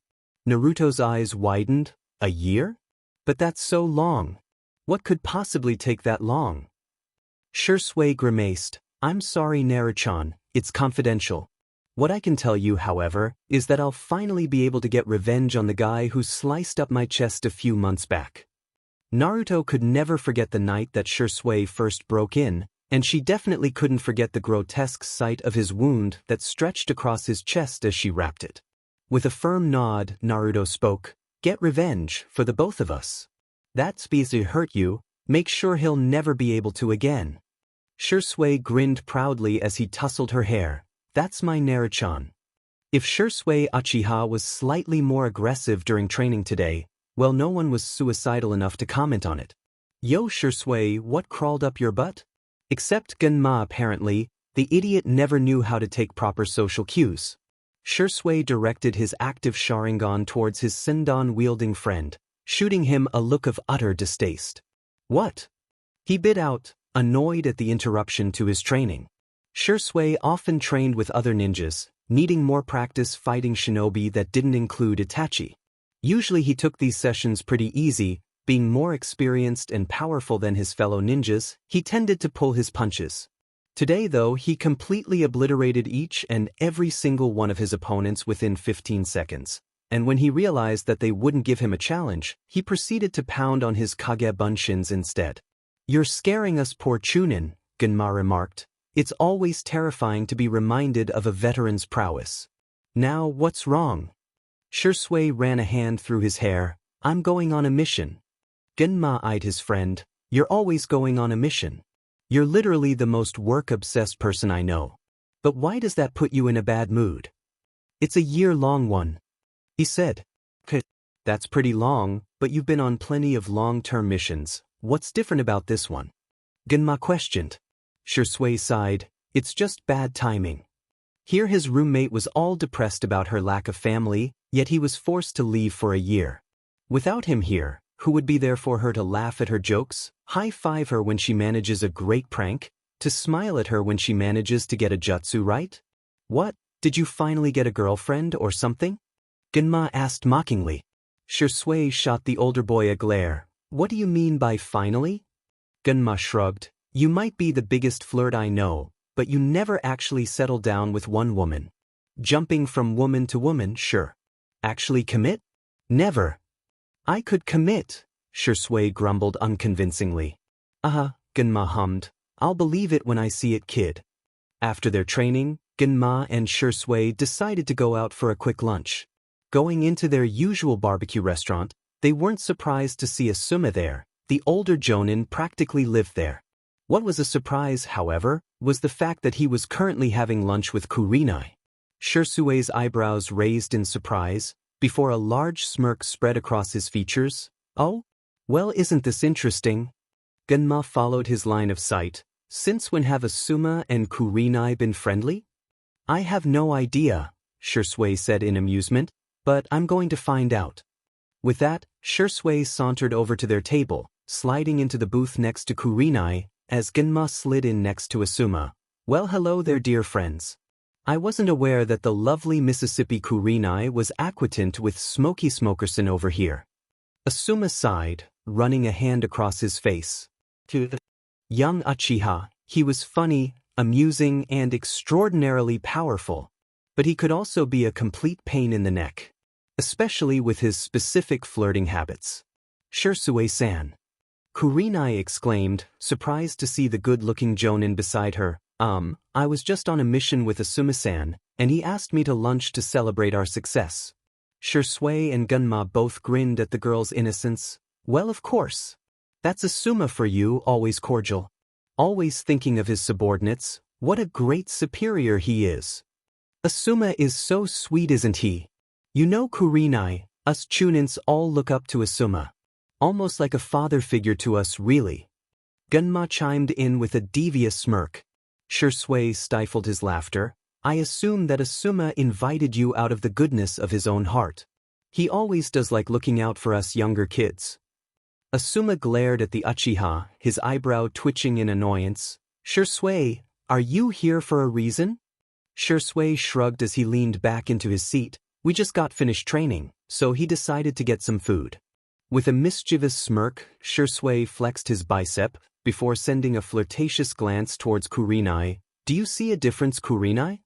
Naruto's eyes widened. A year? But that's so long. What could possibly take that long? Shisui grimaced. I'm sorry, Naruto-chan, it's confidential. What I can tell you, however, is that I'll finally be able to get revenge on the guy who sliced up my chest a few months back. Naruto could never forget the night that Shisui first broke in, and she definitely couldn't forget the grotesque sight of his wound that stretched across his chest as she wrapped it. With a firm nod, Naruto spoke, "Get revenge for the both of us. That's because he hurt you, make sure he'll never be able to again." Shisui grinned proudly as he tousled her hair. That's my Naruto-chan. If Shisui Uchiha was slightly more aggressive during training today, well, no one was suicidal enough to comment on it. Yo Shisui, what crawled up your butt? Except Genma apparently, the idiot never knew how to take proper social cues. Shisui directed his active Sharingan towards his Sendan-wielding friend, shooting him a look of utter distaste. What? He bit out, annoyed at the interruption to his training. Shisui often trained with other ninjas, needing more practice fighting shinobi that didn't include Itachi. Usually he took these sessions pretty easy, being more experienced and powerful than his fellow ninjas, he tended to pull his punches. Today though, he completely obliterated each and every single one of his opponents within 15 seconds. And when he realized that they wouldn't give him a challenge, he proceeded to pound on his Kage Bunshins instead. You're scaring us, poor Chunin, Genma remarked. It's always terrifying to be reminded of a veteran's prowess. Now, what's wrong? Shisui ran a hand through his hair. I'm going on a mission. Genma eyed his friend. You're always going on a mission. You're literally the most work-obsessed person I know. But why does that put you in a bad mood? It's a year-long one. He said. That's pretty long, but you've been on plenty of long-term missions. What's different about this one? Genma questioned. Shisui sighed. It's just bad timing. Here his roommate was all depressed about her lack of family, yet he was forced to leave for a year. Without him here, who would be there for her to laugh at her jokes, high-five her when she manages a great prank, to smile at her when she manages to get a jutsu right? What, did you finally get a girlfriend or something? Genma asked mockingly. Shisui shot the older boy a glare. What do you mean by finally? Genma shrugged. You might be the biggest flirt I know, but you never actually settled down with one woman. Jumping from woman to woman, sure. Actually commit? Never. I could commit, Shisui grumbled unconvincingly. Genma hummed. I'll believe it when I see it, kid. After their training, Genma and Shisui decided to go out for a quick lunch. Going into their usual barbecue restaurant, they weren't surprised to see Asuma there. The older Jonin practically lived there. What was a surprise, however, was the fact that he was currently having lunch with Kurenai. Shisui's eyebrows raised in surprise, before a large smirk spread across his features. Oh? Well, isn't this interesting? Genma followed his line of sight. Since when have Asuma and Kurenai been friendly? I have no idea, Shisui said in amusement, but I'm going to find out. With that, Shisui sauntered over to their table, sliding into the booth next to Kurenai, as Genma slid in next to Asuma. Well, hello there, dear friends. I wasn't aware that the lovely Mississippi Kurenai was acquainted with Smoky Smokerson over here. Asuma sighed, running a hand across his face. To the young Uchiha, he was funny, amusing, and extraordinarily powerful. But he could also be a complete pain in the neck. Especially with his specific flirting habits. Shisui-san. Kurenai exclaimed, surprised to see the good-looking Jonin beside her. I was just on a mission with Asuma-san, and he asked me to lunch to celebrate our success. Shisui and Genma both grinned at the girl's innocence. Well, of course. That's Asuma for you, always cordial. Always thinking of his subordinates. What a great superior he is. Asuma is so sweet, isn't he? You know, Kurenai, us Chunins all look up to Asuma. Almost like a father figure to us, really. Genma chimed in with a devious smirk. Shisui stifled his laughter. I assume that Asuma invited you out of the goodness of his own heart. He always does, like looking out for us younger kids. Asuma glared at the Uchiha, his eyebrow twitching in annoyance. Shisui, are you here for a reason? Shisui shrugged as he leaned back into his seat. We just got finished training, so he decided to get some food. With a mischievous smirk, Shisui flexed his bicep, before sending a flirtatious glance towards Kurenai. Do you see a difference, Kurenai?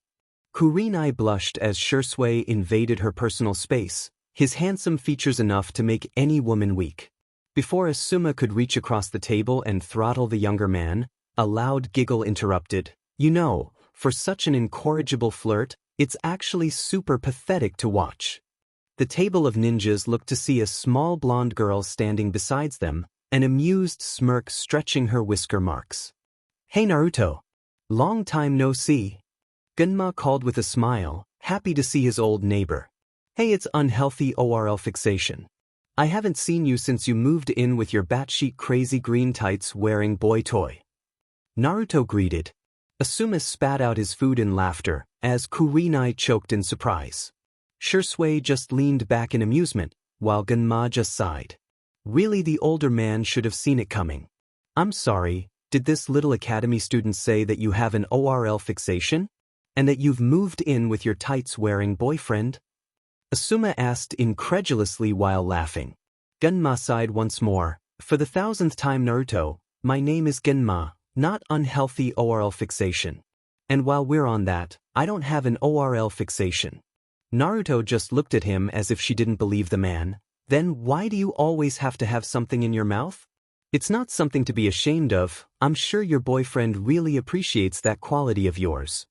Kurenai blushed as Shisui invaded her personal space, his handsome features enough to make any woman weak. Before Asuma could reach across the table and throttle the younger man, a loud giggle interrupted. You know, for such an incorrigible flirt, it's actually super pathetic to watch. The table of ninjas looked to see a small blonde girl standing beside them, an amused smirk stretching her whisker marks. Hey Naruto. Long time no see. Gunma called with a smile, happy to see his old neighbor. Hey, it's unhealthy ORL fixation. I haven't seen you since you moved in with your batshit crazy green tights wearing boy toy. Naruto greeted. Asuma spat out his food in laughter, as Kurenai choked in surprise. Shisui just leaned back in amusement, while Gunma just sighed. Really, the older man should have seen it coming. I'm sorry, did this little academy student say that you have an ORL fixation? And that you've moved in with your tights-wearing boyfriend? Asuma asked incredulously while laughing. Gunma sighed once more. For the 1000th time, Naruto, my name is Gunma, not unhealthy ORL fixation. And while we're on that, I don't have an ORL fixation. Naruto just looked at him as if she didn't believe the man. Then why do you always have to have something in your mouth? It's not something to be ashamed of. I'm sure your boyfriend really appreciates that quality of yours.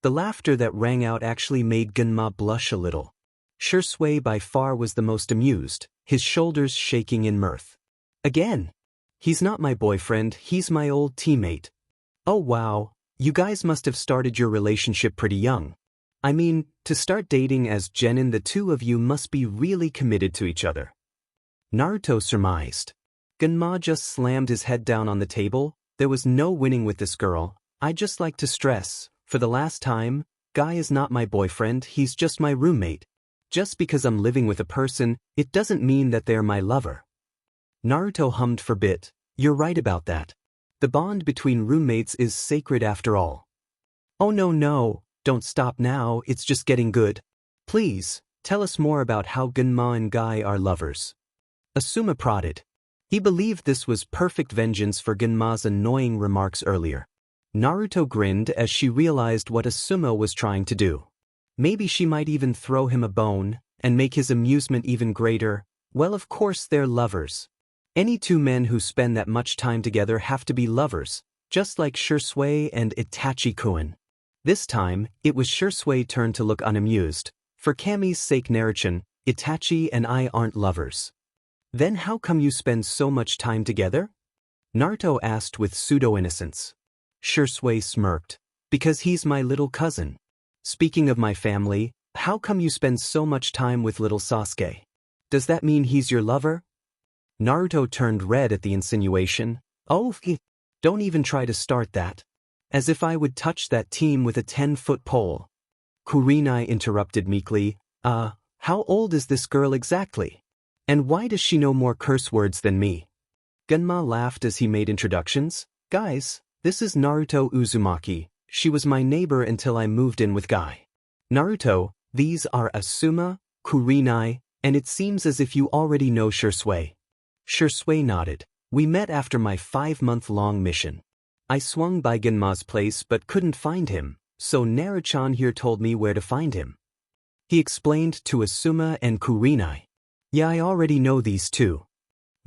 The laughter that rang out actually made Gunma blush a little. Shisui by far was the most amused, his shoulders shaking in mirth. Again. He's not my boyfriend, he's my old teammate. Oh wow, you guys must have started your relationship pretty young. I mean, to start dating as genin, the two of you must be really committed to each other. Naruto surmised. Gunma just slammed his head down on the table. There was no winning with this girl. I'd just like to stress, for the last time, Guy is not my boyfriend, he's just my roommate. Just because I'm living with a person, it doesn't mean that they're my lover. Naruto hummed for bit. You're right about that. The bond between roommates is sacred after all. Oh no, don't stop now, it's just getting good. Please, tell us more about how Gunma and Guy are lovers. Asuma prodded. He believed this was perfect vengeance for Gunma's annoying remarks earlier. Naruto grinned as she realized what Asuma was trying to do. Maybe she might even throw him a bone, and make his amusement even greater. Well, of course they're lovers. Any two men who spend that much time together have to be lovers, just like Shisui and Itachi-kun. This time, it was Shisui turn to look unamused. For Kami's sake, Naruto, Itachi and I aren't lovers. Then how come you spend so much time together? Naruto asked with pseudo-innocence. Shisui smirked. Because he's my little cousin. Speaking of my family, how come you spend so much time with little Sasuke? Does that mean he's your lover? Naruto turned red at the insinuation. Oh, don't even try to start that. As if I would touch that team with a 10-foot pole. Kurenai interrupted meekly. How old is this girl exactly? And why does she know more curse words than me? Gunma laughed as he made introductions. Guys, this is Naruto Uzumaki. She was my neighbor until I moved in with Guy. Naruto, these are Asuma, Kurenai, and it seems as if you already know Shisui. Shisui nodded. We met after my 5-month-long mission. I swung by Gunma's place but couldn't find him, so Naruto here told me where to find him. He explained to Asuma and Kurenai. Yeah, I already know these two.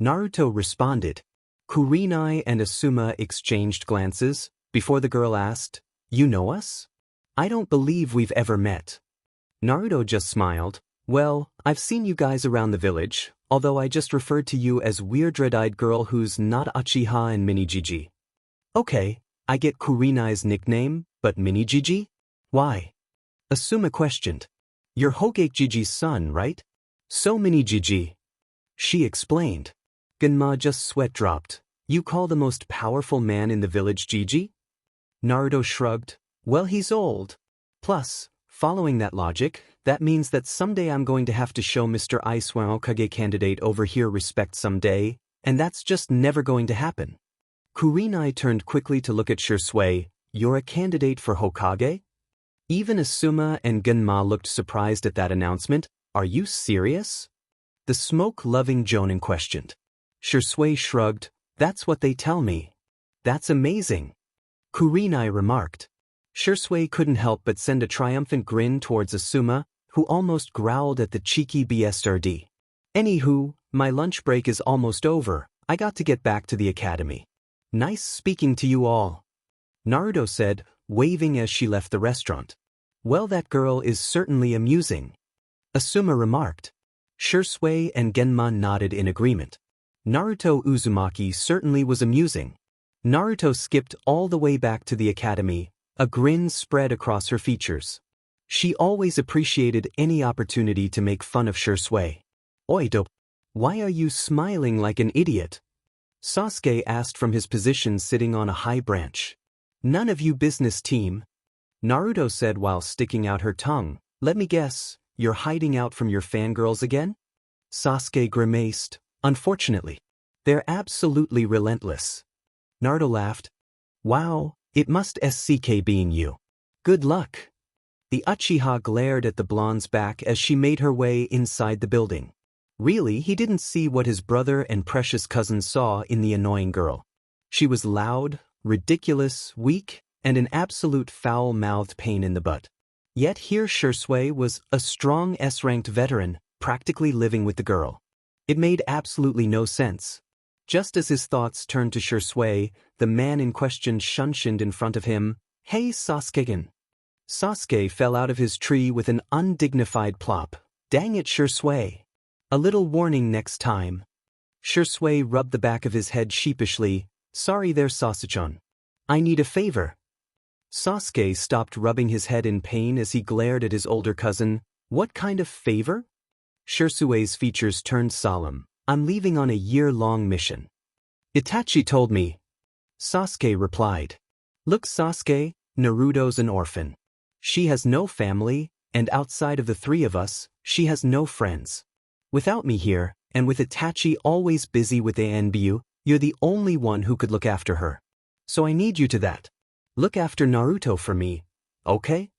Naruto responded. Kurenai and Asuma exchanged glances, before the girl asked, You know us? I don't believe we've ever met. Naruto just smiled. Well, I've seen you guys around the village, although I just referred to you as weird red-eyed girl who's not Uchiha and Mini Gigi. Okay, I get Kurenai's nickname, but Mini Gigi? Why? Asuma questioned. You're Hokage Gigi's son, right? So Mini Gigi. She explained. Gunma just sweat dropped. You call the most powerful man in the village Gigi? Naruto shrugged. Well, he's old. Plus, following that logic, that means that someday I'm going to have to show Mr. Hokage candidate over here respect someday. and that's just never going to happen. Kurenai turned quickly to look at Shisui. You're a candidate for Hokage? Even Asuma and Genma looked surprised at that announcement. Are you serious? The smoke-loving Jonin questioned. Shisui shrugged. That's what they tell me. That's amazing. Kurenai remarked. Shisui couldn't help but send a triumphant grin towards Asuma, who almost growled at the cheeky BSRD. Anywho, my lunch break is almost over. I got to get back to the academy. Nice speaking to you all, Naruto said, waving as she left the restaurant. Well, that girl is certainly amusing, Asuma remarked. Shisui and Genma nodded in agreement. Naruto Uzumaki certainly was amusing. Naruto skipped all the way back to the academy, a grin spread across her features. She always appreciated any opportunity to make fun of Shisui. Oi dope, why are you smiling like an idiot? Sasuke asked from his position sitting on a high branch. None of you business team, Naruto said while sticking out her tongue. Let me guess, you're hiding out from your fangirls again? Sasuke grimaced. Unfortunately. They're absolutely relentless. Naruto laughed. Wow, it must SCK being you. Good luck. The Uchiha glared at the blonde's back as she made her way inside the building. Really, he didn't see what his brother and precious cousin saw in the annoying girl. She was loud, ridiculous, weak, and an absolute foul-mouthed pain in the butt. Yet here Shisui was a strong S-ranked veteran, practically living with the girl. It made absolutely no sense. Just as his thoughts turned to Shisui, the man in question shunshined in front of him. Hey Sasuke-gun. Sasuke fell out of his tree with an undignified plop. Dang it, Shisui. A little warning next time. Shisui rubbed the back of his head sheepishly. Sorry there, Sasuke-chan. I need a favor. Sasuke stopped rubbing his head in pain as he glared at his older cousin. What kind of favor? Shisui's features turned solemn. I'm leaving on a year-long mission. Itachi told me. Sasuke replied. Look, Sasuke, Naruto's an orphan. She has no family, and outside of the three of us, she has no friends. Without me here, and with Itachi always busy with ANBU, you're the only one who could look after her. So I need you to that. Look after Naruto for me, okay?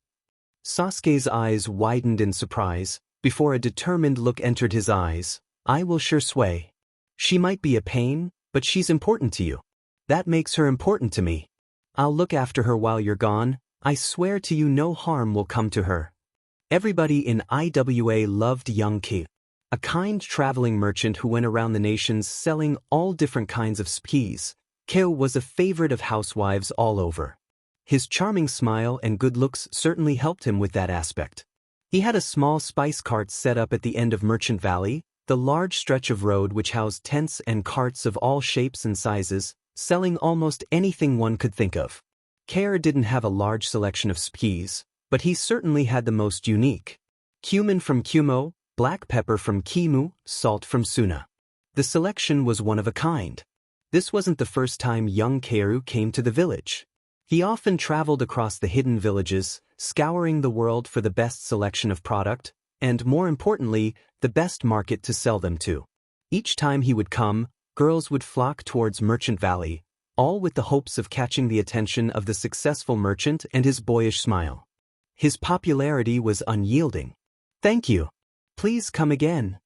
Sasuke's eyes widened in surprise, before a determined look entered his eyes. I will Shisui. She might be a pain, but she's important to you. That makes her important to me. I'll look after her while you're gone. I swear to you no harm will come to her. Everybody in IWA loved young Ki, a kind traveling merchant who went around the nations selling all different kinds of skis. Ki was a favorite of housewives all over. His charming smile and good looks certainly helped him with that aspect. He had a small spice cart set up at the end of Merchant Valley, the large stretch of road which housed tents and carts of all shapes and sizes, selling almost anything one could think of. Kare didn't have a large selection of skis, but he certainly had the most unique. Cumin from Kumo, black pepper from Kimu, salt from Suna. The selection was one of a kind. This wasn't the first time young Kaoru came to the village. He often traveled across the hidden villages, scouring the world for the best selection of product, and more importantly, the best market to sell them to. Each time he would come, girls would flock towards Merchant Valley, all with the hopes of catching the attention of the successful merchant and his boyish smile. His popularity was unyielding. Thank you. Please come again.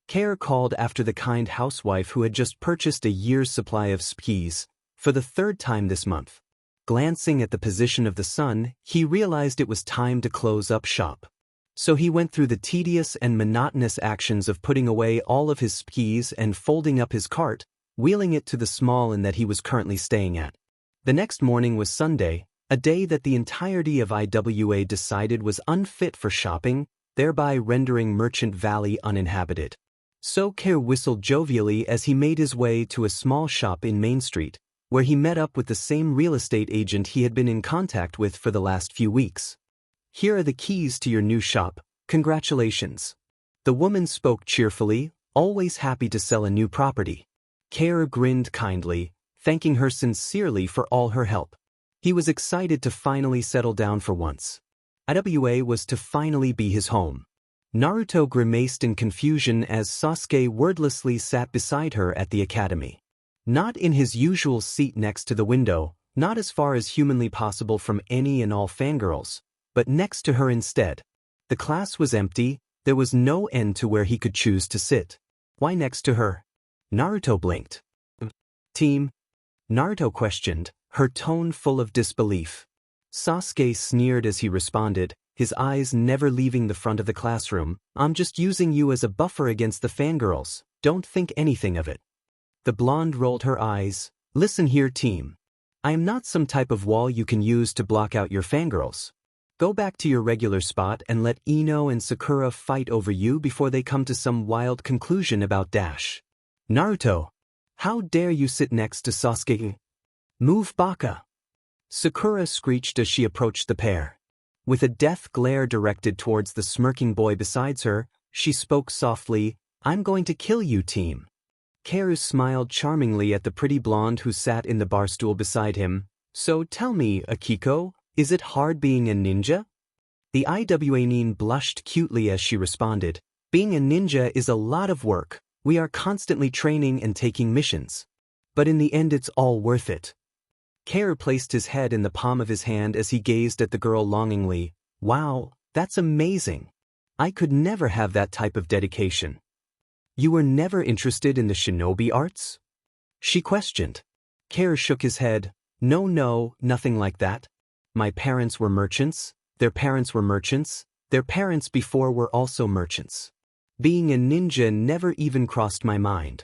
Kare called after the kind housewife who had just purchased a year's supply of skis, for the third time this month. Glancing at the position of the sun, he realized it was time to close up shop. So he went through the tedious and monotonous actions of putting away all of his skis and folding up his cart, wheeling it to the small inn that he was currently staying at. The next morning was Sunday, a day that the entirety of IWA decided was unfit for shopping, thereby rendering Merchant Valley uninhabited. So Kare whistled jovially as he made his way to a small shop in Main Street, where he met up with the same real estate agent he had been in contact with for the last few weeks. Here are the keys to your new shop. Congratulations. The woman spoke cheerfully, always happy to sell a new property. Kare grinned kindly, thanking her sincerely for all her help. He was excited to finally settle down for once. IWA was to finally be his home. Naruto grimaced in confusion as Sasuke wordlessly sat beside her at the academy. Not in his usual seat next to the window, not as far as humanly possible from any and all fangirls, but next to her instead. The class was empty, there was no end to where he could choose to sit. Why next to her? Naruto blinked. Team? Naruto questioned, her tone full of disbelief. Sasuke sneered as he responded, his eyes never leaving the front of the classroom. I'm just using you as a buffer against the fangirls, don't think anything of it. The blonde rolled her eyes. Listen here, team. I am not some type of wall you can use to block out your fangirls. Go back to your regular spot and let Ino and Sakura fight over you before they come to some wild conclusion about Dash. Naruto, how dare you sit next to Sasuke? Move, Baka. Sakura screeched as she approached the pair. With a death glare directed towards the smirking boy beside her, she spoke softly, I'm going to kill you, team. Kaoru smiled charmingly at the pretty blonde who sat in the bar stool beside him. So tell me, Akiko, is it hard being a ninja? The Iwanin blushed cutely as she responded, being a ninja is a lot of work, we are constantly training and taking missions. But in the end it's all worth it. Kaoru placed his head in the palm of his hand as he gazed at the girl longingly. Wow, that's amazing. I could never have that type of dedication. You were never interested in the shinobi arts? She questioned. Kaoru shook his head. No, nothing like that. My parents were merchants, their parents were merchants, their parents before were also merchants. Being a ninja never even crossed my mind.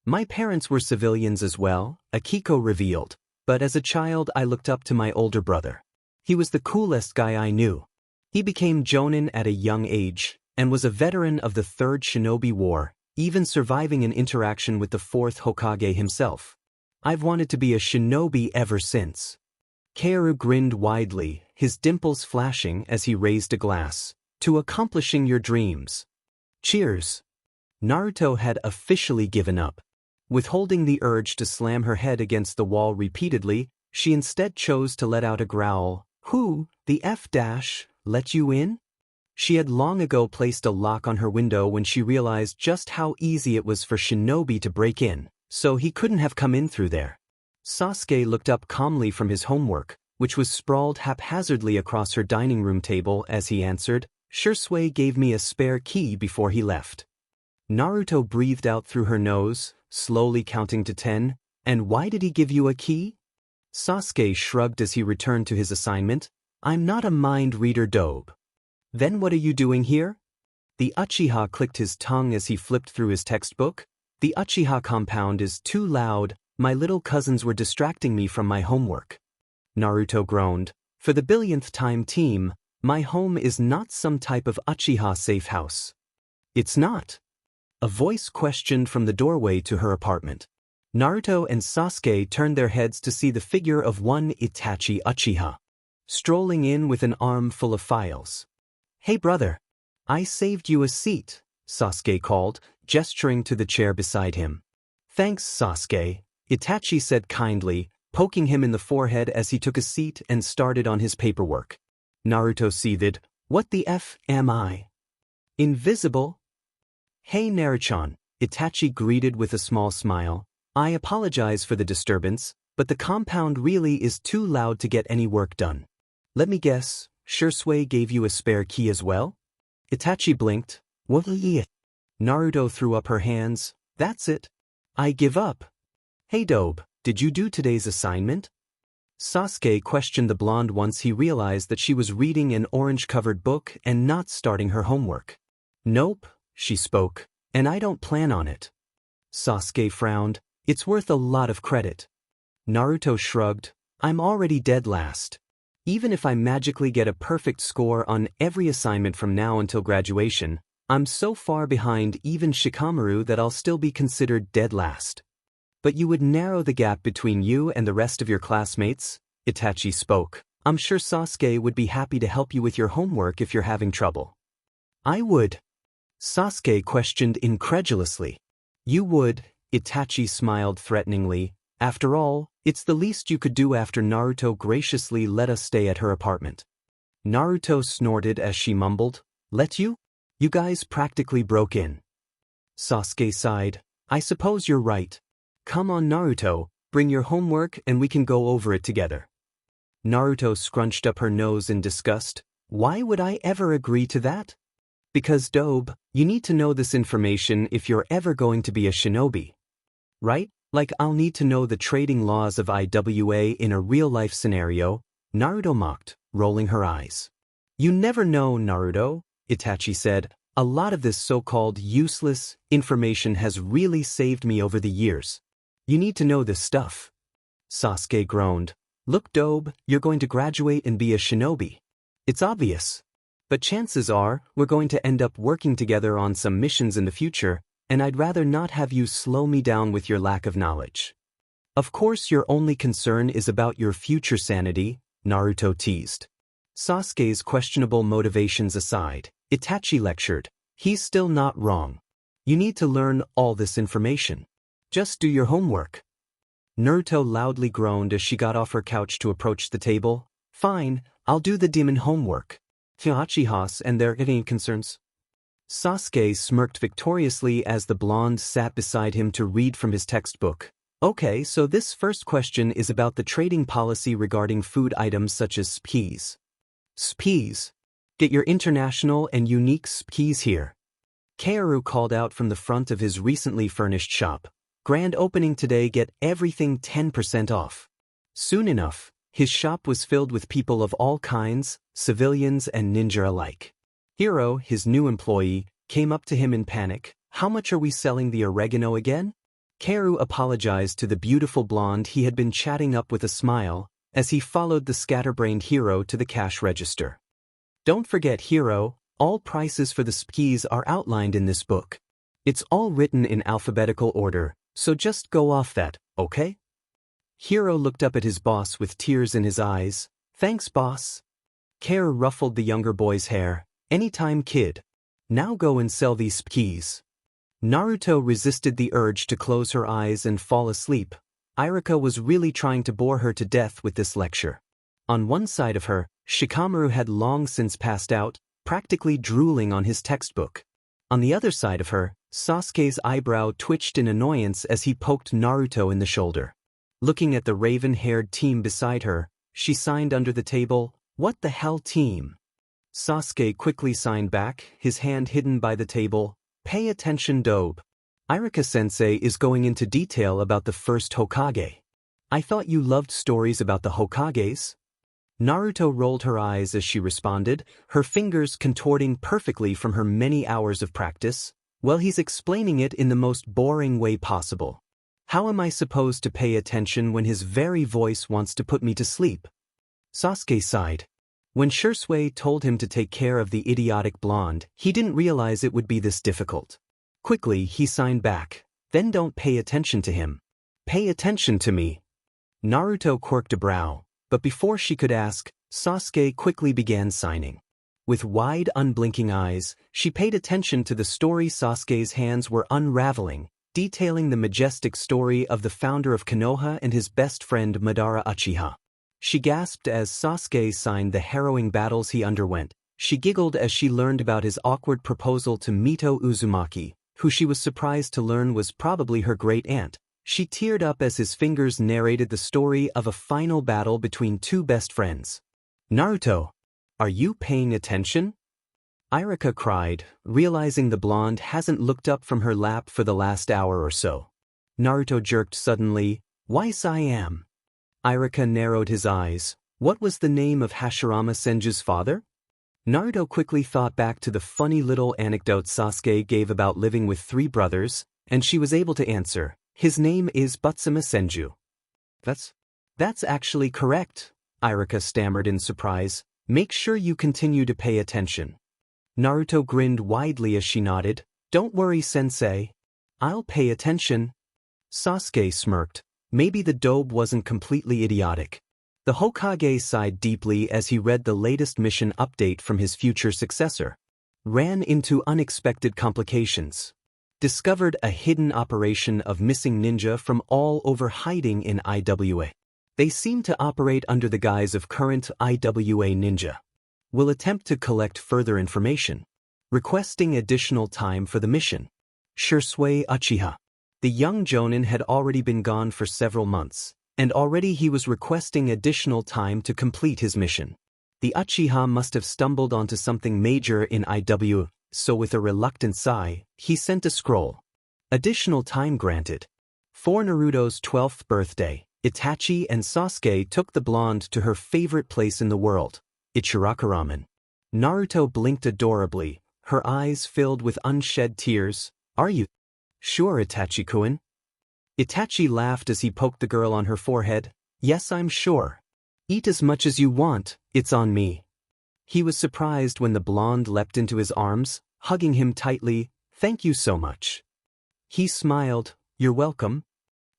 My parents were civilians as well, Akiko revealed, but as a child I looked up to my older brother. He was the coolest guy I knew. He became Jonin at a young age, and was a veteran of the Third Shinobi War, even surviving an interaction with the Fourth Hokage himself. I've wanted to be a shinobi ever since. Kaoru grinned widely, his dimples flashing as he raised a glass. To accomplishing your dreams. Cheers. Naruto had officially given up. Withholding the urge to slam her head against the wall repeatedly, she instead chose to let out a growl. Who, the F dash, let you in? She had long ago placed a lock on her window when she realized just how easy it was for shinobi to break in, so he couldn't have come in through there. Sasuke looked up calmly from his homework, which was sprawled haphazardly across her dining room table as he answered, Shisui gave me a spare key before he left. Naruto breathed out through her nose, slowly counting to 10, and why did he give you a key? Sasuke shrugged as he returned to his assignment, I'm not a mind reader dobe. Then what are you doing here? The Uchiha clicked his tongue as he flipped through his textbook. The Uchiha compound is too loud, my little cousins were distracting me from my homework. Naruto groaned, for the billionth time team, my home is not some type of Uchiha safe house. It's not. A voice questioned from the doorway to her apartment. Naruto and Sasuke turned their heads to see the figure of one Itachi Uchiha, strolling in with an arm full of files. Hey brother, I saved you a seat, Sasuke called, gesturing to the chair beside him. Thanks, Sasuke, Itachi said kindly, poking him in the forehead as he took a seat and started on his paperwork. Naruto seethed, what the F am I? Invisible? Hey Naruchan, Itachi greeted with a small smile. I apologize for the disturbance, but the compound really is too loud to get any work done. Let me guess, Shisui gave you a spare key as well? Itachi blinked. What? Naruto threw up her hands. That's it. I give up. Hey Dobe, did you do today's assignment? Sasuke questioned the blonde once he realized that she was reading an orange-covered book and not starting her homework. Nope, she spoke, and I don't plan on it. Sasuke frowned. It's worth a lot of credit. Naruto shrugged. I'm already dead last. Even if I magically get a perfect score on every assignment from now until graduation, I'm so far behind even Shikamaru that I'll still be considered dead last. But you would narrow the gap between you and the rest of your classmates, Itachi spoke. I'm sure Sasuke would be happy to help you with your homework if you're having trouble. I would. Sasuke questioned incredulously. You would, Itachi smiled threateningly. After all, it's the least you could do after Naruto graciously let us stay at her apartment. Naruto snorted as she mumbled, let you? You guys practically broke in. Sasuke sighed. I suppose you're right. Come on Naruto, bring your homework and we can go over it together. Naruto scrunched up her nose in disgust. Why would I ever agree to that? Because Dobe, you need to know this information if you're ever going to be a shinobi. Right? Like I'll need to know the trading laws of IWA in a real-life scenario, Naruto mocked, rolling her eyes. You never know, Naruto, Itachi said. A lot of this so-called useless information has really saved me over the years. You need to know this stuff. Sasuke groaned. Look, Dobe, you're going to graduate and be a shinobi. It's obvious. But chances are, we're going to end up working together on some missions in the future, and I'd rather not have you slow me down with your lack of knowledge. Of course your only concern is about your future sanity, Naruto teased. Sasuke's questionable motivations aside, Itachi lectured. He's still not wrong. You need to learn all this information. Just do your homework. Naruto loudly groaned as she got off her couch to approach the table. Fine, I'll do the demon homework. Uchihas and their any concerns? Sasuke smirked victoriously as the blonde sat beside him to read from his textbook. Okay, so this first question is about the trading policy regarding food items such as SPs. SPs. Get your international and unique SPs here. Kaoru called out from the front of his recently furnished shop. Grand opening today, get everything 10% off. Soon enough, his shop was filled with people of all kinds, civilians and ninja alike. Hiro, his new employee, came up to him in panic. How much are we selling the oregano again? Kaoru apologized to the beautiful blonde he had been chatting up with a smile, as he followed the scatterbrained Hiro to the cash register. Don't forget, Hiro, all prices for the SPs are outlined in this book. It's all written in alphabetical order, so just go off that, okay? Hiro looked up at his boss with tears in his eyes. Thanks, boss. Kaoru ruffled the younger boy's hair. Anytime, kid. Now go and sell these SPs. Naruto resisted the urge to close her eyes and fall asleep. Irika was really trying to bore her to death with this lecture. On one side of her, Shikamaru had long since passed out, practically drooling on his textbook. On the other side of her, Sasuke's eyebrow twitched in annoyance as he poked Naruto in the shoulder. Looking at the raven-haired team beside her, she signed under the table, What the hell, team? Sasuke quickly signed back, his hand hidden by the table. Pay attention, Dobe. Irika-sensei is going into detail about the first Hokage. I thought you loved stories about the Hokages? Naruto rolled her eyes as she responded, her fingers contorting perfectly from her many hours of practice. Well, he's explaining it in the most boring way possible. How am I supposed to pay attention when his very voice wants to put me to sleep? Sasuke sighed. When Shisui told him to take care of the idiotic blonde, he didn't realize it would be this difficult. Quickly, he signed back. Then don't pay attention to him. Pay attention to me. Naruto quirked a brow, but before she could ask, Sasuke quickly began signing. With wide, unblinking eyes, she paid attention to the story Sasuke's hands were unraveling, detailing the majestic story of the founder of Konoha and his best friend Madara Uchiha. She gasped as Sasuke signed the harrowing battles he underwent. She giggled as she learned about his awkward proposal to Naruto Uzumaki, who she was surprised to learn was probably her great-aunt. She teared up as his fingers narrated the story of a final battle between two best friends. Naruto, are you paying attention? Irika cried, realizing the blonde hasn't looked up from her lap for the last hour or so. Naruto jerked suddenly. Why's I am? Irika narrowed his eyes. What was the name of Hashirama Senju's father? Naruto quickly thought back to the funny little anecdote Sasuke gave about living with three brothers, and she was able to answer. His name is Butsuma Senju. That's actually correct, Irika stammered in surprise. Make sure you continue to pay attention. Naruto grinned widely as she nodded. Don't worry, sensei. I'll pay attention. Sasuke smirked. Maybe the Dobe wasn't completely idiotic. The Hokage sighed deeply as he read the latest mission update from his future successor. Ran into unexpected complications. Discovered a hidden operation of missing ninja from all over hiding in IWA. They seem to operate under the guise of current IWA ninja. Will attempt to collect further information. requesting additional time for the mission. Shisui Uchiha. The young Jonin had already been gone for several months, and already he was requesting additional time to complete his mission. The Uchiha must have stumbled onto something major in IW, so with a reluctant sigh, he sent a scroll. Additional time granted. For Naruto's 12th birthday, Itachi and Sasuke took the blonde to her favorite place in the world, Ichiraka Ramen. Naruto blinked adorably, her eyes filled with unshed tears. Are you sure, Itachi-kun? Itachi laughed as he poked the girl on her forehead. Yes, I'm sure. Eat as much as you want, it's on me. He was surprised when the blonde leapt into his arms, hugging him tightly. Thank you so much. He smiled. You're welcome.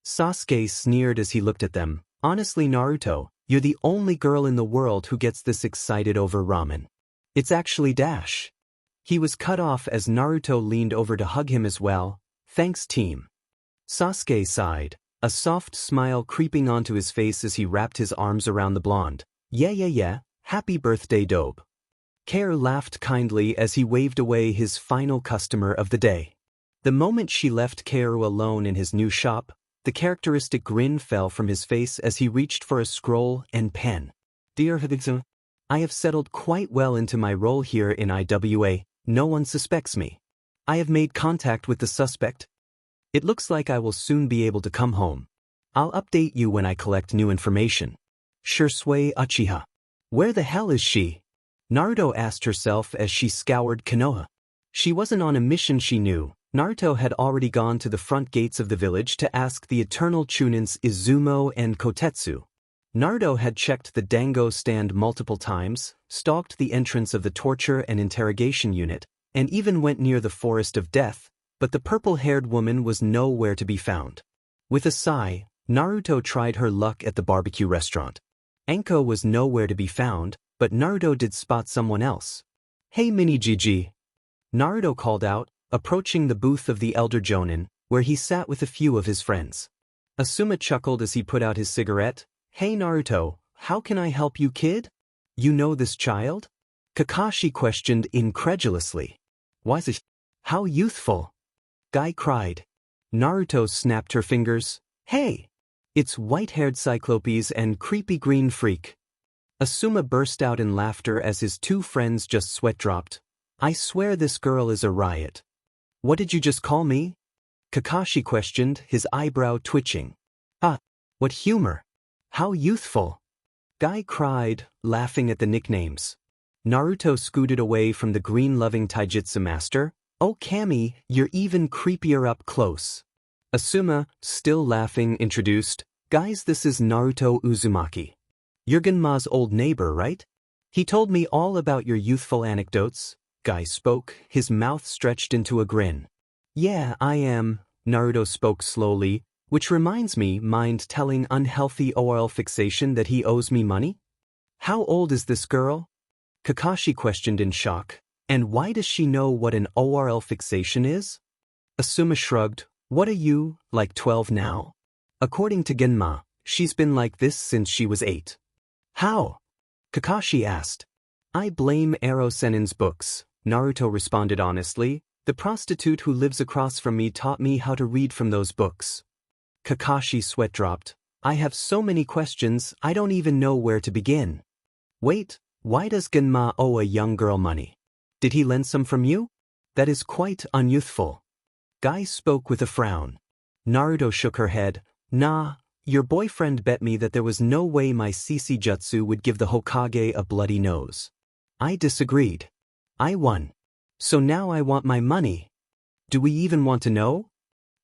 Sasuke sneered as he looked at them. Honestly, Naruto, you're the only girl in the world who gets this excited over ramen. It's actually dash. He was cut off as Naruto leaned over to hug him as well. Thanks, team. Sasuke sighed, a soft smile creeping onto his face as he wrapped his arms around the blonde. Yeah, happy birthday, dope. Kair laughed kindly as he waved away his final customer of the day. The moment she left Kaoru alone in his new shop, the characteristic grin fell from his face as he reached for a scroll and pen. Dear Hibigzu, I have settled quite well into my role here in IWA, no one suspects me. I have made contact with the suspect. It looks like I will soon be able to come home. I'll update you when I collect new information. Shisui Uchiha. Where the hell is she? Naruto asked herself as she scoured Konoha. She wasn't on a mission, she knew. Naruto had already gone to the front gates of the village to ask the eternal Chunins Izumo and Kotetsu. Naruto had checked the dango stand multiple times, stalked the entrance of the torture and interrogation unit, and even went near the forest of death, but the purple-haired woman was nowhere to be found. With a sigh, Naruto tried her luck at the barbecue restaurant. Anko was nowhere to be found, but Naruto did spot someone else. Hey Mini GG. Naruto called out, approaching the booth of the elder Jonin, where he sat with a few of his friends. Asuma chuckled as he put out his cigarette. Hey Naruto, how can I help you, kid? You know this child? Kakashi questioned incredulously. Why is it? How youthful? Guy cried. Naruto snapped her fingers. Hey! It's white-haired Cyclopes and creepy green freak. Asuma burst out in laughter as his two friends just sweat-dropped. I swear this girl is a riot. What did you just call me? Kakashi questioned, his eyebrow twitching. What humor. How youthful. Guy cried, laughing at the nicknames. Naruto scooted away from the green-loving taijutsu master. Oh Kami, you're even creepier up close. Asuma, still laughing, introduced, Guys, this is Naruto Uzumaki. You're Genma's old neighbor, right? He told me all about your youthful anecdotes. Guy spoke, his mouth stretched into a grin. Yeah, I am, Naruto spoke slowly, which reminds me, mind telling unhealthy oil fixation that he owes me money? How old is this girl? Kakashi questioned in shock. And why does she know what an ORL fixation is? Asuma shrugged. What are you, like 12 now? According to Genma, she's been like this since she was 8. How? Kakashi asked. I blame Ero Senin's books, Naruto responded honestly. The prostitute who lives across from me taught me how to read from those books. Kakashi's sweat dropped. I have so many questions, I don't even know where to begin. Wait, why does Genma owe a young girl money? Did he lend some from you? That is quite unyouthful. Guy spoke with a frown. Naruto shook her head. Nah, your boyfriend bet me that there was no way my CC jutsu would give the Hokage a bloody nose. I disagreed. I won. So now I want my money. Do we even want to know?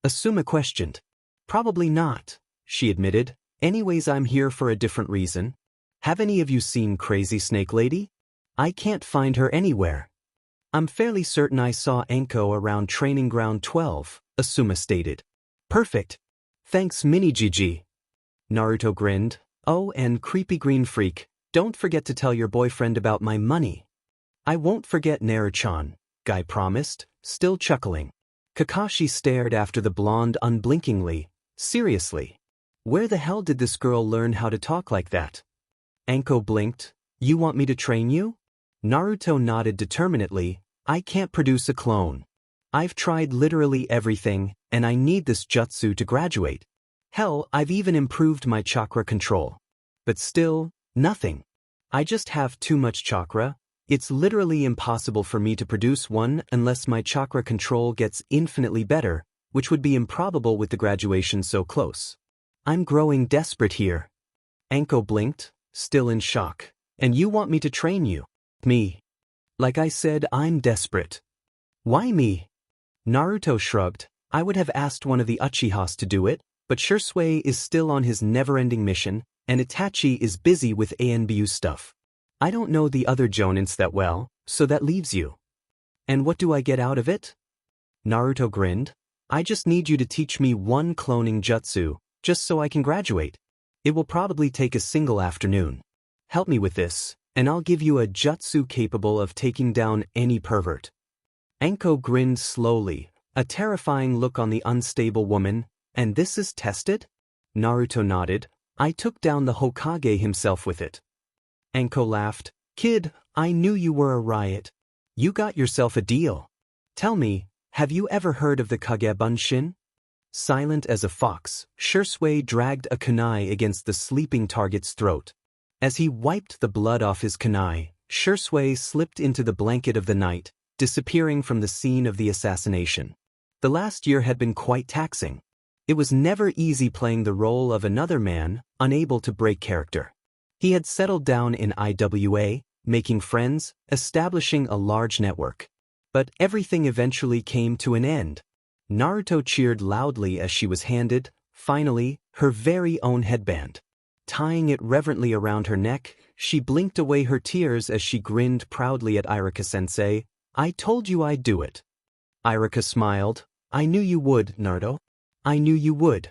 Asuma questioned. Probably not, she admitted. Anyways, I'm here for a different reason. Have any of you seen Crazy Snake Lady? I can't find her anywhere. I'm fairly certain I saw Anko around Training Ground 12, Asuma stated. Perfect. Thanks Mini GG. Naruto grinned. Oh, and creepy green freak, don't forget to tell your boyfriend about my money. I won't forget Naruto-chan, Guy promised, still chuckling. Kakashi stared after the blonde unblinkingly. Seriously. Where the hell did this girl learn how to talk like that? Anko blinked. You want me to train you? Naruto nodded determinedly. I can't produce a clone. I've tried literally everything, and I need this jutsu to graduate. Hell, I've even improved my chakra control. But still, nothing. I just have too much chakra. It's literally impossible for me to produce one unless my chakra control gets infinitely better, which would be improbable with the graduation so close. I'm growing desperate here. Anko blinked, still in shock. And you want me to train you? Me. Like I said, I'm desperate. Why me? Naruto shrugged. I would have asked one of the Uchihas to do it, but Shisui is still on his never-ending mission, and Itachi is busy with ANBU stuff. I don't know the other jonins that well, so that leaves you. And what do I get out of it? Naruto grinned. I just need you to teach me one cloning jutsu, just so I can graduate. It will probably take a single afternoon. Help me with this, and I'll give you a jutsu capable of taking down any pervert. Anko grinned slowly, a terrifying look on the unstable woman. And this is tested? Naruto nodded. I took down the Hokage himself with it. Anko laughed. Kid, I knew you were a riot. You got yourself a deal. Tell me, have you ever heard of the Kagebunshin? Silent as a fox, Shisui dragged a kunai against the sleeping target's throat. As he wiped the blood off his kunai, Shisui slipped into the blanket of the night, disappearing from the scene of the assassination. The last year had been quite taxing. It was never easy playing the role of another man, unable to break character. He had settled down in IWA, making friends, establishing a large network. But everything eventually came to an end. Naruto cheered loudly as she was handed, finally, her very own headband. Tying it reverently around her neck, she blinked away her tears as she grinned proudly at Iruka-sensei. I told you I'd do it. Iruka smiled. I knew you would, Naruto. I knew you would.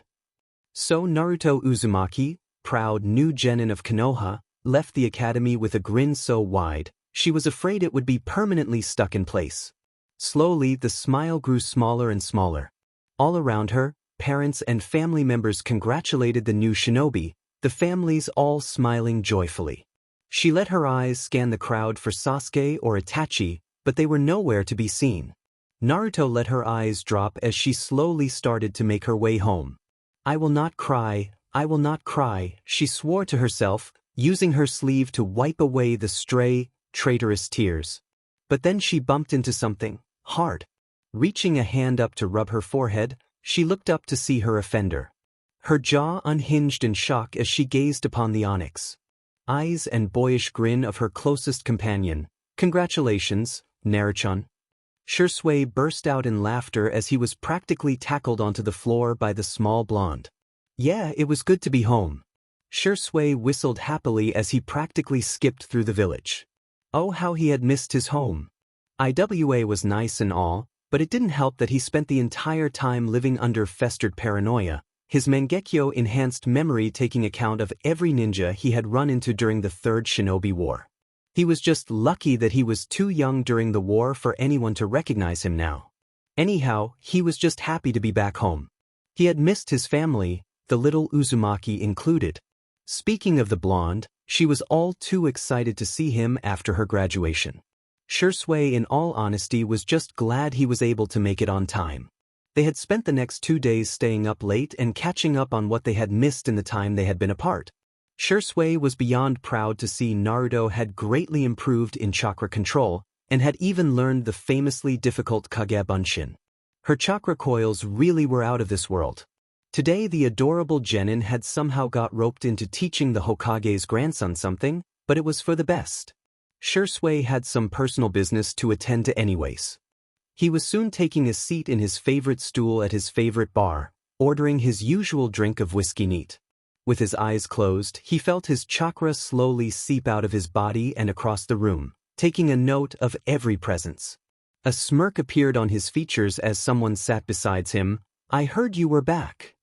So Naruto Uzumaki, proud new genin of Konoha, left the academy with a grin so wide, she was afraid it would be permanently stuck in place. Slowly, the smile grew smaller and smaller. All around her, parents and family members congratulated the new shinobi, the families all smiling joyfully. She let her eyes scan the crowd for Sasuke or Itachi, but they were nowhere to be seen. Naruto let her eyes drop as she slowly started to make her way home. I will not cry, I will not cry, she swore to herself, using her sleeve to wipe away the stray, traitorous tears. But then she bumped into something hard. Reaching a hand up to rub her forehead, she looked up to see her offender. Her jaw unhinged in shock as she gazed upon the onyx eyes and boyish grin of her closest companion. Congratulations, Naruto. Shisui burst out in laughter as he was practically tackled onto the floor by the small blonde. Yeah, it was good to be home. Shisui whistled happily as he practically skipped through the village. Oh, how he had missed his home. IWA was nice and all, but it didn't help that he spent the entire time living under festered paranoia, his Mangekyo-enhanced memory taking account of every ninja he had run into during the Third Shinobi War. He was just lucky that he was too young during the war for anyone to recognize him now. Anyhow, he was just happy to be back home. He had missed his family, the little Uzumaki included. Speaking of the blonde, she was all too excited to see him after her graduation. Shisui, in all honesty, was just glad he was able to make it on time. They had spent the next 2 days staying up late and catching up on what they had missed in the time they had been apart. Shisui was beyond proud to see Naruto had greatly improved in chakra control and had even learned the famously difficult Kagebunshin. Her chakra coils really were out of this world. Today the adorable genin had somehow got roped into teaching the Hokage's grandson something, but it was for the best. Shisui had some personal business to attend to anyways. He was soon taking a seat in his favorite stool at his favorite bar, ordering his usual drink of whiskey neat. With his eyes closed, he felt his chakra slowly seep out of his body and across the room, taking a note of every presence. A smirk appeared on his features as someone sat beside him. I heard you were back.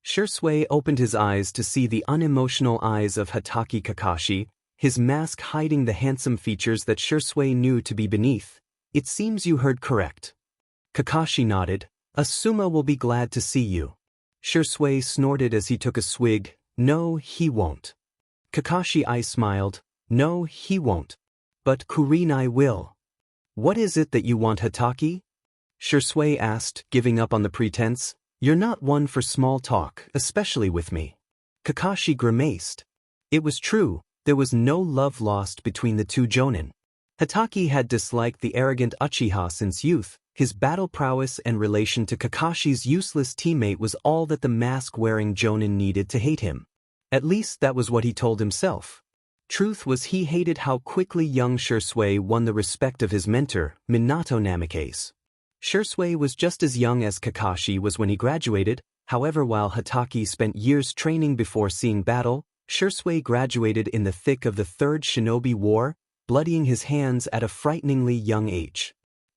Shisui opened his eyes to see the unemotional eyes of Hatake Kakashi, his mask hiding the handsome features that Shisui knew to be beneath. It seems you heard correct. Kakashi nodded. Asuma will be glad to see you. Shisui snorted as he took a swig. No, he won't. Kakashi I smiled. No, he won't. But Kurenai will. What is it that you want, Hataki? Shisui asked, giving up on the pretense. You're not one for small talk, especially with me. Kakashi grimaced. It was true, there was no love lost between the two jonin. Hataki had disliked the arrogant Uchiha since youth. His battle prowess and relation to Kakashi's useless teammate was all that the mask-wearing jonin needed to hate him. At least that was what he told himself. Truth was he hated how quickly young Shisui won the respect of his mentor, Minato Namikaze. Shisui was just as young as Kakashi was when he graduated. However, while Hataki spent years training before seeing battle, Shisui graduated in the thick of the Third Shinobi War, bloodying his hands at a frighteningly young age.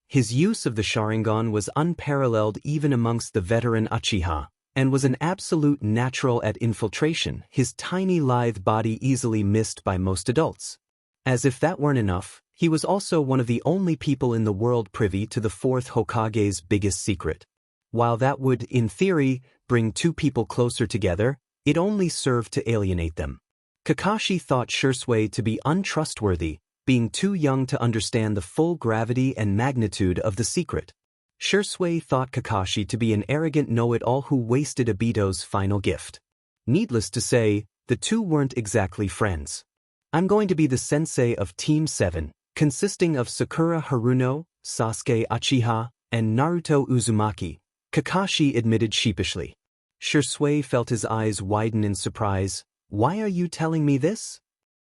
His use of the Sharingan was unparalleled even amongst the veteran Uchiha, and was an absolute natural at infiltration, his tiny lithe body easily missed by most adults. As if that weren't enough, he was also one of the only people in the world privy to the fourth Hokage's biggest secret. While that would, in theory, bring two people closer together, it only served to alienate them. Kakashi thought Shisui to be untrustworthy, being too young to understand the full gravity and magnitude of the secret. Shisui thought Kakashi to be an arrogant know-it-all who wasted Obito's final gift. Needless to say, the two weren't exactly friends. I'm going to be the sensei of Team 7, consisting of Sakura Haruno, Sasuke Uchiha, and Naruto Uzumaki, Kakashi admitted sheepishly. Shisui felt his eyes widen in surprise. Why are you telling me this?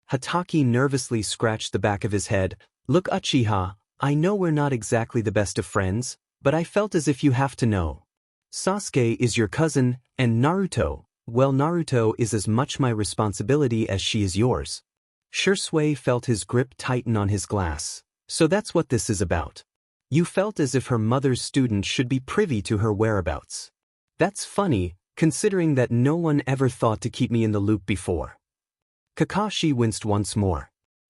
Hataki nervously scratched the back of his head. Look, Uchiha, I know we're not exactly the best of friends, but I felt as if you have to know. Sasuke is your cousin, and Naruto, well, Naruto is as much my responsibility as she is yours. Shisui felt his grip tighten on his glass. So that's what this is about. You felt as if her mother's student should be privy to her whereabouts. That's funny, considering that no one ever thought to keep me in the loop before. Kakashi winced once more.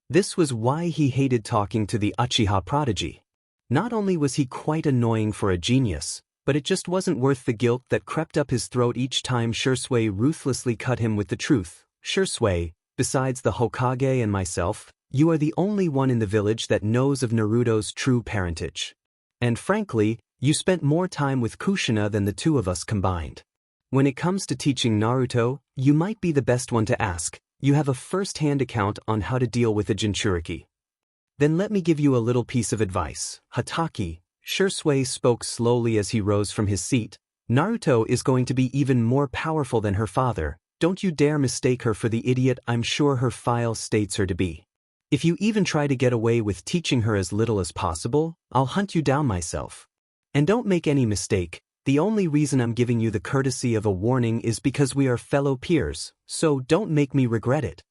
This was why he hated talking to the Uchiha prodigy. Not only was he quite annoying for a genius, but it just wasn't worth the guilt that crept up his throat each time Shisui ruthlessly cut him with the truth. Shisui, besides the Hokage and myself, you are the only one in the village that knows of Naruto's true parentage. And frankly, you spent more time with Kushina than the two of us combined. When it comes to teaching Naruto, you might be the best one to ask. You have a first-hand account on how to deal with a Jinchuriki. Then let me give you a little piece of advice. Hataki, Shisui spoke slowly as he rose from his seat. Naruto is going to be even more powerful than her father. Don't you dare mistake her for the idiot I'm sure her file states her to be. If you even try to get away with teaching her as little as possible, I'll hunt you down myself. And don't make any mistake, the only reason I'm giving you the courtesy of a warning is because we are fellow peers, so don't make me regret it.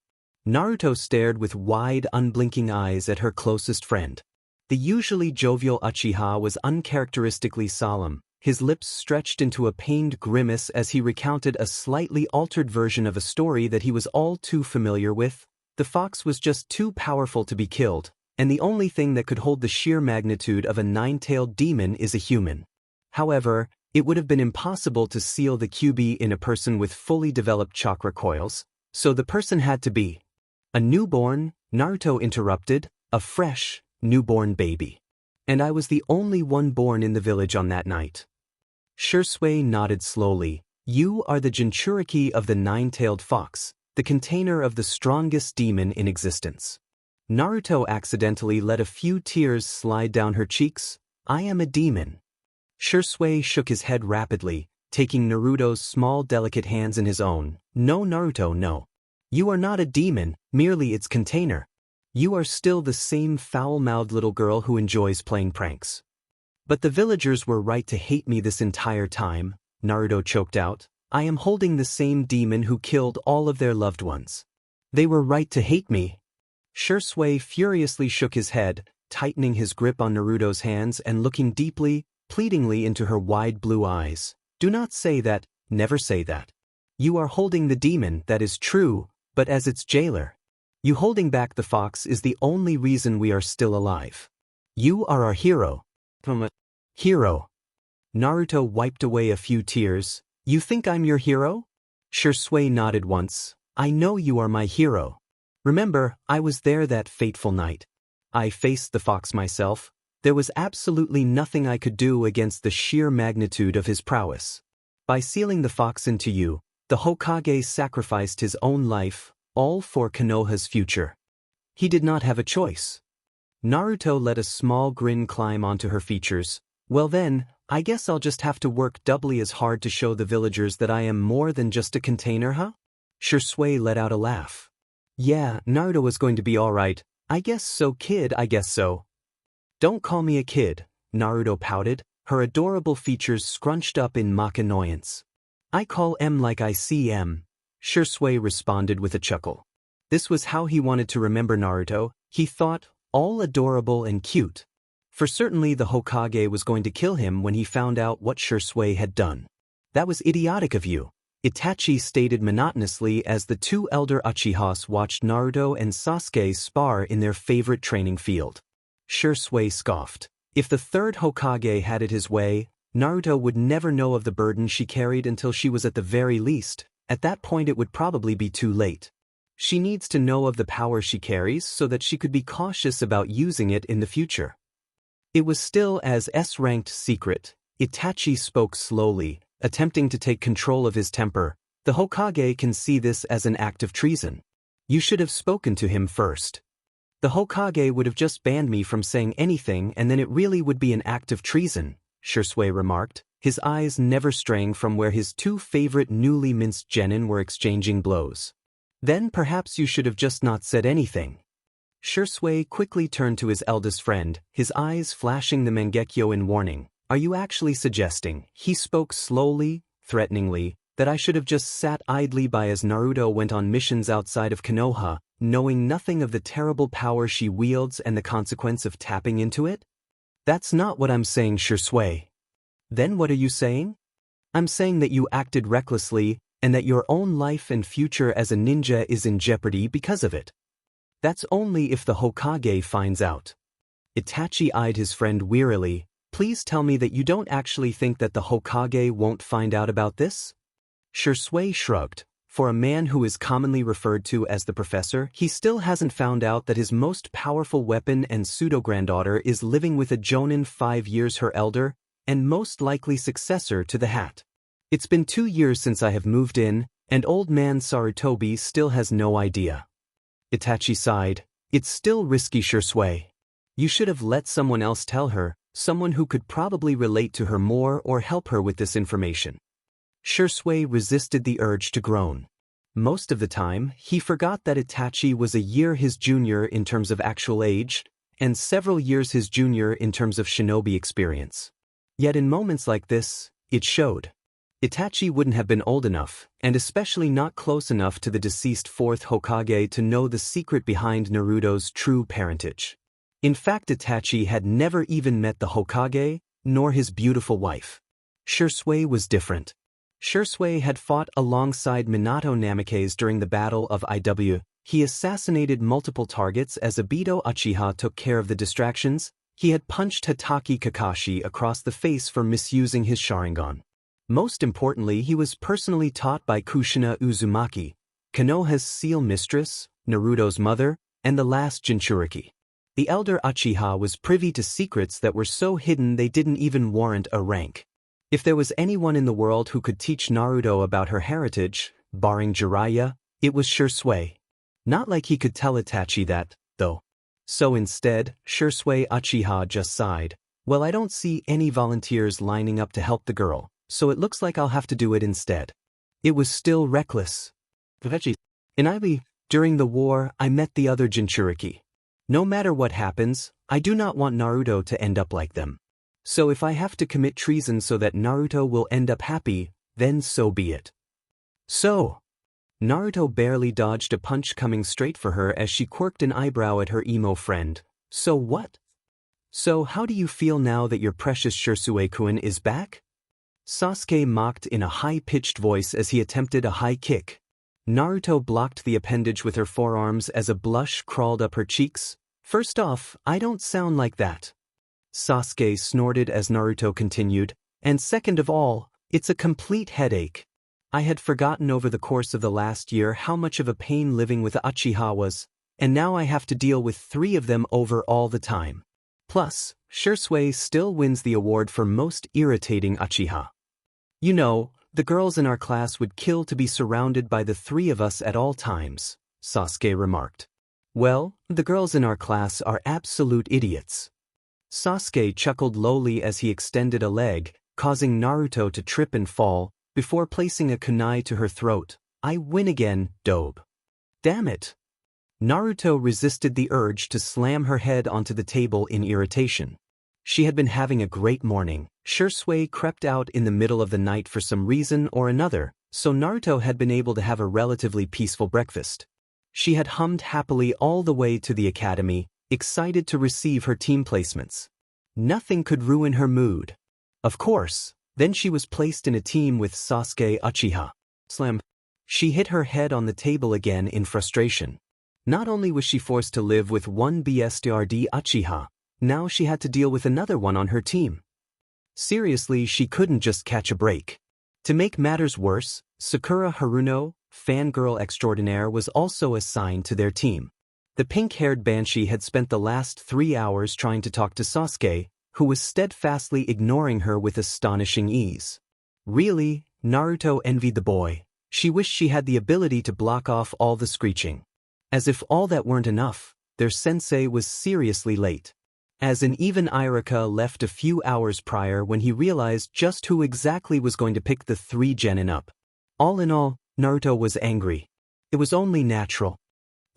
Naruto stared with wide, unblinking eyes at her closest friend. The usually jovial Uchiha was uncharacteristically solemn, his lips stretched into a pained grimace as he recounted a slightly altered version of a story that he was all too familiar with. The fox was just too powerful to be killed, and the only thing that could hold the sheer magnitude of a nine-tailed demon is a human. However, it would have been impossible to seal the QB in a person with fully developed chakra coils, so the person had to be a newborn, Naruto interrupted, a fresh, newborn baby. And I was the only one born in the village on that night. Shisui nodded slowly. You are the Jinchuriki of the nine-tailed fox, the container of the strongest demon in existence. Naruto accidentally let a few tears slide down her cheeks. I am a demon. Shisui shook his head rapidly, taking Naruto's small delicate hands in his own. No, Naruto, no. You are not a demon, merely its container. You are still the same foul-mouthed little girl who enjoys playing pranks. But the villagers were right to hate me this entire time, Naruto choked out. I am holding the same demon who killed all of their loved ones. They were right to hate me. Shisui furiously shook his head, tightening his grip on Naruto's hands and looking deeply, pleadingly into her wide blue eyes. Do not say that, never say that. You are holding the demon, that is true, but as its jailer. You holding back the fox is the only reason we are still alive. You are our hero. Hero. Naruto wiped away a few tears. You think I'm your hero? Shisui nodded once. I know you are my hero. Remember, I was there that fateful night. I faced the fox myself. There was absolutely nothing I could do against the sheer magnitude of his prowess. By sealing the fox into you, the Hokage sacrificed his own life, all for Konoha's future. He did not have a choice. Naruto let a small grin climb onto her features. Well then, I guess I'll just have to work doubly as hard to show the villagers that I am more than just a container, huh? Shisui let out a laugh. Yeah, Naruto was going to be alright. I guess so, kid, I guess so. Don't call me a kid, Naruto pouted, her adorable features scrunched up in mock annoyance. I call M like I see M, Shisui responded with a chuckle. This was how he wanted to remember Naruto, he thought, all adorable and cute. For certainly the Hokage was going to kill him when he found out what Shisui had done. That was idiotic of you, Itachi stated monotonously as the two elder Uchihas watched Naruto and Sasuke spar in their favorite training field. Shisui scoffed. If the third Hokage had it his way, Naruto would never know of the burden she carried until she was at the very least. At that point it would probably be too late. She needs to know of the power she carries so that she could be cautious about using it in the future. It was still as S-ranked secret. Itachi spoke slowly, attempting to take control of his temper. The Hokage can see this as an act of treason. You should have spoken to him first. The Hokage would have just banned me from saying anything and then it really would be an act of treason, Shisui remarked, his eyes never straying from where his two favorite newly minced genin were exchanging blows. Then perhaps you should have just not said anything. Shisui quickly turned to his eldest friend, his eyes flashing the Mangekyo in warning. Are you actually suggesting, he spoke slowly, threateningly, that I should have just sat idly by as Naruto went on missions outside of Konoha, knowing nothing of the terrible power she wields and the consequence of tapping into it? That's not what I'm saying, Shisui. Then what are you saying? I'm saying that you acted recklessly, and that your own life and future as a ninja is in jeopardy because of it. That's only if the Hokage finds out. Itachi eyed his friend wearily. Please tell me that you don't actually think that the Hokage won't find out about this? Shisui shrugged. For a man who is commonly referred to as the professor, he still hasn't found out that his most powerful weapon and pseudo-granddaughter is living with a jonin 5 years her elder, and most likely successor to the hat. It's been 2 years since I have moved in, and old man Sarutobi still has no idea. Itachi sighed. It's still risky, Shisui. You should have let someone else tell her, someone who could probably relate to her more or help her with this information. Shisui resisted the urge to groan. Most of the time, he forgot that Itachi was a year his junior in terms of actual age, and several years his junior in terms of shinobi experience. Yet in moments like this, it showed. Itachi wouldn't have been old enough, and especially not close enough to the deceased fourth Hokage to know the secret behind Naruto's true parentage. In fact, Itachi had never even met the Hokage, nor his beautiful wife. Shisui was different. Shisui had fought alongside Minato Namikaze during the Battle of Iw. He assassinated multiple targets as Obito Uchiha took care of the distractions. He had punched Hatake Kakashi across the face for misusing his Sharingan. Most importantly, he was personally taught by Kushina Uzumaki, Konoha's seal mistress, Naruto's mother, and the last Jinchuriki. The elder Uchiha was privy to secrets that were so hidden they didn't even warrant a rank. If there was anyone in the world who could teach Naruto about her heritage, barring Jiraiya, it was Shisui. Not like he could tell Itachi that, though. So instead, Shisui Uchiha just sighed. Well, I don't see any volunteers lining up to help the girl, so it looks like I'll have to do it instead. It was still reckless. In Ibi, during the war, I met the other Jinchuriki. No matter what happens, I do not want Naruto to end up like them. So if I have to commit treason so that Naruto will end up happy, then so be it. So, Naruto barely dodged a punch coming straight for her as she quirked an eyebrow at her emo friend. So what? So how do you feel now that your precious Shisui-kun is back? Sasuke mocked in a high-pitched voice as he attempted a high kick. Naruto blocked the appendage with her forearms as a blush crawled up her cheeks. First off, I don't sound like that. Sasuke snorted as Naruto continued, and second of all, it's a complete headache. I had forgotten over the course of the last year how much of a pain living with the Uchiha was, and now I have to deal with 3 of them over all the time. Plus, Shisui still wins the award for most irritating Uchiha. You know, the girls in our class would kill to be surrounded by the three of us at all times, Sasuke remarked. Well, the girls in our class are absolute idiots. Sasuke chuckled lowly as he extended a leg, causing Naruto to trip and fall, before placing a kunai to her throat. I win again, dobe. Damn it. Naruto resisted the urge to slam her head onto the table in irritation. She had been having a great morning. Shisui crept out in the middle of the night for some reason or another, so Naruto had been able to have a relatively peaceful breakfast. She had hummed happily all the way to the academy, excited to receive her team placements. Nothing could ruin her mood. Of course, then she was placed in a team with Sasuke Uchiha. Slam. She hit her head on the table again in frustration. Not only was she forced to live with one BSTRD Uchiha, now she had to deal with another one on her team. Seriously, she couldn't just catch a break. To make matters worse, Sakura Haruno, fangirl extraordinaire, was also assigned to their team. The pink-haired banshee had spent the last 3 hours trying to talk to Sasuke, who was steadfastly ignoring her with astonishing ease. Really, Naruto envied the boy. She wished she had the ability to block off all the screeching. As if all that weren't enough, their sensei was seriously late. As an even Irika left a few hours prior when he realized just who exactly was going to pick the 3 genin up. All in all, Naruto was angry. It was only natural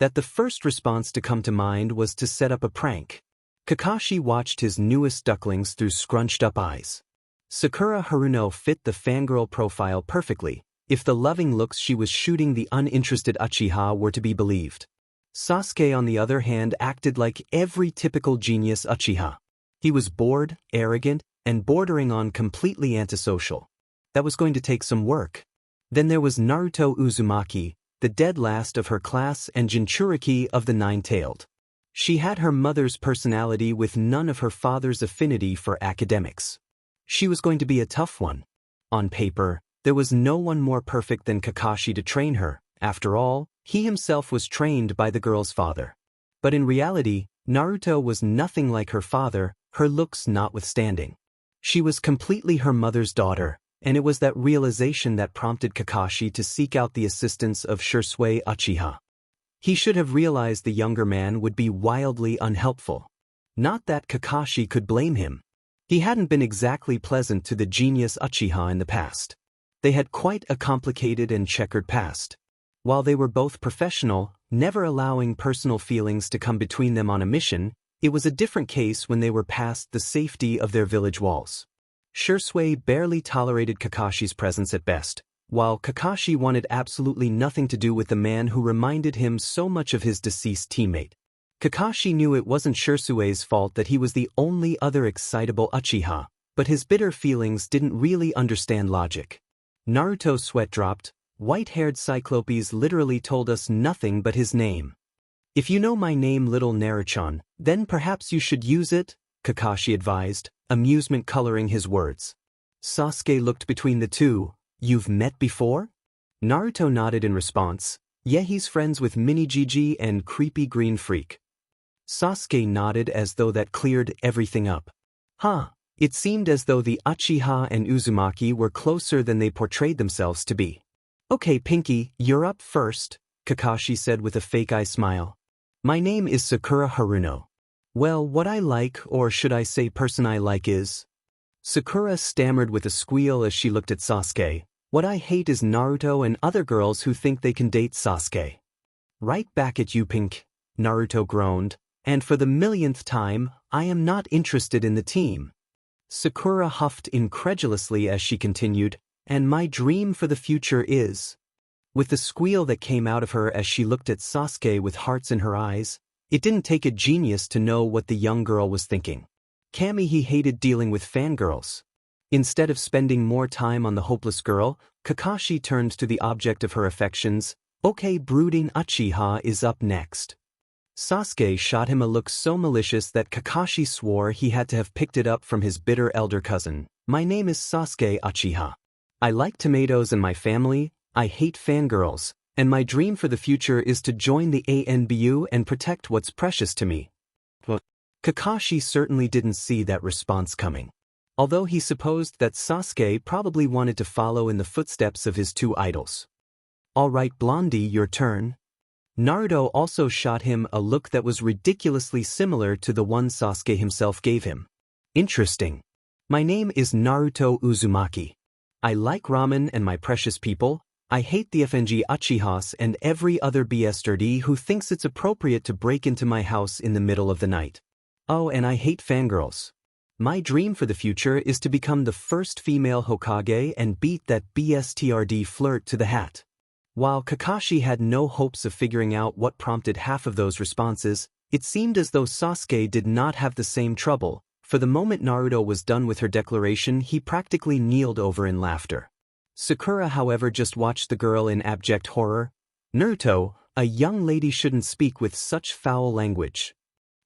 that the first response to come to mind was to set up a prank. Kakashi watched his newest ducklings through scrunched-up eyes. Sakura Haruno fit the fangirl profile perfectly, if the loving looks she was shooting the uninterested Uchiha were to be believed. Sasuke, on the other hand, acted like every typical genius Uchiha. He was bored, arrogant, and bordering on completely antisocial. That was going to take some work. Then there was Naruto Uzumaki, the dead last of her class and Jinchuriki of the Nine-Tailed. She had her mother's personality with none of her father's affinity for academics. She was going to be a tough one. On paper, there was no one more perfect than Kakashi to train her. After all, he himself was trained by the girl's father. But in reality, Naruto was nothing like her father, her looks notwithstanding. She was completely her mother's daughter, and it was that realization that prompted Kakashi to seek out the assistance of Shisui Uchiha. He should have realized the younger man would be wildly unhelpful. Not that Kakashi could blame him. He hadn't been exactly pleasant to the genius Uchiha in the past. They had quite a complicated and checkered past. While they were both professional, never allowing personal feelings to come between them on a mission, it was a different case when they were past the safety of their village walls. Shisui barely tolerated Kakashi's presence at best, while Kakashi wanted absolutely nothing to do with the man who reminded him so much of his deceased teammate. Kakashi knew it wasn't Shisui's fault that he was the only other excitable Uchiha, but his bitter feelings didn't really understand logic. Naruto's sweat dropped. White-haired Cyclopes literally told us nothing but his name. If you know my name, little Naruchan, then perhaps you should use it, Kakashi advised, amusement coloring his words. Sasuke looked between the two. You've met before? Naruto nodded in response. Yeah, he's friends with Mini Gigi and Creepy Green Freak. Sasuke nodded as though that cleared everything up. Huh, it seemed as though the Uchiha and Uzumaki were closer than they portrayed themselves to be. Okay, Pinky, you're up first, Kakashi said with a fake-eye smile. My name is Sakura Haruno. Well, what I like, or should I say person I like is... Sakura stammered with a squeal as she looked at Sasuke. What I hate is Naruto and other girls who think they can date Sasuke. Right back at you, Pink, Naruto groaned. And for the millionth time, I am not interested in the team. Sakura huffed incredulously as she continued. And my dream for the future is... With the squeal that came out of her as she looked at Sasuke with hearts in her eyes, it didn't take a genius to know what the young girl was thinking. Kami he hated dealing with fangirls. Instead of spending more time on the hopeless girl, Kakashi turned to the object of her affections. Okay, brooding Uchiha is up next. Sasuke shot him a look so malicious that Kakashi swore he had to have picked it up from his bitter elder cousin. My name is Sasuke Uchiha. I like tomatoes and my family, I hate fangirls, and my dream for the future is to join the ANBU and protect what's precious to me. Kakashi certainly didn't see that response coming. Although he supposed that Sasuke probably wanted to follow in the footsteps of his two idols. "Alright Blondie, your turn." Naruto also shot him a look that was ridiculously similar to the one Sasuke himself gave him. "Interesting. My name is Naruto Uzumaki. I like ramen and my precious people. I hate the FNG Uchihas and every other BSTD who thinks it's appropriate to break into my house in the middle of the night. Oh, and I hate fangirls. My dream for the future is to become the first female Hokage and beat that BSTRD flirt to the hat." While Kakashi had no hopes of figuring out what prompted half of those responses, it seemed as though Sasuke did not have the same trouble. For the moment Naruto was done with her declaration, he practically kneeled over in laughter. Sakura, however, just watched the girl in abject horror. "Naruto, a young lady shouldn't speak with such foul language."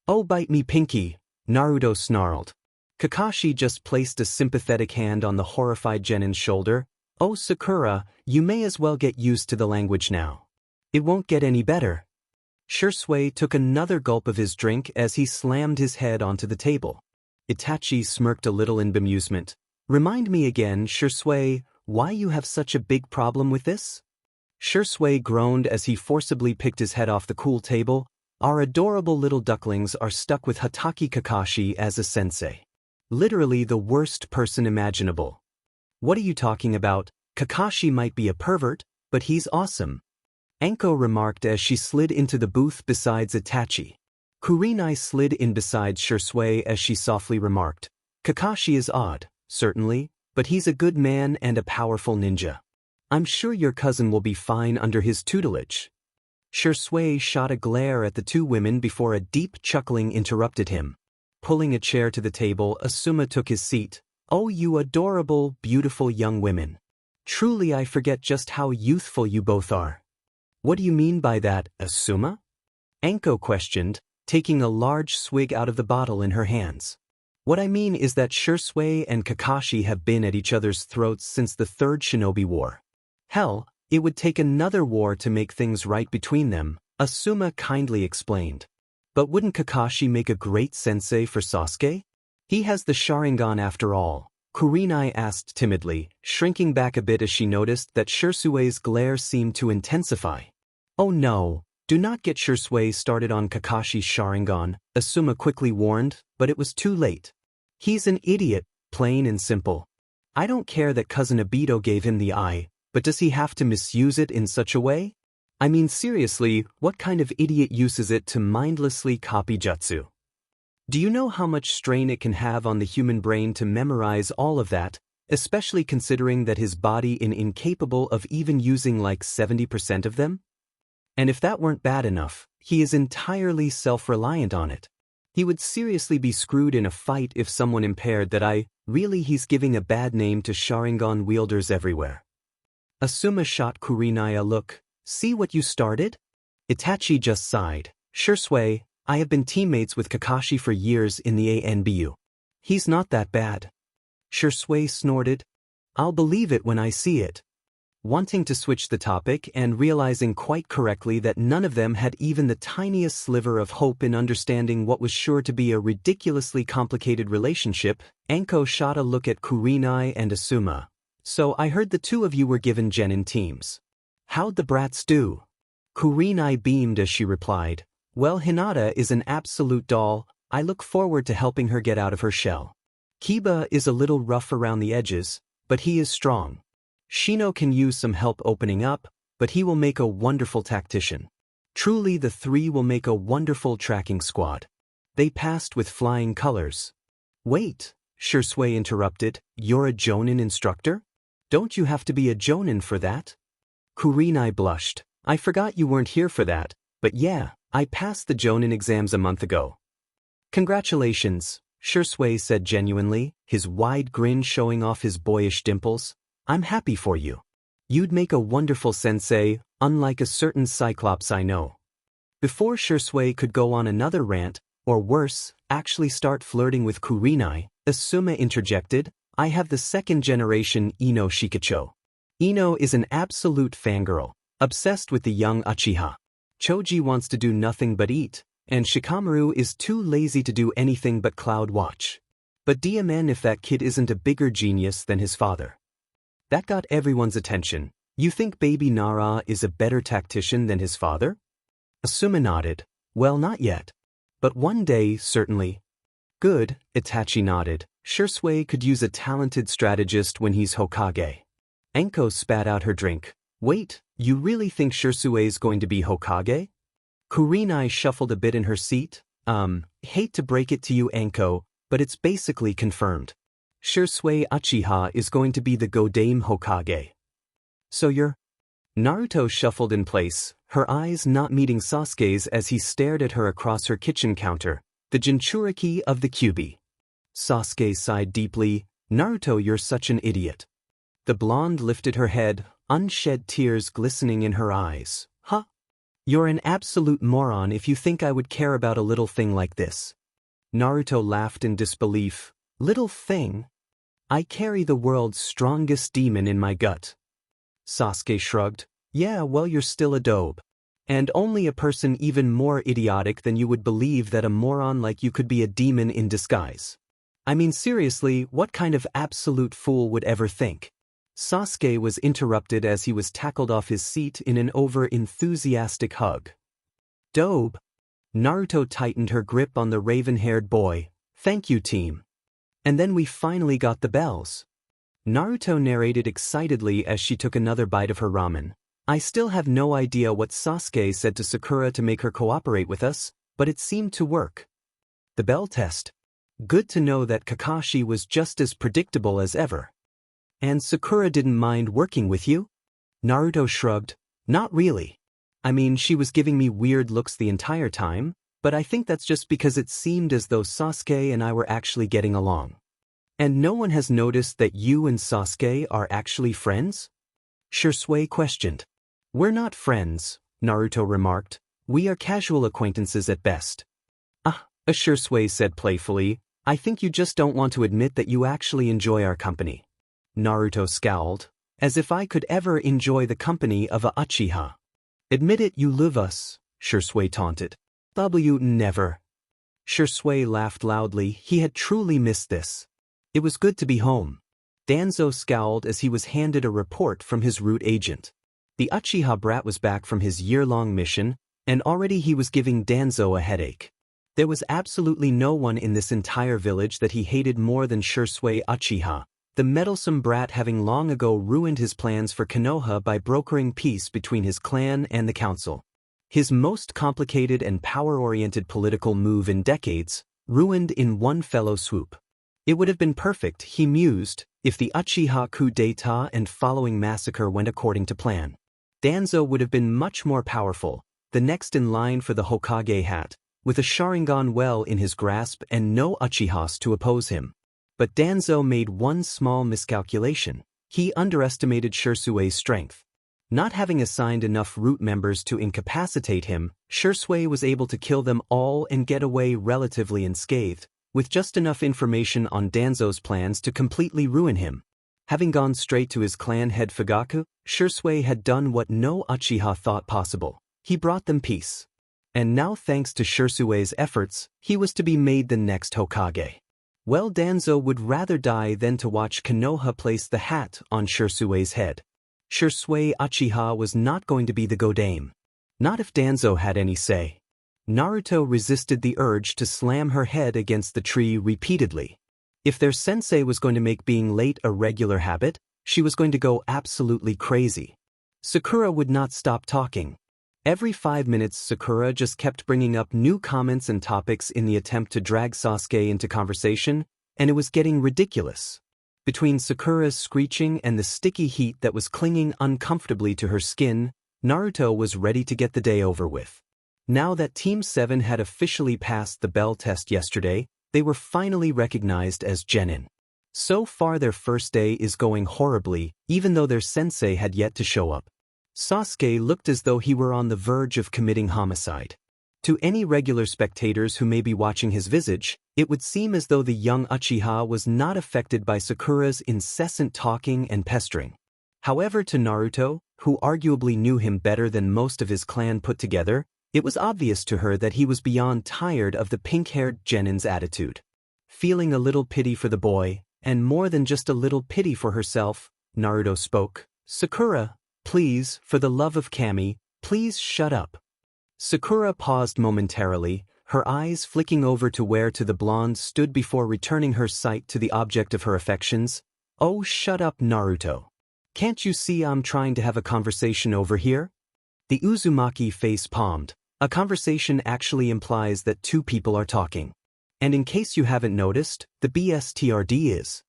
"Oh, bite me pinky," Naruto snarled. Kakashi just placed a sympathetic hand on the horrified Genin's shoulder. "Oh Sakura, you may as well get used to the language now. It won't get any better." Shisui took another gulp of his drink as he slammed his head onto the table. Itachi smirked a little in bemusement. "Remind me again, Shisui, why you have such a big problem with this?" Shisui groaned as he forcibly picked his head off the cool table. "Our adorable little ducklings are stuck with Hatake Kakashi as a sensei. Literally the worst person imaginable." "What are you talking about? Kakashi might be a pervert, but he's awesome," Anko remarked as she slid into the booth besides Itachi. Kurenai slid in beside Shisui as she softly remarked, "Kakashi is odd, certainly, but he's a good man and a powerful ninja. I'm sure your cousin will be fine under his tutelage." Shisui shot a glare at the two women before a deep chuckling interrupted him. Pulling a chair to the table, Asuma took his seat. "Oh, you adorable, beautiful young women. Truly I forget just how youthful you both are." "What do you mean by that, Asuma?" Anko questioned, taking a large swig out of the bottle in her hands. "What I mean is that Shisui and Kakashi have been at each other's throats since the Third Shinobi War. Hell, it would take another war to make things right between them," Asuma kindly explained. "But wouldn't Kakashi make a great sensei for Sasuke? He has the Sharingan after all," Kurenai asked timidly, shrinking back a bit as she noticed that Shisui's glare seemed to intensify. "Oh no, do not get Shisui started on Kakashi's Sharingan," Asuma quickly warned, but it was too late. "He's an idiot, plain and simple. I don't care that Cousin Obito gave him the eye, but does he have to misuse it in such a way? I mean seriously, what kind of idiot uses it to mindlessly copy jutsu? Do you know how much strain it can have on the human brain to memorize all of that, especially considering that his body is incapable of even using like 70% of them? And if that weren't bad enough, he is entirely self-reliant on it. He would seriously be screwed in a fight if someone impaired that. Really he's giving a bad name to Sharingan wielders everywhere." Asuma shot Kurenai a look. "See what you started?" Itachi just sighed. "Shisui, I have been teammates with Kakashi for years in the ANBU. He's not that bad." Shisui snorted. "I'll believe it when I see it." Wanting to switch the topic and realizing quite correctly that none of them had even the tiniest sliver of hope in understanding what was sure to be a ridiculously complicated relationship, Anko shot a look at Kurenai and Asuma. "So I heard the two of you were given genin teams. How'd the brats do?" Kurenai beamed as she replied, "Well, Hinata is an absolute doll. I look forward to helping her get out of her shell. Kiba is a little rough around the edges, but he is strong. Shino can use some help opening up, but he will make a wonderful tactician. Truly the three will make a wonderful tracking squad." They passed with flying colors. "Wait," Shisui interrupted, "you're a Jonin instructor? Don't you have to be a Jonin for that?" Kurenai blushed. "I forgot you weren't here for that, but yeah, I passed the Jonin exams a month ago." "Congratulations," Shisui said genuinely, his wide grin showing off his boyish dimples. "I'm happy for you. You'd make a wonderful sensei, unlike a certain Cyclops I know." Before Shisui could go on another rant, or worse, actually start flirting with Kurenai, Asuma interjected, "I have the second-generation Ino Shikacho. Ino is an absolute fangirl, obsessed with the young Uchiha. Choji wants to do nothing but eat, And Shikamaru is too lazy to do anything but cloud watch. But DMN if that kid isn't a bigger genius than his father. That got everyone's attention. You think baby Nara is a better tactician than his father? Asuma nodded. Well, not yet. But one day, certainly. Good, Itachi nodded. Shisui could use a talented strategist when he's Hokage. Anko spat out her drink. Wait, you really think Shisui's going to be Hokage? Kurenai shuffled a bit in her seat. Hate to break it to you, Anko, but it's basically confirmed. Shisui Uchiha is going to be the Godame Hokage. So you're... Naruto shuffled in place, her eyes not meeting Sasuke's as he stared at her across her kitchen counter, the Jinchuriki of the Kyuubi. Sasuke sighed deeply. Naruto, you're such an idiot. The blonde lifted her head, unshed tears glistening in her eyes. Huh? You're an absolute moron if you think I would care about a little thing like this. Naruto laughed in disbelief. Little thing? I carry the world's strongest demon in my gut. Sasuke shrugged. Yeah, well, you're still a dope. And only a person even more idiotic than you would believe that a moron like you could be a demon in disguise. I mean, seriously, what kind of absolute fool would ever think? Sasuke was interrupted as he was tackled off his seat in an over-enthusiastic hug. Dope. Naruto tightened her grip on the raven-haired boy. Thank you, team. And then we finally got the bells. Naruto narrated excitedly as she took another bite of her ramen. I still have no idea what Sasuke said to Sakura to make her cooperate with us, but it seemed to work. The bell test. Good to know that Kakashi was just as predictable as ever. And Sakura didn't mind working with you? Naruto shrugged. Not really. I mean, she was giving me weird looks the entire time, but I think that's just because it seemed as though Sasuke and I were actually getting along. And no one has noticed that you and Sasuke are actually friends? Shisui questioned. We're not friends, Naruto remarked. We are casual acquaintances at best. Shisui said playfully. I think you just don't want to admit that you actually enjoy our company. Naruto scowled. As if I could ever enjoy the company of a Uchiha. Admit it, you love us, Shisui taunted. Never. Shisui laughed loudly. He had truly missed this. It was good to be home. Danzo scowled as he was handed a report from his root agent. The Uchiha brat was back from his year-long mission, and already he was giving Danzo a headache. There was absolutely no one in this entire village that he hated more than Shisui Uchiha, the meddlesome brat having long ago ruined his plans for Konoha by brokering peace between his clan and the council. His most complicated and power-oriented political move in decades, ruined in one fell swoop. It would have been perfect, he mused, if the Uchiha coup d'etat and following massacre went according to plan. Danzo would have been much more powerful, the next in line for the Hokage hat, with a Sharingan well in his grasp and no Uchihas to oppose him. But Danzo made one small miscalculation. He underestimated Shisui's strength. Not having assigned enough root members to incapacitate him, Shisui was able to kill them all and get away relatively unscathed, with just enough information on Danzo's plans to completely ruin him. Having gone straight to his clan head Fugaku, Shisui had done what no Uchiha thought possible. He brought them peace. And now thanks to Shisui's efforts, he was to be made the next Hokage. Well, Danzo would rather die than to watch Konoha place the hat on Shisui's head. Shisui Uchiha was not going to be the Godame. Not if Danzo had any say. Naruto resisted the urge to slam her head against the tree repeatedly. If their sensei was going to make being late a regular habit, she was going to go absolutely crazy. Sakura would not stop talking. Every 5 minutes Sakura just kept bringing up new comments and topics in the attempt to drag Sasuke into conversation, and it was getting ridiculous. Between Sakura's screeching and the sticky heat that was clinging uncomfortably to her skin, Naruto was ready to get the day over with. Now that Team 7 had officially passed the bell test yesterday, they were finally recognized as genin. So far their first day is going horribly, even though their sensei had yet to show up. Sasuke looked as though he were on the verge of committing homicide. To any regular spectators who may be watching his visage, it would seem as though the young Uchiha was not affected by Sakura's incessant talking and pestering. However, to Naruto, who arguably knew him better than most of his clan put together, It was obvious to her that he was beyond tired of the pink-haired genin's attitude. Feeling a little pity for the boy, and more than just a little pity for herself, Naruto spoke. "Sakura, please, for the love of Kami, please shut up." Sakura paused momentarily, her eyes flicking over to where the blonde stood before returning her sight to the object of her affections. "Oh, shut up, Naruto. Can't you see I'm trying to have a conversation over here?" The Uzumaki face palmed. A conversation actually implies that two people are talking. And in case you haven't noticed, the BSTRD is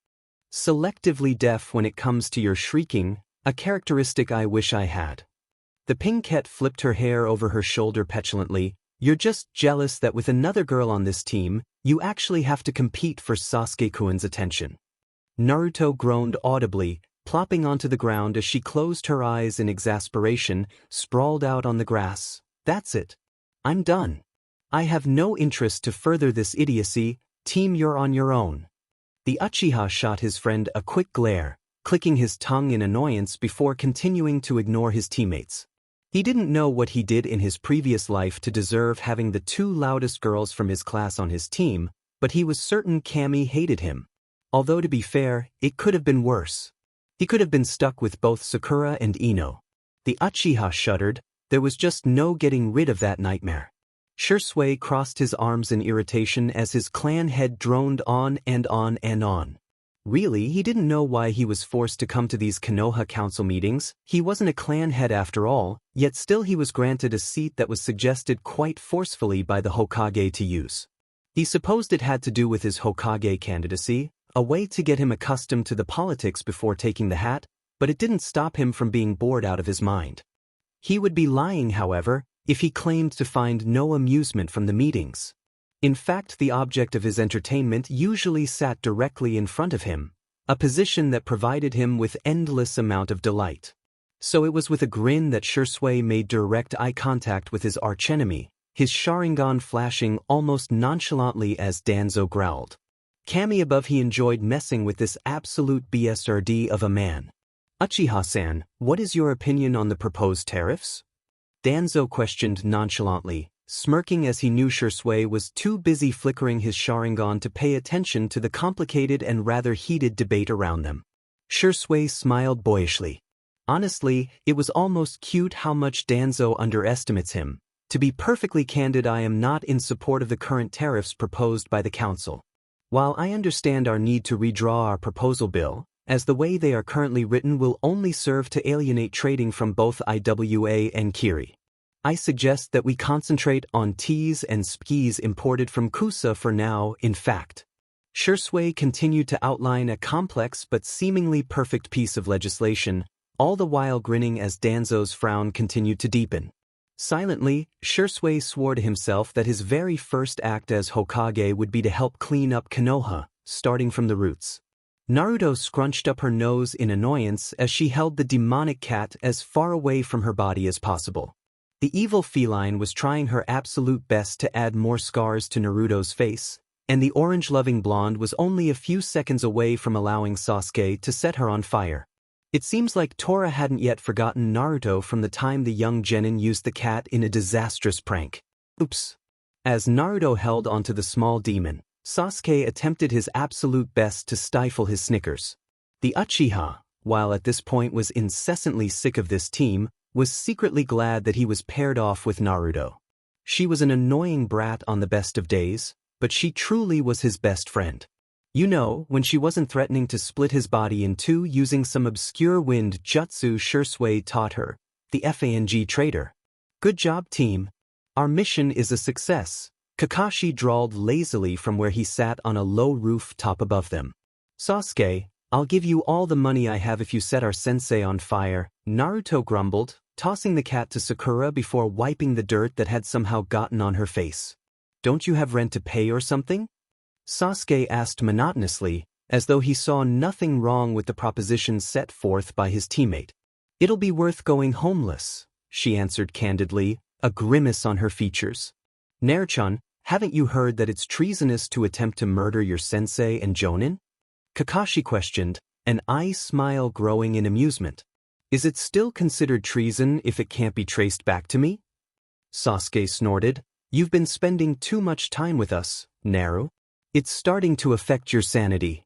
selectively deaf when it comes to your shrieking, a characteristic I wish I had. The pinkette flipped her hair over her shoulder petulantly. "You're just jealous that with another girl on this team, you actually have to compete for Sasuke-kun's attention." Naruto groaned audibly, plopping onto the ground as she closed her eyes in exasperation, sprawled out on the grass. "That's it. I'm done. I have no interest to further this idiocy. Team, you're on your own." The Uchiha shot his friend a quick glare, clicking his tongue in annoyance before continuing to ignore his teammates. He didn't know what he did in his previous life to deserve having the two loudest girls from his class on his team, but he was certain Kami hated him. Although to be fair, it could have been worse. He could have been stuck with both Sakura and Ino. The Uchiha shuddered. There was just no getting rid of that nightmare. Shisui crossed his arms in irritation as his clan head droned on and on and on. Really, he didn't know why he was forced to come to these Konoha council meetings. He wasn't a clan head after all, yet still he was granted a seat that was suggested quite forcefully by the Hokage to use. He supposed it had to do with his Hokage candidacy, a way to get him accustomed to the politics before taking the hat, but it didn't stop him from being bored out of his mind. He would be lying, however, if he claimed to find no amusement from the meetings. In fact, the object of his entertainment usually sat directly in front of him, a position that provided him with endless amount of delight. So it was with a grin that Shisui made direct eye contact with his archenemy, his Sharingan flashing almost nonchalantly as Danzo growled. Kami above, he enjoyed messing with this absolute BSRD of a man. "Uchiha-san, what is your opinion on the proposed tariffs?" Danzo questioned nonchalantly, smirking as he knew Shisui was too busy flickering his Sharingan to pay attention to the complicated and rather heated debate around them. Shisui smiled boyishly. Honestly, it was almost cute how much Danzo underestimates him. To be perfectly candid, I am not in support of the current tariffs proposed by the council. While I understand our need to redraw our proposal bill, as the way they are currently written will only serve to alienate trading from both IWA and Kiri. I suggest that we concentrate on teas and skis imported from Kusa for now. In fact, Shisui continued to outline a complex but seemingly perfect piece of legislation, all the while grinning as Danzo's frown continued to deepen. Silently, Shisui swore to himself that his very first act as Hokage would be to help clean up Konoha, starting from the roots. Naruto scrunched up her nose in annoyance as she held the demonic cat as far away from her body as possible. The evil feline was trying her absolute best to add more scars to Naruto's face, and the orange-loving blonde was only a few seconds away from allowing Sasuke to set her on fire. It seems like Tora hadn't yet forgotten Naruto from the time the young genin used the cat in a disastrous prank. Oops. As Naruto held onto the small demon, Sasuke attempted his absolute best to stifle his snickers. The Uchiha, while at this point was incessantly sick of this team, was secretly glad that he was paired off with Naruto. She was an annoying brat on the best of days, but she truly was his best friend. You know, when she wasn't threatening to split his body in two using some obscure wind jutsu Shisui taught her, the FANG traitor. "Good job, team. Our mission is a success," Kakashi drawled lazily from where he sat on a low roof top above them. "Sasuke, I'll give you all the money I have if you set our sensei on fire," Naruto grumbled, tossing the cat to Sakura before wiping the dirt that had somehow gotten on her face. "Don't you have rent to pay or something?" Sasuke asked monotonously, as though he saw nothing wrong with the proposition set forth by his teammate. "It'll be worth going homeless," she answered candidly, a grimace on her features. "Naruto, haven't you heard that it's treasonous to attempt to murder your sensei and Jonin?" Kakashi questioned, an eye smile growing in amusement. "Is it still considered treason if it can't be traced back to me?" Sasuke snorted. You've been spending too much time with us, Naru. It's starting to affect your sanity.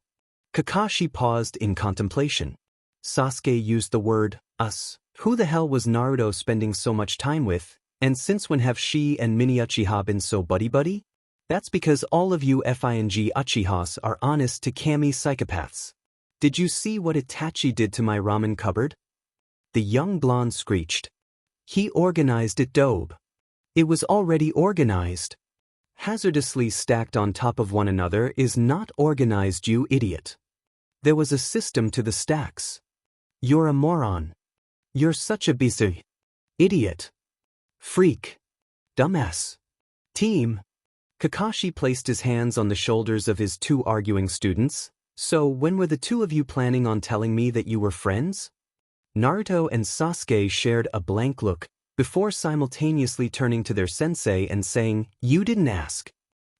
Kakashi paused in contemplation. Sasuke used the word, us. Who the hell was Naruto spending so much time with, and since when have she and Mini Uchiha been so buddy-buddy? That's because all of you FING Uchihas are honest to Kami psychopaths. Did you see what Itachi did to my ramen cupboard? The young blonde screeched. He organized it, dope. It was already organized. Hazardously stacked on top of one another is not organized, you idiot. There was a system to the stacks. You're a moron. You're such a busy idiot. Freak. Dumbass. Team. Kakashi placed his hands on the shoulders of his two arguing students. So when were the two of you planning on telling me that you were friends? Naruto and Sasuke shared a blank look before simultaneously turning to their sensei and saying, "You didn't ask.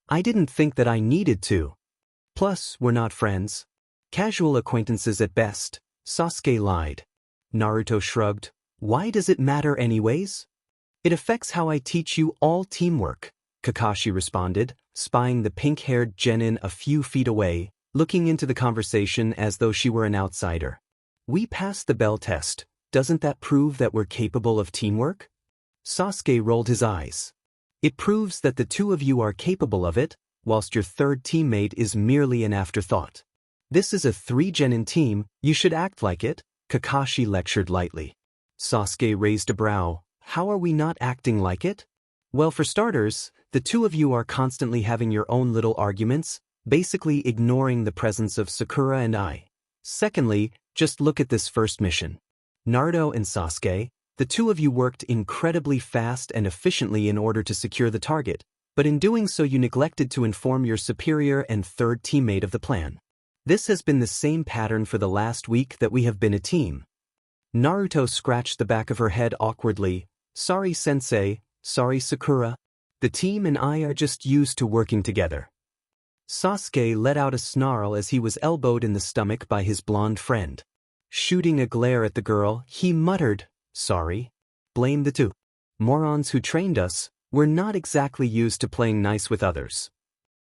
I didn't think that I needed to. Plus, we're not friends. Casual acquaintances at best." Sasuke lied. Naruto shrugged. "Why does it matter anyways?" "It affects how I teach you all teamwork," Kakashi responded, spying the pink-haired genin a few feet away, looking into the conversation as though she were an outsider. "We passed the bell test. Doesn't that prove that we're capable of teamwork?" Sasuke rolled his eyes. "It proves that the two of you are capable of it, whilst your third teammate is merely an afterthought. This is a 3-genin team, you should act like it," Kakashi lectured lightly. Sasuke raised a brow. "How are we not acting like it?" "Well, for starters, the two of you are constantly having your own little arguments, basically ignoring the presence of Sakura and I. Secondly, just look at this first mission. Naruto and Sasuke, the two of you worked incredibly fast and efficiently in order to secure the target, but in doing so you neglected to inform your superior and third teammate of the plan. This has been the same pattern for the last week that we have been a team." Naruto scratched the back of her head awkwardly. "Sorry, sensei. Sorry, Sakura. The team and I are just used to working together." Sasuke let out a snarl as he was elbowed in the stomach by his blonde friend. Shooting a glare at the girl, he muttered, "Sorry. Blame the two morons who trained us. We're not exactly used to playing nice with others."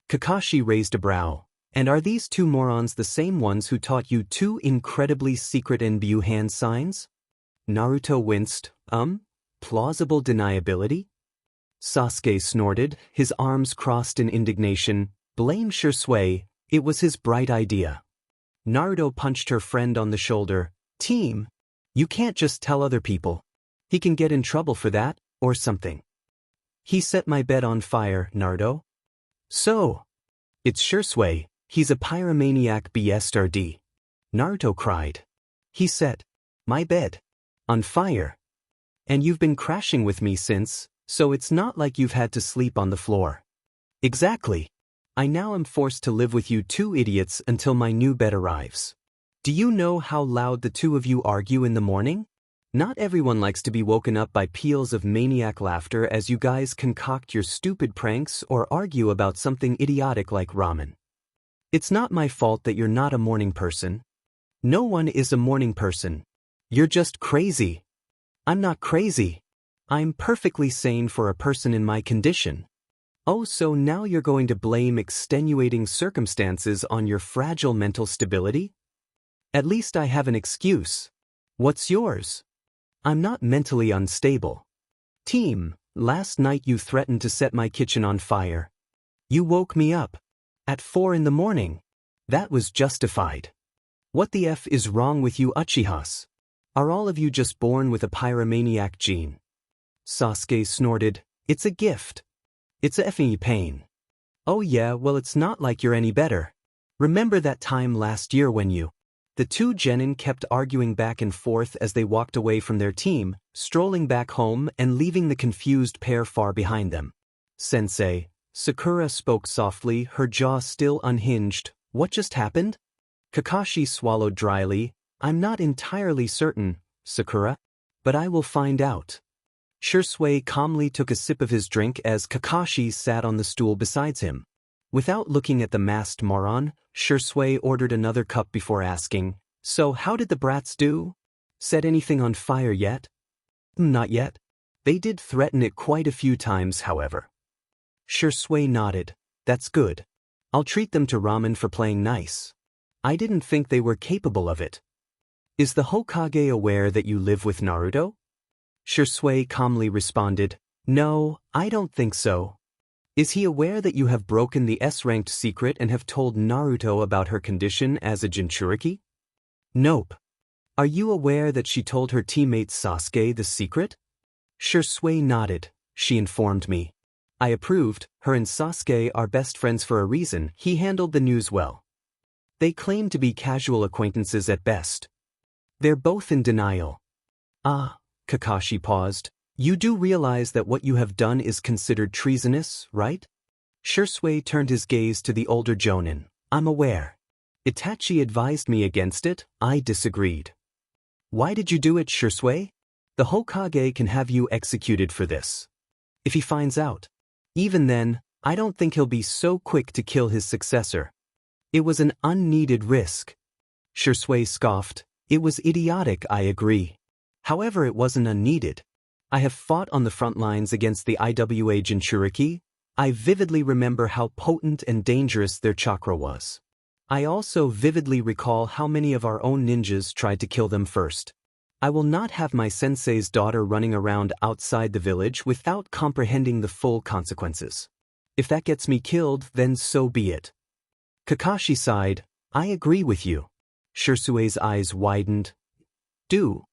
Kakashi raised a brow. "And are these two morons the same ones who taught you two incredibly secret Enbyu hand signs?" Naruto winced. Plausible deniability?" Sasuke snorted, his arms crossed in indignation. "Blame Shisui, it was his bright idea." Naruto punched her friend on the shoulder. "Team, you can't just tell other people. He can get in trouble for that, or something." "He set my bed on fire, Naruto." "So? It's Shisui, he's a pyromaniac bstd." Naruto cried. "He set my bed on fire. And you've been crashing with me since, so it's not like you've had to sleep on the floor." "Exactly. I now am forced to live with you two idiots until my new bed arrives. Do you know how loud the two of you argue in the morning? Not everyone likes to be woken up by peals of maniac laughter as you guys concoct your stupid pranks or argue about something idiotic like ramen. It's not my fault that you're not a morning person. No one is a morning person. You're just crazy." "I'm not crazy. I'm perfectly sane for a person in my condition." "Oh, so now you're going to blame extenuating circumstances on your fragile mental stability? At least I have an excuse. What's yours?" "I'm not mentally unstable. Team, last night you threatened to set my kitchen on fire. You woke me up at 4 in the morning. That was justified. What the F is wrong with you Uchihas? Are all of you just born with a pyromaniac gene?" Sasuke snorted. "It's a gift. It's a effing pain." "Oh yeah, well it's not like you're any better. Remember that time last year when you..." The two genin kept arguing back and forth as they walked away from their team, strolling back home and leaving the confused pair far behind them. "Sensei," Sakura spoke softly, her jaw still unhinged. "What just happened?" Kakashi swallowed dryly. "I'm not entirely certain, Sakura. But I will find out." Shisui calmly took a sip of his drink as Kakashi sat on the stool beside him. Without looking at the masked moron, Shisui ordered another cup before asking, "So how did the brats do? Set anything on fire yet?" "Not yet. They did threaten it quite a few times, however. Shisui nodded. That's good. I'll treat them to ramen for playing nice. I didn't think they were capable of it. Is the Hokage aware that you live with Naruto? Shisui calmly responded, No, I don't think so. Is he aware that you have broken the S-ranked secret and have told Naruto about her condition as a Jinchuriki? Nope. Are you aware that she told her teammate Sasuke the secret? Shisui nodded. She informed me. I approved. Her and Sasuke are best friends for a reason. He handled the news well. They claim to be casual acquaintances at best. They're both in denial. Ah, Kakashi paused. You do realize that what you have done is considered treasonous, right? Shisui turned his gaze to the older jonin. I'm aware. Itachi advised me against it. I disagreed. Why did you do it, Shisui? The Hokage can have you executed for this. If he finds out. Even then, I don't think he'll be so quick to kill his successor. It was an unneeded risk. Shisui scoffed. It was idiotic, I agree. However, it wasn't unneeded. I have fought on the front lines against the IWA Jinchuriki. I vividly remember how potent and dangerous their chakra was. I also vividly recall how many of our own ninjas tried to kill them first. I will not have my sensei's daughter running around outside the village without comprehending the full consequences. If that gets me killed, then so be it. Kakashi sighed. I agree with you. Shisui's eyes widened. Do.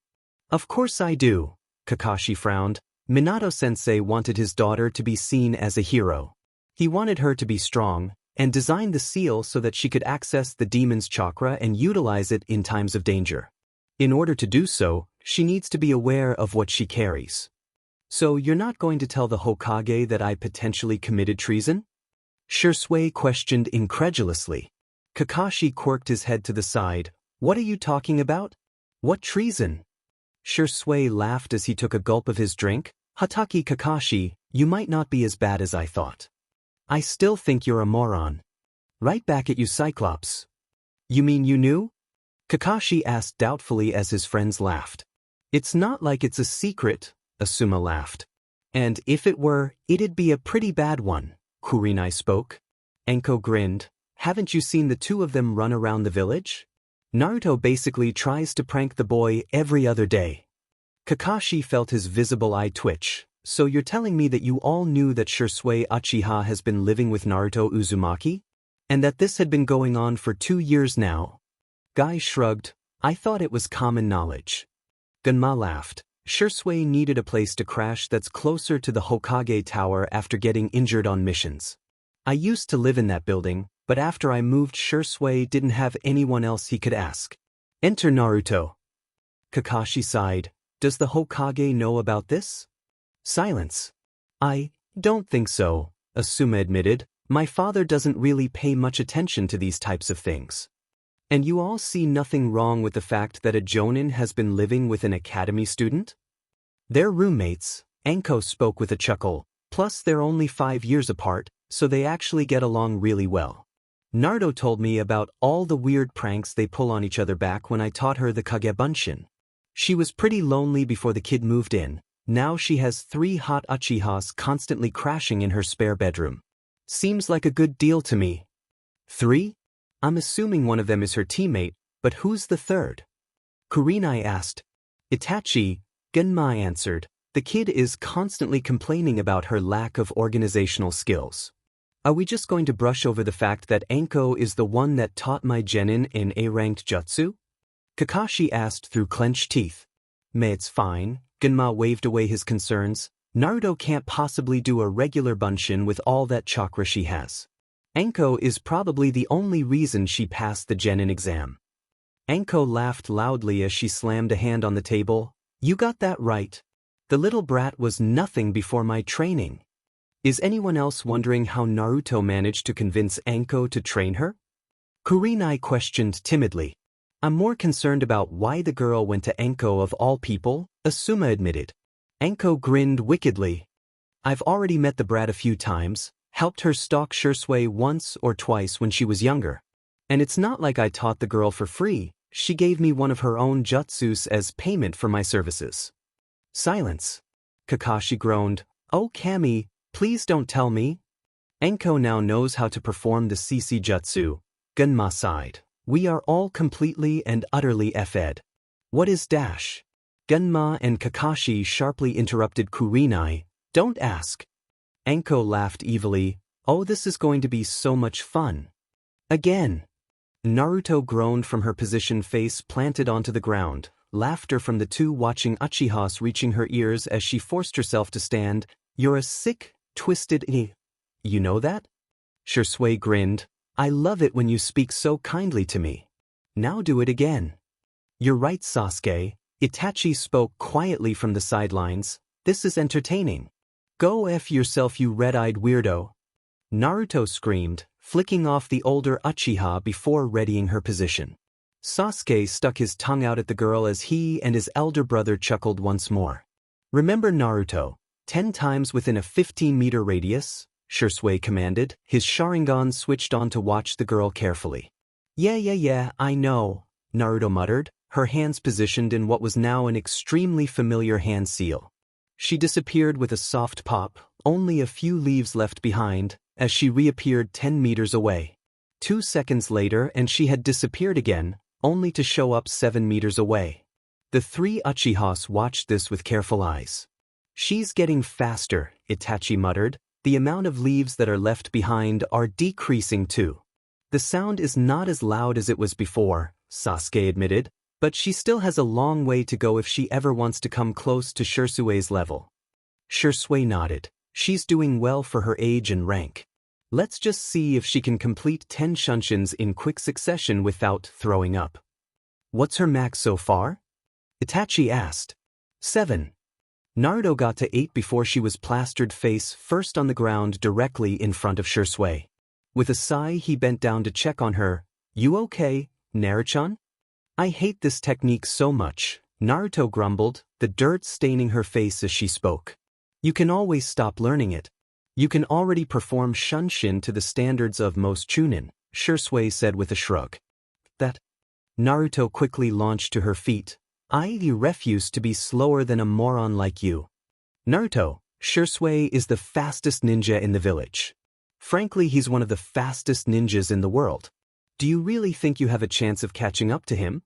Of course I do. Kakashi frowned. Minato-sensei wanted his daughter to be seen as a hero. He wanted her to be strong, and designed the seal so that she could access the demon's chakra and utilize it in times of danger. In order to do so, she needs to be aware of what she carries. So you're not going to tell the Hokage that I potentially committed treason? Shisui questioned incredulously. Kakashi quirked his head to the side. What are you talking about? What treason? Shisui laughed as he took a gulp of his drink. Hatake Kakashi, you might not be as bad as I thought. I still think you're a moron. Right back at you, Cyclops. You mean you knew? Kakashi asked doubtfully as his friends laughed. It's not like it's a secret, Asuma laughed. And if it were, it'd be a pretty bad one, Kurenai spoke. Enko grinned. Haven't you seen the two of them run around the village? Naruto basically tries to prank the boy every other day. Kakashi felt his visible eye twitch. So you're telling me that you all knew that Shisui Uchiha has been living with Naruto Uzumaki? And that this had been going on for 2 years now? Guy shrugged. I thought it was common knowledge. Gunma laughed. Shisui needed a place to crash that's closer to the Hokage Tower after getting injured on missions. I used to live in that building, but after I moved, Shisui didn't have anyone else he could ask. Enter Naruto. Kakashi sighed. Does the Hokage know about this? Silence. I don't think so, Asuma admitted. My father doesn't really pay much attention to these types of things. And you all see nothing wrong with the fact that a jonin has been living with an academy student? They're roommates, Enko spoke with a chuckle, plus they're only 5 years apart, so they actually get along really well. Naruto told me about all the weird pranks they pull on each other back when I taught her the Kagebunshin. She was pretty lonely before the kid moved in. Now she has 3 hot Uchihas constantly crashing in her spare bedroom. Seems like a good deal to me. 3? I'm assuming one of them is her teammate, but who's the third? Kurenai asked. Itachi, Genmai answered. The kid is constantly complaining about her lack of organizational skills. Are we just going to brush over the fact that Enko is the one that taught my genin in A-ranked jutsu? Kakashi asked through clenched teeth. It's fine, Genma waved away his concerns. Naruto can't possibly do a regular bunshin with all that chakra she has. Enko is probably the only reason she passed the genin exam. Enko laughed loudly as she slammed a hand on the table. You got that right. The little brat was nothing before my training. Is anyone else wondering how Naruto managed to convince Enko to train her? Kurenai questioned timidly. I'm more concerned about why the girl went to Enko of all people, Asuma admitted. Enko grinned wickedly. I've already met the brat a few times, helped her stalk Shisui once or twice when she was younger. And it's not like I taught the girl for free, she gave me one of her own jutsus as payment for my services. Silence. Kakashi groaned. Oh Kami, please don't tell me. Enko now knows how to perform the CC Jutsu. Gunma sighed. We are all completely and utterly fed. What is dash? Gunma and Kakashi sharply interrupted Kurenai. Don't ask. Enko laughed evilly. Oh, this is going to be so much fun. Again. Naruto groaned from her position, face planted onto the ground. Laughter from the two watching Uchihas reaching her ears as she forced herself to stand. You're a sick, twisted You know that? Shisui grinned. I love it when you speak so kindly to me. Now do it again. You're right, Sasuke. Itachi spoke quietly from the sidelines. This is entertaining. Go F yourself, you red-eyed weirdo. Naruto screamed, flicking off the older Uchiha before readying her position. Sasuke stuck his tongue out at the girl as he and his elder brother chuckled once more. Remember Naruto, 10 times within a 15-meter radius? Shisui commanded, his Sharingan switched on to watch the girl carefully. Yeah, I know, Naruto muttered, her hands positioned in what was now an extremely familiar hand seal. She disappeared with a soft pop, only a few leaves left behind, as she reappeared 10 meters away. 2 seconds later and she had disappeared again, only to show up 7 meters away. The three Uchihas watched this with careful eyes. She's getting faster, Itachi muttered. The amount of leaves that are left behind are decreasing too. The sound is not as loud as it was before, Sasuke admitted, but she still has a long way to go if she ever wants to come close to Shisui's level. Shisui nodded. She's doing well for her age and rank. Let's just see if she can complete 10 shunsins in quick succession without throwing up. What's her max so far? Itachi asked. 7. Naruto got to 8 before she was plastered face first on the ground directly in front of Shisui. With a sigh he bent down to check on her. You okay, Naruto-chan? I hate this technique so much, Naruto grumbled, the dirt staining her face as she spoke. You can always stop learning it. You can already perform shunshin to the standards of most chunin, Shisui said with a shrug. That? Naruto quickly launched to her feet. I refuse to be slower than a moron like you. Naruto, Shisui is the fastest ninja in the village. Frankly, he's one of the fastest ninjas in the world. Do you really think you have a chance of catching up to him?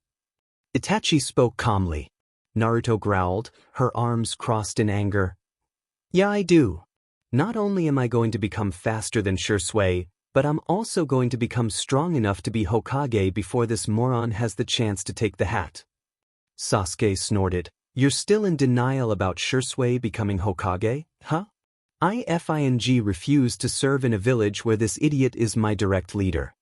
Itachi spoke calmly. Naruto growled, her arms crossed in anger. Yeah, I do. Not only am I going to become faster than Shisui, but I'm also going to become strong enough to be Hokage before this moron has the chance to take the hat. Sasuke snorted. You're still in denial about Shisui becoming Hokage, huh? I refuse to serve in a village where this idiot is my direct leader.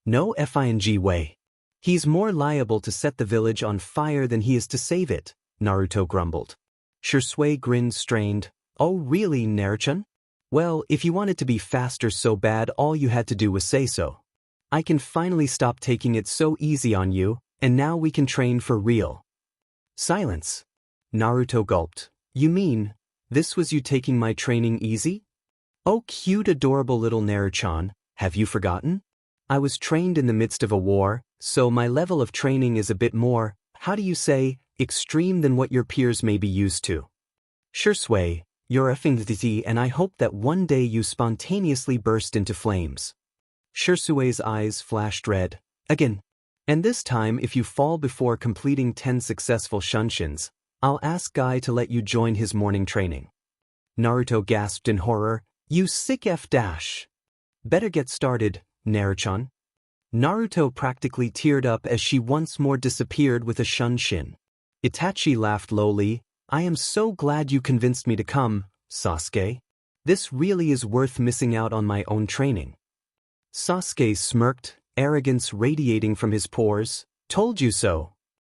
No way. He's more liable to set the village on fire than he is to save it, Naruto grumbled. Shisui grinned strained. Oh really, Naruto-chan? Well, if you wanted to be faster so bad all you had to do was say so. I can finally stop taking it so easy on you, and now we can train for real. Silence. Naruto gulped. You mean, this was you taking my training easy? Oh cute adorable little Naruto-chan, have you forgotten? I was trained in the midst of a war, so my level of training is a bit more, how do you say, extreme than what your peers may be used to. Shisui, you're a fingditi and I hope that one day you spontaneously burst into flames. Shisui's eyes flashed red. Again. And this time if you fall before completing 10 successful shunsins, I'll ask Guy to let you join his morning training. Naruto gasped in horror. You sick F dash. Better get started, Naruto-chan. Naruto practically teared up as she once more disappeared with a shunshin. Itachi laughed lowly. I am so glad you convinced me to come, Sasuke. This really is worth missing out on my own training. Sasuke smirked, arrogance radiating from his pores. Told you so.